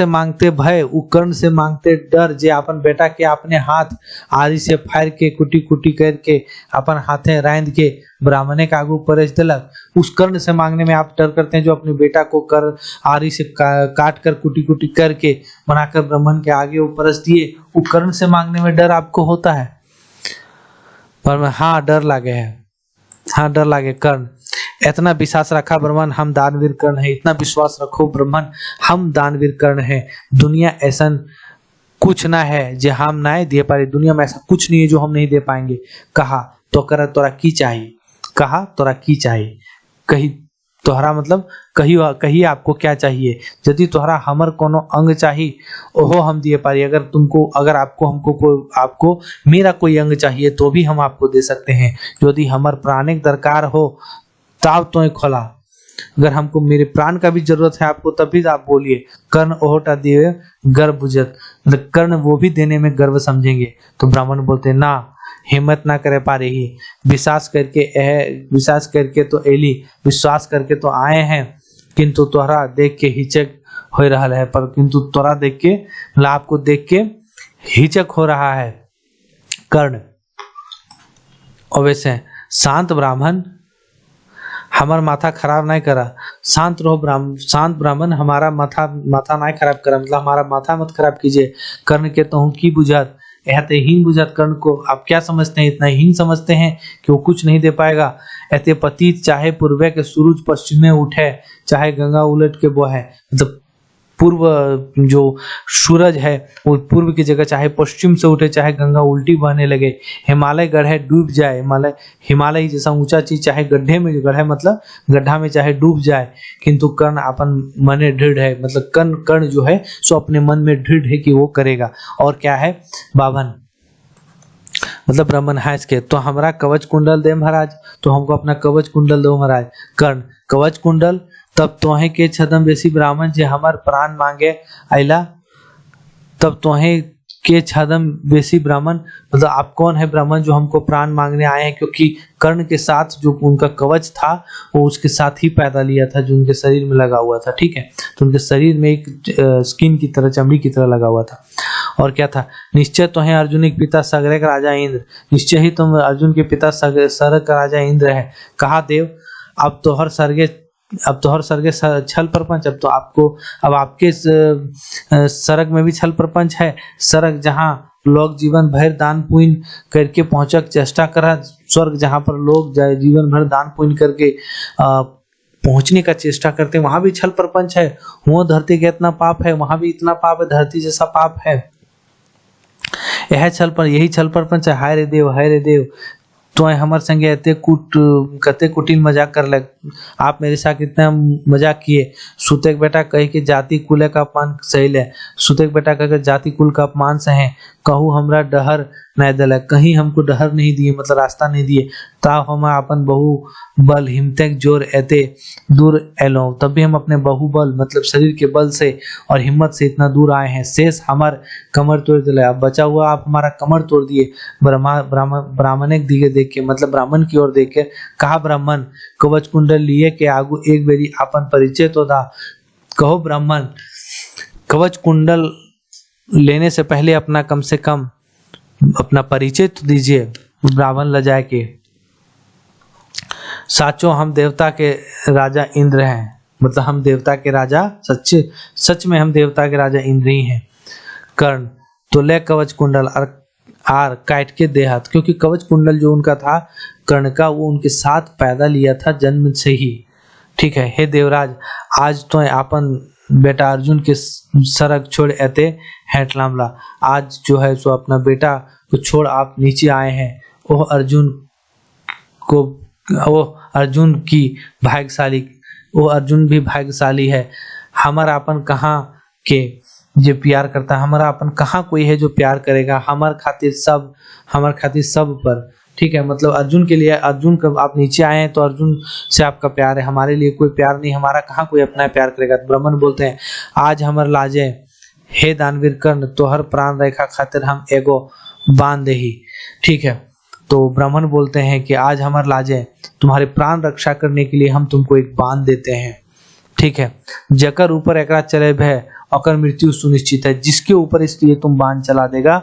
मांगते भय, उ कर्ण से मांगते डर, जे अपन बेटा के अपने हाथ आरी से फाड़ के कुटी कुटी करके अपन हाथे रांध के ब्राह्मणे के आगू परस दिलक, उस कर्ण से मांगने में आप डर करते हैं, जो अपने बेटा को कर आरी से काट कर कुटी कुटी करके बनाकर ब्राह्मण के आगे वो परस दिए, वो कर्ण से मांगने में डर आपको होता है? पर हाँ डर लागे है, हाँ डर लागे। कर्ण, इतना विश्वास रखा ब्राह्मण हम दानवीर कर्ण है, इतना विश्वास रखो ब्राह्मण हम दानवीर कर्ण है, दुनिया ऐसा कुछ ना है जो हम ना दे पाए, दुनिया में ऐसा कुछ नहीं है जो हम नहीं दे पाएंगे। कहा तो कर तोरा की चाहिए, कहा तोरा की चाहिए, कही तोहरा मतलब कही आपको क्या चाहिए, यदि तोहरा हमर कोनो अंग चाहिए ओहो हम दिए पारी, अगर आपको मेरा कोई अंग चाहिए तो भी हम आपको दे सकते हैं, यदि हमर प्राणिक दरकार हो तब तो खोला, अगर हमको मेरे प्राण का भी जरूरत है आपको तब भी आप बोलिए। कर्ण ओहटा दिए गर्व बुझत, मतलब कर्ण वो भी देने में गर्व समझेंगे। तो ब्राह्मण बोलते ना, हिम्मत ना करे पा रही, विश्वास करके तो एली, विश्वास करके तो आए हैं, किंतु तोहरा देख के हिचक हो रहा है, पर किंतु तोरा देख के लाभ को देख के हिचक हो रहा है। कर्ण अवश्य शांत ब्राह्मण हमार माथा खराब नहीं करा, शांत ब्राह्मण हमारा माथा नहीं खराब करा, मतलब हमारा माथा मत खराब कीजिए। कर्ण के तो की बुझात, यह तो हीन बुझात, कर्ण को आप क्या समझते हैं, इतना हीन समझते हैं कि वो कुछ नहीं दे पाएगा। ऐसे पतित चाहे पूर्व के सूरज पश्चिम में उठे, चाहे गंगा उलट के बहे, मतलब पूर्व जो सूरज है वो पूर्व की जगह चाहे पश्चिम से उठे, चाहे गंगा उल्टी बहने लगे, हिमालय गढ़े डूब जाए, हिमालय जैसा ऊंचा चीज चाहे गड्ढे में गढ़े मतलब गड्ढा में चाहे डूब जाए, किंतु कर्ण अपन मने दृढ़ है, मतलब कर्ण जो है सो अपने मन में दृढ़ है कि वो करेगा। और क्या है बाभन, मतलब ब्राह्मण है इसके, तो हमारा कवच कुंडल दे महाराज, तो हमको अपना कवच कुंडल दो महाराज। कर्ण कवच कुंडल, तब तोहे के छदम बेसी ब्राह्मण जे हमार प्राण मांगे आइला, तब तोहे के छदम बेसी ब्राह्मण, मतलब आप कौन है ब्राह्मण जो हमको प्राण मांगने आए हैं, क्योंकि कर्ण के साथ जो उनका कवच था वो उसके साथ ही पैदा लिया था जो उनके शरीर में लगा हुआ था, ठीक है। तो उनके शरीर में एक स्किन की तरह, चमड़ी की तरह लगा हुआ था। और क्या था, निश्चय तो है अर्जुन के पिता सगरे का राजा इंद्र, निश्चय ही तुम अर्जुन के पिता सरग का राजा इंद्र है। कहा देव अब तो हर सर्गे छल प्रपंच, अब आपके सरग में भी छल प्रपंच है। सरग जहाँ लोग जीवन भर दान पुण्य करके पहुंचक चेष्टा करा, स्वर्ग जहाँ पर लोग जीवन भर दान पुण्य करके पहुंचने का चेष्टा करते हैं, वहां भी छल प्रपंच है। वो धरती का इतना पाप है, वहां भी इतना पाप है, धरती जैसा पाप है। यही छल प्रपंच है। हाय रे देव, तो हमारे संगे कते कुटिल मजाक कर लग, आप मेरे साथ इतना मजाक किए। सुतेक बेटा कह के जाति कुल का अपमान सही है, सुतेक बेटा कहकर जाति कुल का अपमान सहे, कहू हमरा डहर नहीं दिला, कहीं हमको डहर नहीं दिए, मतलब रास्ता नहीं दिए। तब हम अपन बहु बल हिम्मत जोर एते दूर एलो, तब भी हम अपने बहुबल मतलब शरीर के बल से और हिम्मत से इतना दूर आए हैं। शेष हमार कमर तोड़ दिला, अब बचा हुआ आप हमारा कमर तोड़ दिए। ब्राह्मण दिखे देख के, मतलब ब्राह्मण की ओर देख के कहा, ब्राह्मण कवच कुंडल लिए के आगू एक बेरी अपन परिचय तो था। कहो ब्राह्मण, कवच कुंडल लेने से पहले अपना कम से कम अपना परिचय तो दीजिए। ब्राह्मण लजाए के, साचो हम देवता के राजा इंद्र हैं, मतलब हम देवता के राजा, सच में हम देवता के राजा इंद्र ही हैं। कर्ण तो ले कवच कुंडल आर काट के दे हाथ, क्योंकि कवच कुंडल जो उनका था कर्ण का, वो उनके साथ पैदा लिया था जन्म से ही। ठीक है, हे देवराज, आज तो आपन बेटा अर्जुन के सरक छोड़ एते हैटलामला, आज जो है सो अपना बेटा को छोड़ आप नीचे आए हैं। वो अर्जुन भी भाग्यशाली है। हमारा अपन कहाँ के जो प्यार करता है, हमारा अपन कहाँ कोई है जो प्यार करेगा, हमार खातिर सब पर। ठीक है, मतलब अर्जुन के लिए, अर्जुन कब आप नीचे आए हैं तो अर्जुन से आपका प्यार है, हमारे लिए कोई प्यार नहीं, हमारा कहाँ कोई अपना प्यार करेगा। तो ब्राह्मण बोलते हैं, आज हमार लाजे हे दानवीर कर्ण, तो हर प्राण रेखा खातिर हम एगो बांध ही। ठीक है, तो ब्राह्मण बोलते हैं कि आज हमार लाजे, तुम्हारे प्राण रक्षा करने के लिए हम तुमको एक बांध देते हैं। ठीक है, जकर ऊपर एकरा चले भय और मृत्यु सुनिश्चित है, जिसके ऊपर इसलिए तुम बांध चला देगा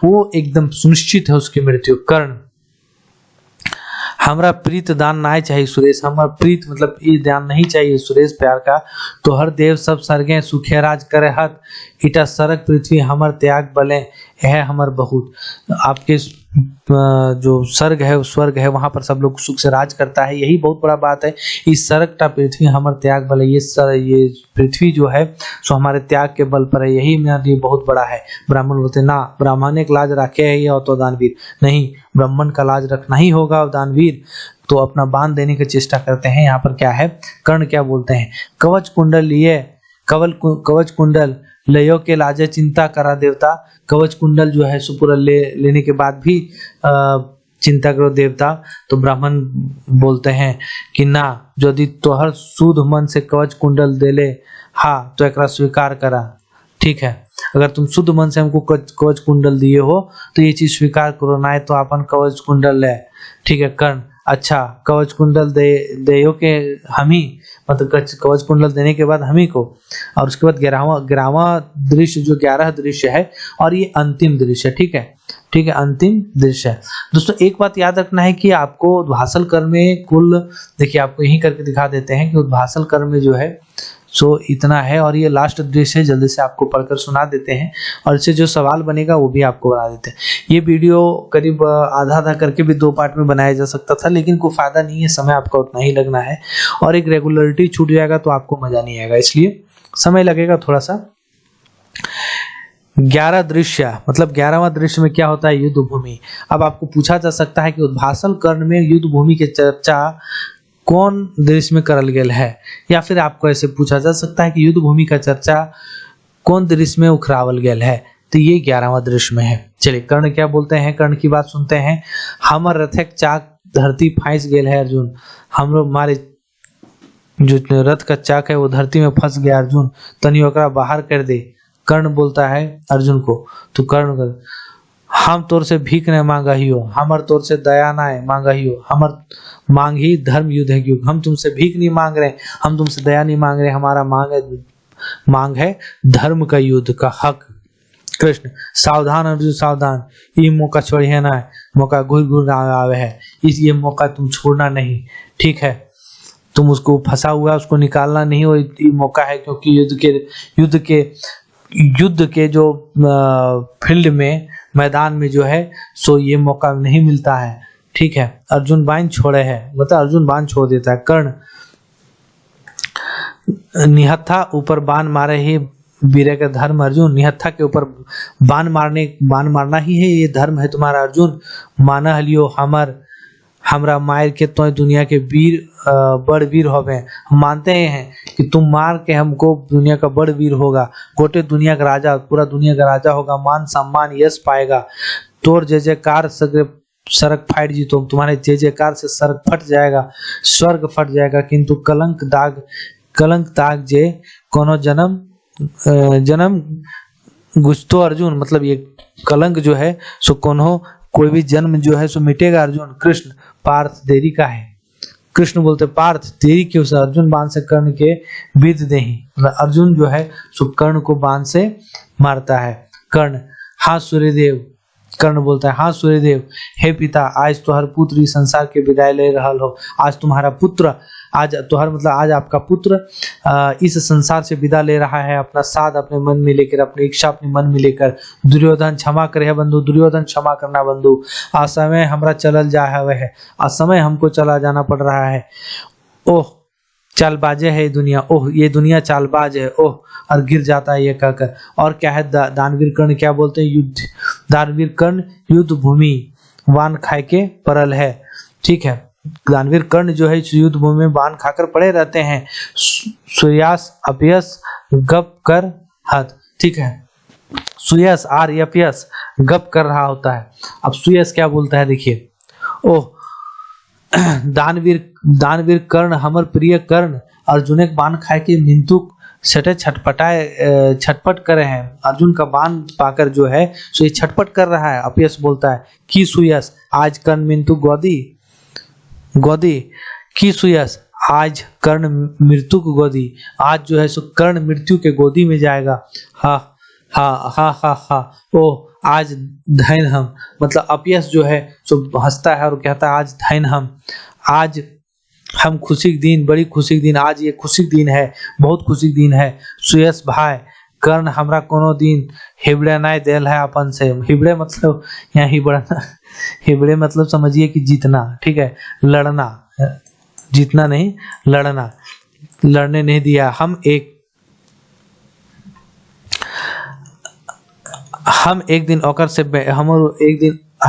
वो एकदम सुनिश्चित है उसकी मृत्यु। कर्ण हमरा प्रीत दान ना चाहिए सुरेश, हमारा प्रीत मतलब ये दान नहीं चाहिए सुरेश प्यार का। तो हर देव सब सर्गे सुखे राज करे हत, इटा सरक पृथ्वी हमर त्याग बले है हमर बहुत। आपके जो स्वर्ग है, स्वर्ग है, वहां पर सब लोग सुख से राज करता है, यही बहुत बड़ा बात है। इस सरक टा पृथ्वी हमर त्याग बल, ये पृथ्वी जो है सो हमारे त्याग के बल पर है, यही मेरे लिए बहुत बड़ा है। ब्राह्मण बोलते ना, ब्राह्मण एक लाज रखे है या तो दानवीर नहीं, ब्राह्मण का लाज रखना ही होगा दानवीर। तो अपना बांध देने की चेष्टा करते हैं। यहाँ पर क्या है, कर्ण क्या बोलते हैं, कवच कुंडल लिए, कवच कुंडल लयो के लाजे चिंता करा देवता। कवच कुंडल जो है सुपुर लेने के बाद भी चिंता करो देवता। तो ब्राह्मण बोलते हैं कि ना, यदि तोहर शुद्ध मन से कवच कुंडल देले हाँ तो एकरा स्वीकार करा। ठीक है, अगर तुम शुद्ध मन से हमको कवच कुंडल दिए हो तो ये चीज स्वीकार करो, ना तो अपन कवच कुंडल ले। ठीक है, कर्ण अच्छा कवच कुंडल देयो के हम ही, मतलब कवच कुंडल देने के बाद हम ही को। और उसके बाद 11वां दृश्य, जो 11 दृश्य है और ये अंतिम दृश्य। ठीक है, अंतिम दृश्य है। दोस्तों एक बात याद रखना है कि आपको उद्भासल कर्म में कुल, देखिए आपको यही करके दिखा देते हैं कि उद्भासल कर्म में जो है सो इतना है, और ये लास्ट दृश्य है, जल्दी से आपको पढ़कर सुना देते हैं और इससे जो सवाल बनेगा वो भी आपको बना देते हैं। ये वीडियो करीब आधा करके भी 2 पार्ट में बनाया जा सकता था, लेकिन कोई फायदा नहीं है, समय आपका उतना ही लगना है और एक रेगुलरिटी छूट जाएगा तो आपको मजा नहीं आएगा, इसलिए समय लगेगा थोड़ा सा। 11 दृश्य मतलब 11वां दृश्य में क्या होता है, युद्ध भूमि। अब आपको पूछा जा सकता है कि उद्भासल कर्ण में युद्ध भूमि की चर्चा कौन दृश्य में करल गेल है, या फिर आपको ऐसे पूछा जा सकता है कि युद्ध भूमि का चर्चा कौन दृश्य में उखरावल गेल है, तो ये 11वां दृश्य में है। चलिए कर्ण क्या बोलते हैं, कर्ण की बात सुनते हैं। हमर रथक चाक धरती फांस गेल है अर्जुन, हम लोग हमारे जो रथ का चाक है वो धरती में फंस गया अर्जुन, तनी ओकरा बाहर कर दे। कर्ण बोलता है अर्जुन को, तो कर्ण हम तोर से भीख नहीं मांगा ही हो, हमर तोर से दया ना मांगा ही हो, हमर मांग ही धर्म युद्ध है, क्योंकि हम तुमसे भीख नहीं मांग रहे, हम तुमसे दया नहीं मांग रहे, हमारा मांग है धर्म का युद्ध का हक। कृष्ण सावधान अर्जुन सावधान, ये मौका छोड़िए ना, मौका घुर आवे है, ये मौका तुम छोड़ना नहीं। ठीक है, तुम उसको फंसा हुआ है उसको निकालना नहीं, वो ये मौका है, क्योंकि युद्ध के जो फील्ड में, मैदान में जो है सो ये मौका नहीं मिलता है। ठीक है, अर्जुन बाण छोड़े है, मतलब अर्जुन बाण छोड़ देता है। कर्ण निहत्था ऊपर बाण मारे ही वीर का धर्म अर्जुन, निहत्था के ऊपर बाण मारना ही है, ये धर्म है तुम्हारा अर्जुन। माना हलियो हमरा मार के तो दुनिया के वीर बड़ वीर होवे, हम मानते हैं कि तुम मार के हमको दुनिया का बड़ वीर होगा, गोटे दुनिया का राजा, पूरा दुनिया का राजा होगा, मान सम्मान यश पाएगा। तोर जय जयकार सड़क फाट जी, तो तुम्हारे जय जयकार से सड़क फट जाएगा, स्वर्ग फट जाएगा, किंतु कलंक दाग जे कोनो जन्म गुस्तो अर्जुन, मतलब ये कलंक जो है सो कोनो कोई भी जन्म जो है सो मिटेगा अर्जुन। कृष्ण पार्थ देरी का है। कृष्ण बोलते पार्थ देरी क्यों से, अर्जुन बाण से कर्ण के विद्ध देहि। अर्जुन जो है सो कर्ण को बाण से मारता है। कर्ण, हाँ सूर्यदेव। कर्ण बोलता है, हाँ सूर्यदेव, हे पिता, आज तुम्हारा पुत्र इस संसार के विदाई ले रहल हो। आज तुम्हारा पुत्र, आज तुम्हारा मतलब आज आपका पुत्र इस संसार से विदा ले रहा है, अपना साध अपने मन में लेकर, अपनी इच्छा अपने मन में लेकर। दुर्योधन क्षमा करे बंधु, दुर्योधन क्षमा करना बंधु। असमय हमरा चलल जा है, असमय हमको चला जाना पड़ रहा है। ओह चालबाजे है ये दुनिया, ओह ये दुनिया चालबाज है, ओह, और गिर जाता है ये कहकर। और क्या है, दानवीर कर्ण क्या बोलते हैं, युद्ध, दानवीर कर्ण युद्ध भूमि वान खाए के परल है। ठीक है, दानवीर कर्ण जो है युद्ध भूमि में बाण खाकर पड़े रहते हैं। सुयस अपयस गप कर हद। ठीक है, सुयस आर अपयस गप कर रहा होता है। अब सुयस क्या बोलता है, देखिए, ओह दानवीर कर्ण हमर प्रिय कर्ण अर्जुन के बाण खाए के मिंतुक सटे छटपट करे हैं। अर्जुन का बाण पाकर जो है सो ये छटपट कर रहा है। अपयस बोलता है की सुयस आज कर्ण मिंतु गोदी की सुयस आज कर्ण मृत्यु को गोदी। आज जो है सो कर्ण मृत्यु के गोदी में जाएगा। हा हा हा हा हा, ओ आज धैन हम, मतलब अपयस जो है सो हंसता है और कहता है आज धैन हम, आज हम खुशी के दिन, बड़ी खुशी के दिन, आज ये खुशी के दिन है, बहुत खुशी के दिन है। सुयस भाई कर्ण हमरा कोनो दिन हिबड़े नहीं देल है अपन से। हिबड़े मतलब यहाँ हिबड़े मतलब समझिए कि जीतना। ठीक है, लड़ना, जीतना नहीं लड़ना, लड़ने नहीं दिया। हम एक दिन ओकर से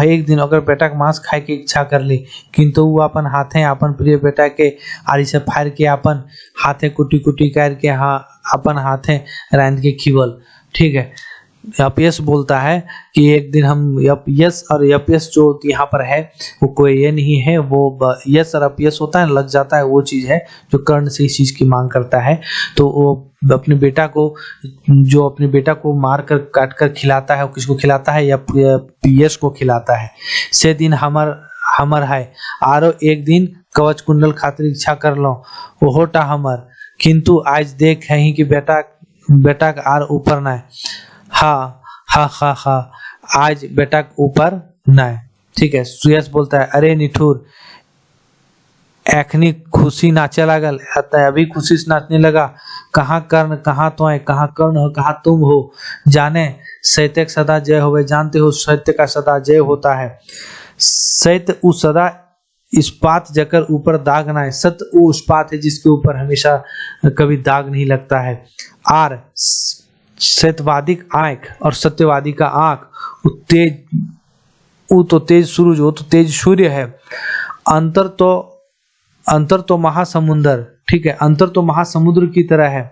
एक दिन अगर बेटा के मांस खाए के इच्छा कर ली, किंतु वो अपन हाथे अपन प्रिय बेटा के आरी से फाड़ के अपन हाथे कुटी कुटी करके अपन हाथे रांध के खिवल। ठीक है, अपयस बोलता है कि एक दिन हम यश और अपयस जो यहाँ पर है वो कोई ये नहीं है, वो यश और अपयस होता है, लग जाता है, वो चीज है जो कर्ण से इस चीज की मांग करता है। तो वो अपने बेटा को मार कर काट कर खिलाता है, किसको खिलाता है, या यश को खिलाता है। से दिन हमर है आरो एक दिन कवच कुंडल खातिर इच्छा कर लो, वो होटा हमर, किंतु आज देख है कि बेटा का आर ऊपर ना है। हा हा हा हा, आज बेटा के ऊपर ना है। ठीक है, सुयस बोलता है अरे निठुर, एखनी खुशी नाचे लागल, अभी खुशी से नाचने लगा। कहाँ कर्ण, कहाँ तो है, कहाँ कर्ण हो, कहाँ तुम हो। जाने सत्य का सदा जय होवे, जानते हो सत्य का सदा जय होता है। सत्य उस सदा इस्पात जकर ऊपर दाग ना है। सत्य वो इस्पात है जिसके ऊपर हमेशा कभी दाग नहीं लगता है। आर सत्यवादी आंख और सत्यवादी का आंख, वो तो तेज सूरज, वो तो तेज सूर्य है। अंतर तो महासमुंदर। ठीक है, अंतर तो महासमुद्र की तरह है।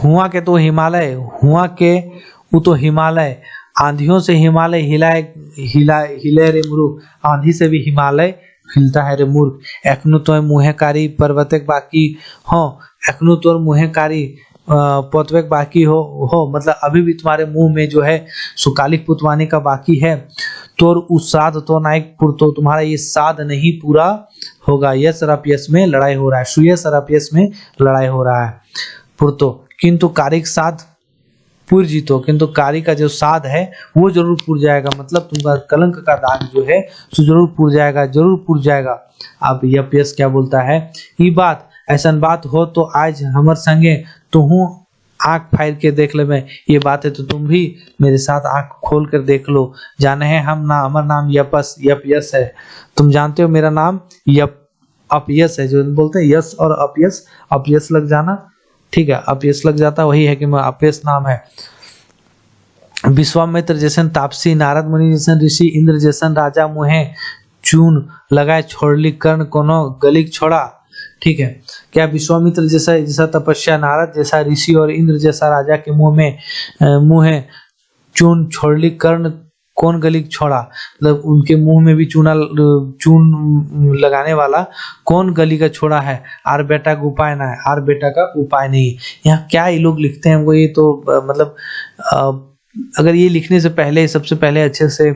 हुआ के तो हिमालय, वो तो हिमालय, आंधियों से हिमालय हिले रे मूर्ख, आंधी से भी हिमालय हिलता है रे मूर्ख। एखनु तो मुहे कारी पर्वतक बाकी हो, एखनु तो मुहे कारी पोतवेक बाकी हो, मतलब अभी भी तुम्हारे मुंह में जो है सुकालिक पुतवाने का बाकी है। तो उस साध तो नायक तो तुम्हारा ये साध नहीं पूरा होगा। यश और अपयश में लड़ाई हो रहा है, सुयश और अपयश में लड़ाई हो रहा है। पुरतो किंतु कारिक साध पूर जीतो, किंतु कारी का जो साध है वो जरूर पूर जाएगा, मतलब तुम्हारा कलंक का दाग जो है तो जरूर पूर जाएगा। अब अपयश क्या बोलता है, ये बात ऐसा बात हो तो आज हमर संगे तुहू आंख फाड़ के देख ले। मैं ये बात है तो तुम भी मेरे साथ आंख खोल कर देख लो। जाने हैं हमर नाम यपयश है, तुम जानते हो मेरा नाम अपयश है। जो बोलते हैं यश और अपयश लग जाना, ठीक है, अपयश लग जाता वही है कि मैं अपयश नाम है। विश्वामित्र जैसन तापसी, नारद मुनि जैसन ऋषि, इंद्र जैसन राजा मुहे चून लगाए छोड़ली, कर्ण कोनो गलिक छोड़ा। ठीक है, क्या विश्वामित्र जैसा तपस्या, नारद जैसा ऋषि और इंद्र जैसा राजा के मुंह चून छोड़ली, कर्ण कौन गली छोड़ा, मतलब उनके मुंह में भी चून लगाने वाला कौन गली का छोड़ा है। आर बेटा का उपाय ना है, आर बेटा का उपाय नहीं। यहाँ क्या ये लोग लिखते हैं वो, ये तो मतलब अगर ये लिखने से पहले सबसे पहले अच्छे से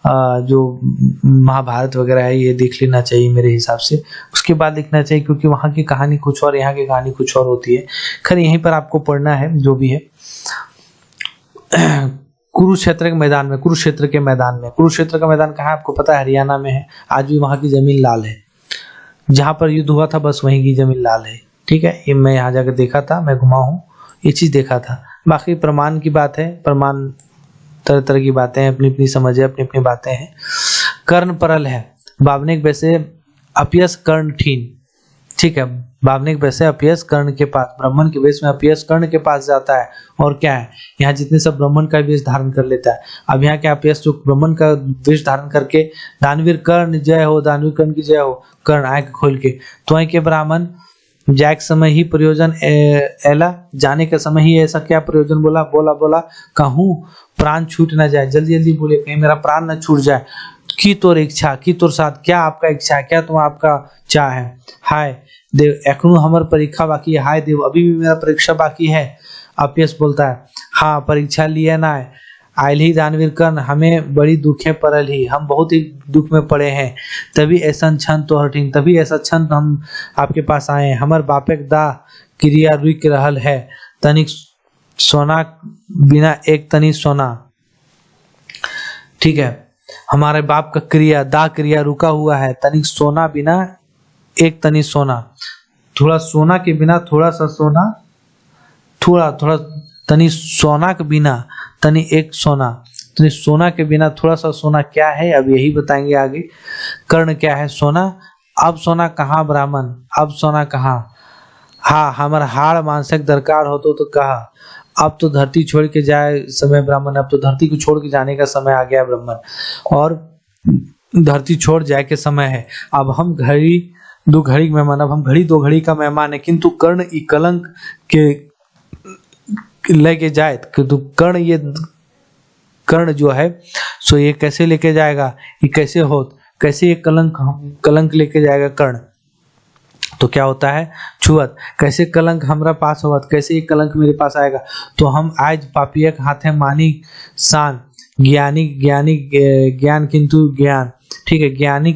जो महाभारत वगैरह है ये देख लेना चाहिए मेरे हिसाब से, उसके बाद लिखना चाहिए, क्योंकि वहाँ की कहानी कुछ और यहाँ की कहानी कुछ और होती है। खैर यहीं पर आपको पढ़ना है जो भी है। कुरुक्षेत्र के मैदान में, कुरुक्षेत्र का मैदान कहाँ है आपको पता है? हरियाणा में है। आज भी वहाँ की जमीन लाल है, जहाँ पर युद्ध हुआ था बस वहीं की जमीन लाल है। ठीक है, ये मैं यहाँ जाकर देखा था, मैं घुमा हूँ, ये चीज देखा था। बाकी प्रमाण की बात है, प्रमाण तरह तरह की बातें हैं, अपनी अपनी समझ है, अपनी अपनी बातें हैं। कर्ण परल है, बावनिक वैसे अपयस कर्ण ठीन। ठीक है, बावनिक वैसे अपयस कर्ण के पास, ब्राह्मण के वेश में अपयस कर्ण के पास जाता है। और क्या है, यहाँ जितने सब ब्राह्मण का वेश धारण कर लेता है। अब यहाँ क्या अपयस जो ब्राह्मण का वेश धारण करके दानवीर कर्ण जय हो, दानवीर कर्ण की जय हो, कर्ण आंख खोल के, तो के ब्राह्मण जाए के समय ही प्रयोजन एला, जाने के समय ही ऐसा क्या प्रयोजन बोला, बोला कहूँ प्राण छूट ना जाए, जल्दी जल्दी बोले कहीं मेरा प्राण न छूट जाए। की तोर इच्छा, की तोर साथ, क्या आपका इच्छा है, क्या तुम आपका चाह है। हाय देव एखनु हमर परीक्षा बाकी है, हाय देव अभी भी मेरा परीक्षा बाकी है। अपयस बोलता है हाँ परीक्षा लिया ना है, आयल ही दानवीर कर्ण हमें बड़ी दुखे पड़ल ही, हम बहुत ही दुख में पड़े हैं। तभी ऐसा क्षण तो हटिन, तभी ऐसा क्षण हम आपके पास आए हैं। हमार बापे दा क्रिया रुक रहल है, तनिक सोना बिना एक तनी सोना। ठीक है, हमारे बाप का क्रिया दा क्रिया रुका हुआ है, तनिक सोना बिना एक तनी सोना, थोड़ा सोना के बिना थोड़ा सा सोना, थोड़ा थोड़ा तनी सोना के बिना तनी एक सोना, तनी सोना के बिना थोड़ा सा सोना क्या है अब यही बताएंगे आगे। कर्ण क्या है, सोना। अब सोना कहाँ ब्राह्मण, अब सोना कहाँ, हाँ हमारा हाड़ मानसिक दरकार हो तो कहा। अब तो धरती छोड़ के जाए समय ब्राह्मण, अब तो धरती को छोड़ के जाने का समय आ गया ब्राह्मण, और धरती छोड़ जाए के समय है। अब हम घड़ी दो घड़ी मेहमान, अब हम घड़ी दो घड़ी का मेहमान है, किंतु कर्ण ई कलंक के लेके जाए, किंतु कर्ण जो है सो ये कैसे लेके जाएगा, ये कैसे हो, कैसे ये कलंक लेके जाएगा कर्ण। तो क्या होता है छुअत, कैसे कलंक हमरा पास होवत, कैसे ये कलंक मेरे पास आएगा। तो हम आज पापिया के हाथ है मानी शान, ज्ञानी ज्ञान किंतु ज्ञान। ठीक है, ज्ञानी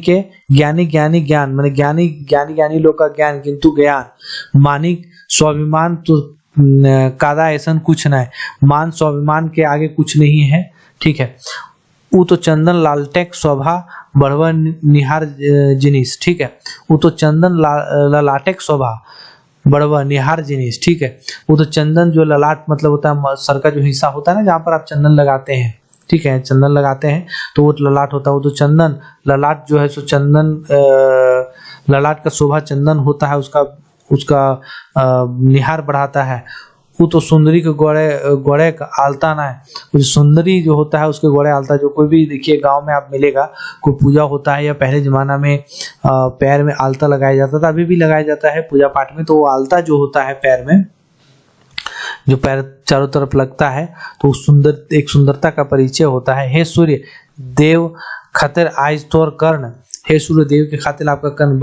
ज्ञान माने ज्ञानी लोग का ज्ञान किंतु ज्ञान। मानिक स्वाभिमान तो कादा ऐसा कुछ ना है, मान स्वाभिमान के आगे कुछ नहीं है। ठीक है, वो तो चंदन लालटेक शोभा बढ़वा निहार जिनिस। ठीक है, वो तो चंदन ललाटेक शोभा बढ़वा निहार जिनिस। ठीक है, वो तो चंदन जो ललाट मतलब होता है सर का जो हिस्सा होता है ना जहाँ पर आप चंदन लगाते हैं। ठीक है, चंदन लगाते हैं तो वो ललाट होता है, वो तो चंदन ललाट जो है सो चंदन ललाट का शोभा चंदन होता है, उसका निहार बढ़ाता है। वो तो सुंदरी के गोड़े का आलता ना है, वो सुंदरी जो होता है उसके गोड़े आलता। जो कोई भी देखिए गांव में आप मिलेगा, कोई पूजा होता है या पहले जमाना में पैर में आलता लगाया जाता था, अभी भी लगाया जाता है पूजा पाठ में। तो वो आलता जो होता है पैर में, जो पैर चारों तरफ लगता है, तो एक सुंदरता का परिचय होता है। हे सूर्य देव खतर आज तोर कर्ण, हे सूर्य देव के खातिर आपका कर्ण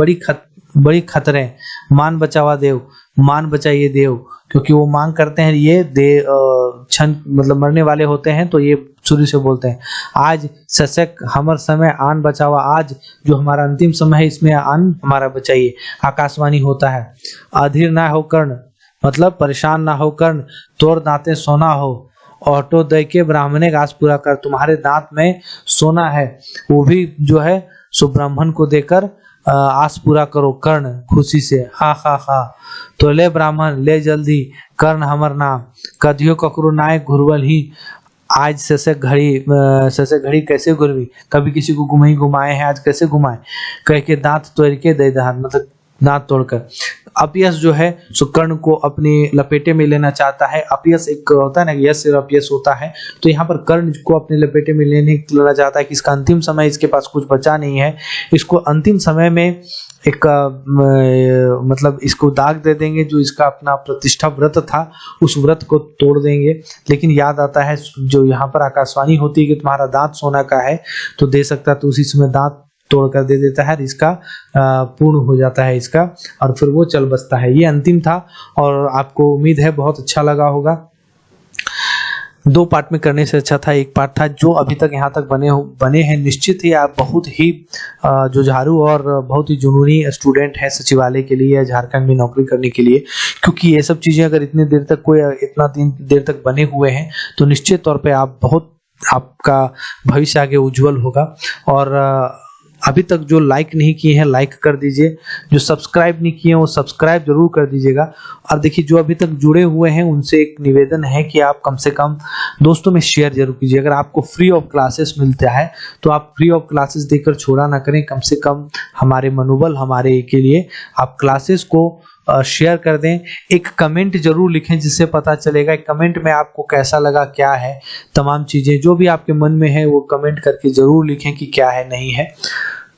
बड़ी खतरे, मान बचावा देव, मान बचाइए देव, क्योंकि वो मांग करते हैं ये क्षण मतलब मरने वाले होते हैं, तो ये सूर्य से बोलते हैं आज सशक हमर समय आन बचावा, आज जो हमारा अंतिम समय है इसमें आन हमारा बचाइए। आकाशवाणी होता है अधीर ना हो कर्ण, मतलब परेशान ना हो कर्ण, तोर दांते सोना हो, ऑटो दे के ब्राह्मणे का आस पूरा कर, तुम्हारे दांत में सोना है वो भी जो है सो ब्राह्मण को देकर आस पूरा करो। कर्ण खुशी से हा हा हा, तो ले ब्राह्मण ले जल्दी, कर्ण हमर नाम, कदियो ककरो नाय घुरवल ही, आज से घड़ी कैसे घुरवी, कभी किसी को घुमाए हैं आज कैसे घुमाए, कह के दांत तोड़ के दे दहार, मतलब दांत तोड़कर। अपयस जो है सो कर्ण को अपने लपेटे में लेना चाहता है। अपयस एक होता है ना, यश और अपयस होता है, तो यहाँ पर कर्ण को अपने लपेटे में लेना चाहता है कि इसका अंतिम समय इसके पास कुछ बचा नहीं है, इसको अंतिम समय में एक मतलब इसको दाग दे देंगे, जो इसका अपना प्रतिष्ठा व्रत था उस व्रत को तोड़ देंगे। लेकिन याद आता है जो यहाँ पर आकाशवाणी होती है कि तुम्हारा दांत सोना का है तो दे सकता, तो उसी समय दांत तोड़ कर दे देता है, इसका पूर्ण हो जाता है इसका, और फिर वो चल बसता है। ये अंतिम था और आपको उम्मीद है बहुत अच्छा लगा होगा। 2 पार्ट में करने से अच्छा था एक पार्ट था। जो अभी तक यहाँ तक बने हैं, निश्चित ही आप बहुत ही जो झाड़ू और बहुत ही जुनूनी स्टूडेंट है सचिवालय के लिए या झारखंड में नौकरी करने के लिए, क्योंकि ये सब चीज़ें अगर इतने देर तक इतना देर तक बने हुए हैं तो निश्चित तौर पे आपका भविष्य आगे उज्जवल होगा। और अभी तक जो लाइक नहीं किए हैं लाइक कर दीजिए, जो सब्सक्राइब नहीं किए हैं वो सब्सक्राइब जरूर कर दीजिएगा। और देखिए जो अभी तक जुड़े हुए हैं उनसे एक निवेदन है कि आप कम से कम दोस्तों में शेयर जरूर कीजिए। अगर आपको फ्री ऑफ क्लासेस मिलता है तो आप फ्री ऑफ क्लासेस देकर छोड़ा ना करें, कम से कम हमारे मनोबल हमारे के लिए आप क्लासेस को शेयर कर दें। एक कमेंट जरूर लिखें जिससे पता चलेगा, एक कमेंट में आपको कैसा लगा, क्या है, तमाम चीजें जो भी आपके मन में है वो कमेंट करके जरूर लिखें कि क्या है नहीं है,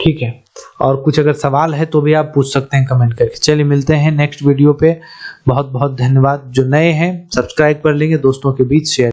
ठीक है। और कुछ अगर सवाल है तो भी आप पूछ सकते हैं कमेंट करके। चलिए मिलते हैं नेक्स्ट वीडियो पे। बहुत बहुत धन्यवाद। जो नए हैं सब्सक्राइब कर लेंगे, दोस्तों के बीच शेयर